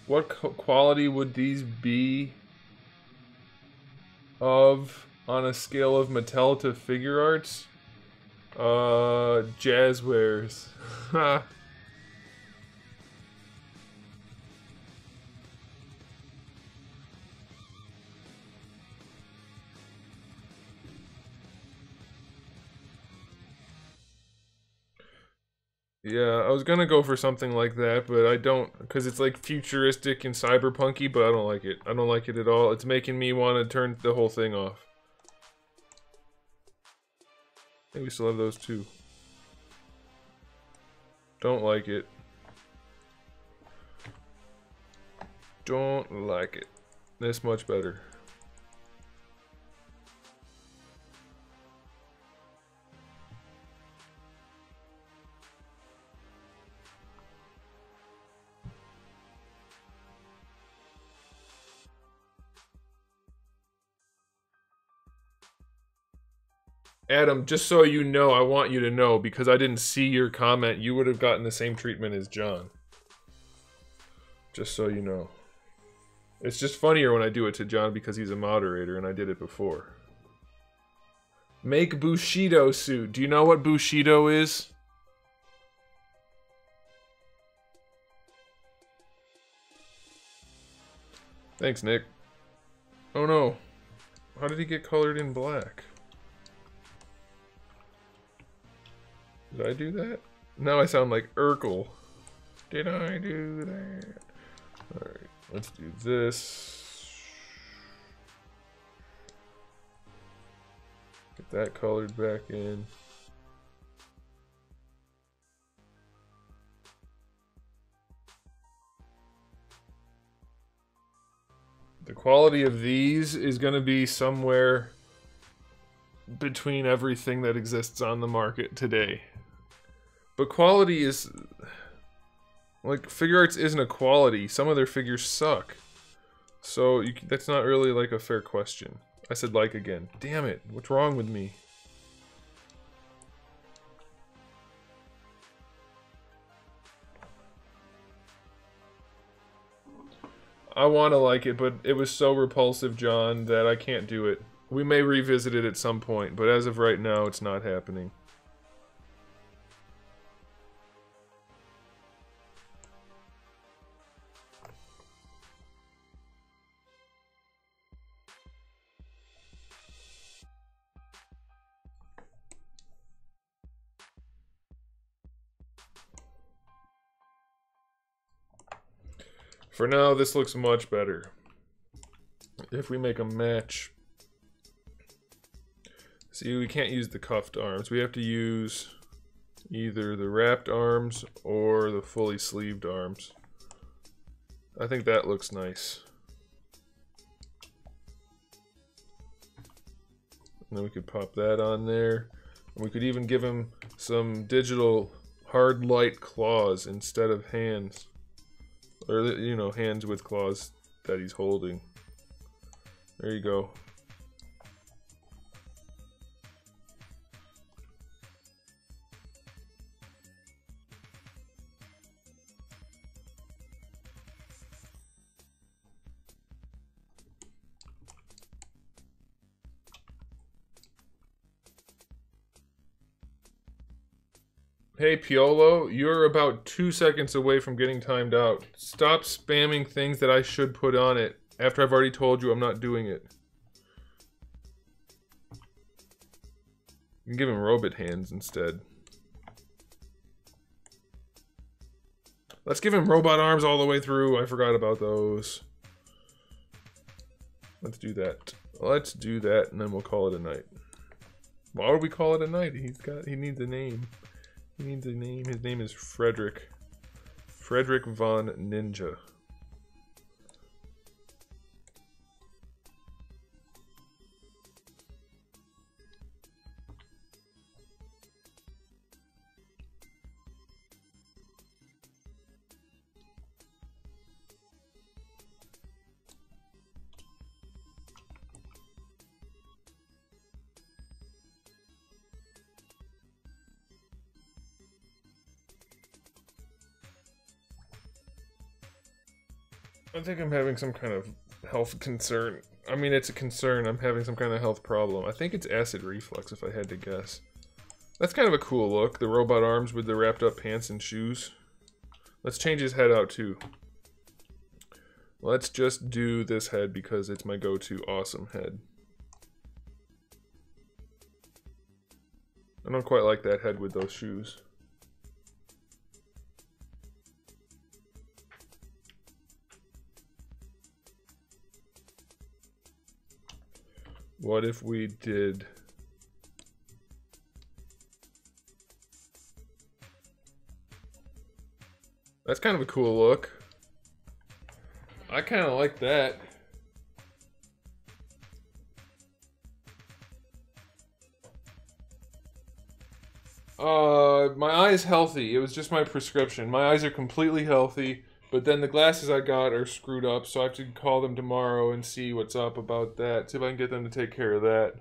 What quality would these be of on a scale of Mattel to Figure Arts? Jazzwares. Ha. Yeah, I was gonna go for something like that, but I don't, because it's like futuristic and cyberpunky, but I don't like it. I don't like it at all. It's making me want to turn the whole thing off. I think we still have those too. Don't like it. Don't like it. This much better. Adam, just so you know, I want you to know, because I didn't see your comment, you would have gotten the same treatment as John. Just so you know. It's just funnier when I do it to John because he's a moderator and I did it before. Make Bushido suit. Do you know what Bushido is? Thanks, Nick. Oh no. How did he get colored in black? Did I do that? Now I sound like Urkel. Did I do that? Alright, let's do this. Get that colored back in. The quality of these is going to be somewhere between everything that exists on the market today. But quality is... like, Figure Arts isn't a quality. Some of their figures suck. So, that's not really, like, a fair question. I said like again. Damn it. What's wrong with me? I want to like it, but it was so repulsive, John, that I can't do it. We may revisit it at some point, but as of right now, it's not happening. For now, this looks much better. If we make a match... See, we can't use the cuffed arms. We have to use either the wrapped arms or the fully sleeved arms. I think that looks nice. And then we could pop that on there. And we could even give him some digital hard light claws instead of hands. Or, you know, hands with claws that he's holding. There you go. Hey Piolo, you're about 2 seconds away from getting timed out. Stop spamming things that I should put on it after I've already told you I'm not doing it. You can give him robot hands instead. Let's give him robot arms all the way through. I forgot about those. Let's do that. Let's do that and then we'll call it a night. Why would we call it a night? He needs a name. He needs a name. His name is Frederick. Frederick Von Ninja. I think I'm having some kind of health concern. I mean, it's a concern. I'm having some kind of health problem. I think it's acid reflux, if I had to guess. That's kind of a cool look. The robot arms with the wrapped up pants and shoes. Let's change his head out, too. Let's just do this head because it's my go-to awesome head. I don't quite like that head with those shoes. What if we did... That's kind of a cool look. I kind of like that. My eye's healthy. It was just my prescription. My eyes are completely healthy, but then the glasses I got are screwed up, so I have to call them tomorrow and see what's up about that. See if I can get them to take care of that.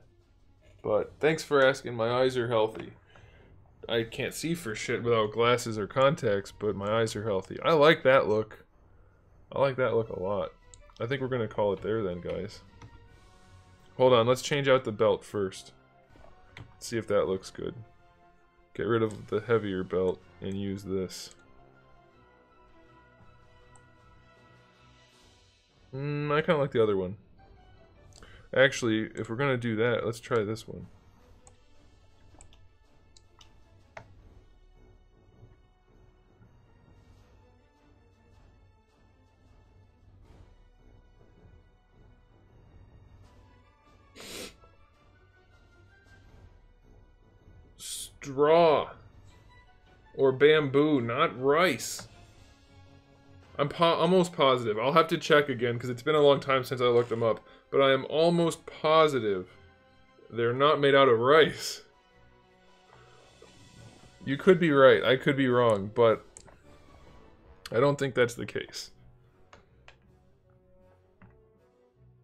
But thanks for asking. My eyes are healthy. I can't see for shit without glasses or contacts, but my eyes are healthy. I like that look. I like that look a lot. I think we're going to call it there then, guys. Hold on, let's change out the belt first. See if that looks good. Get rid of the heavier belt and use this. I kind of like the other one. Actually, if we're going to do that, let's try this one. Straw or bamboo, not rice. I'm almost positive. I'll have to check again because it's been a long time since I looked them up, but I am almost positive they're not made out of rice. You could be right, I could be wrong, but I don't think that's the case.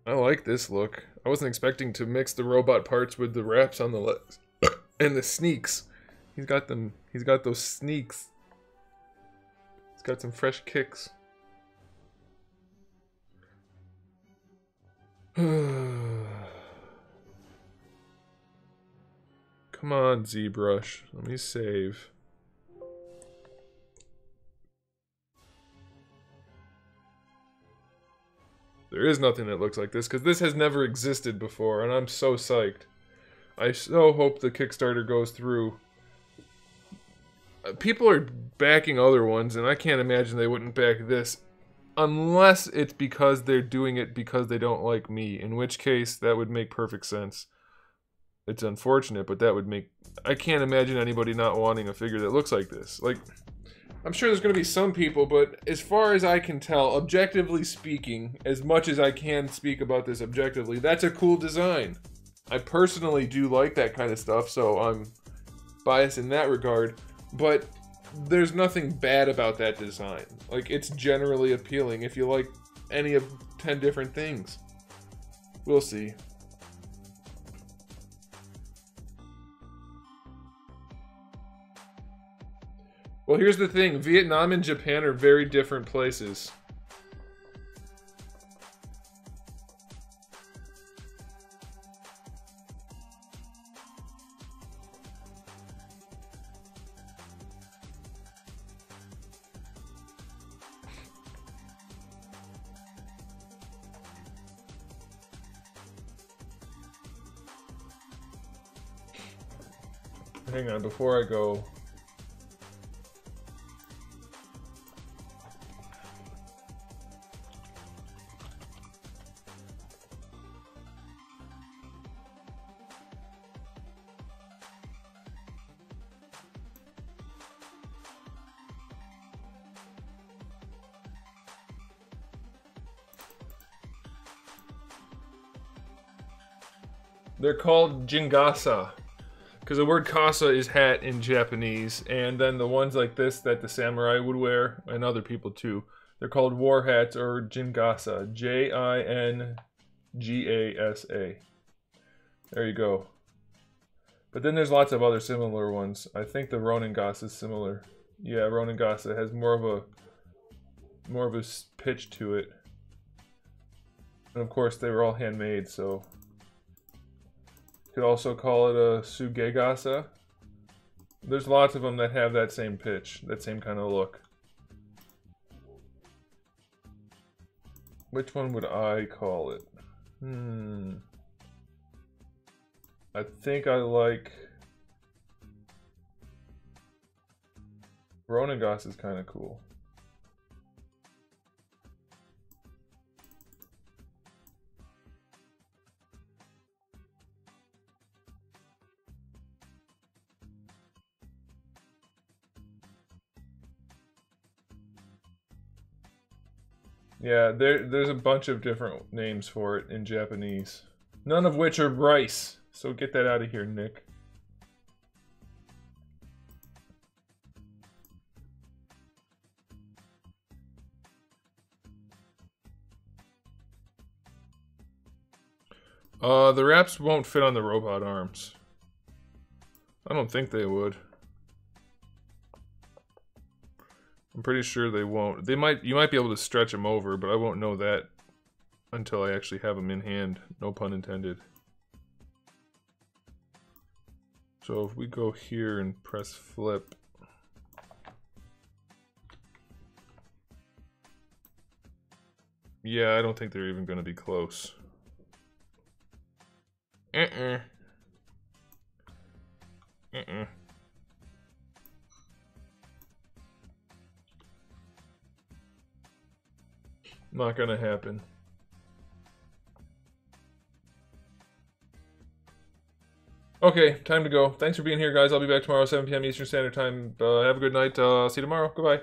I like this look. I wasn't expecting to mix the robot parts with the wraps on the legs and the sneaks. He's got them. He's got those sneaks. He's got some fresh kicks. Come on, ZBrush. Let me save. There is nothing that looks like this, because this has never existed before, and I'm so psyched. I so hope the Kickstarter goes through. People are backing other ones, and I can't imagine they wouldn't back this. Unless it's because they're doing it because they don't like me, in which case that would make perfect sense. It's unfortunate, but that would make... I can't imagine anybody not wanting a figure that looks like this. Like, I'm sure there's going to be some people, but as far as I can tell, objectively speaking, as much as I can speak about this objectively, that's a cool design. I personally do like that kind of stuff, so I'm biased in that regard, but there's nothing bad about that design. Like, it's generally appealing if you like any of 10 different things. We'll see. Well, here's the thing. Vietnam and Japan are very different places. Hang on, before I go... They're called jingasa, because the word kasa is hat in Japanese, and then the ones like this that the samurai would wear, and other people too, they're called war hats or jingasa. J-I-N-G-A-S-A. There you go. But then there's lots of other similar ones. I think the Ronengasa is similar. Yeah, Ronengasa has more of a pitch to it. And of course they were all handmade, so... Could also call it a Sugegasa. There's lots of them that have that same pitch, that same kind of look. Which one would I call it? I think I like... Ronengasa is kind of cool. Yeah, there's a bunch of different names for it in Japanese. None of which are rice. So get that out of here, Nick. The wraps won't fit on the robot arms. I don't think they would. I'm pretty sure they won't. They might. You might be able to stretch them over, but I won't know that until I actually have them in hand. No pun intended. So if we go here and press flip. Yeah, I don't think they're even going to be close. Not gonna happen. Okay, time to go. Thanks for being here, guys. I'll be back tomorrow, 7 p.m. Eastern Standard Time. Have a good night. See you tomorrow. Goodbye.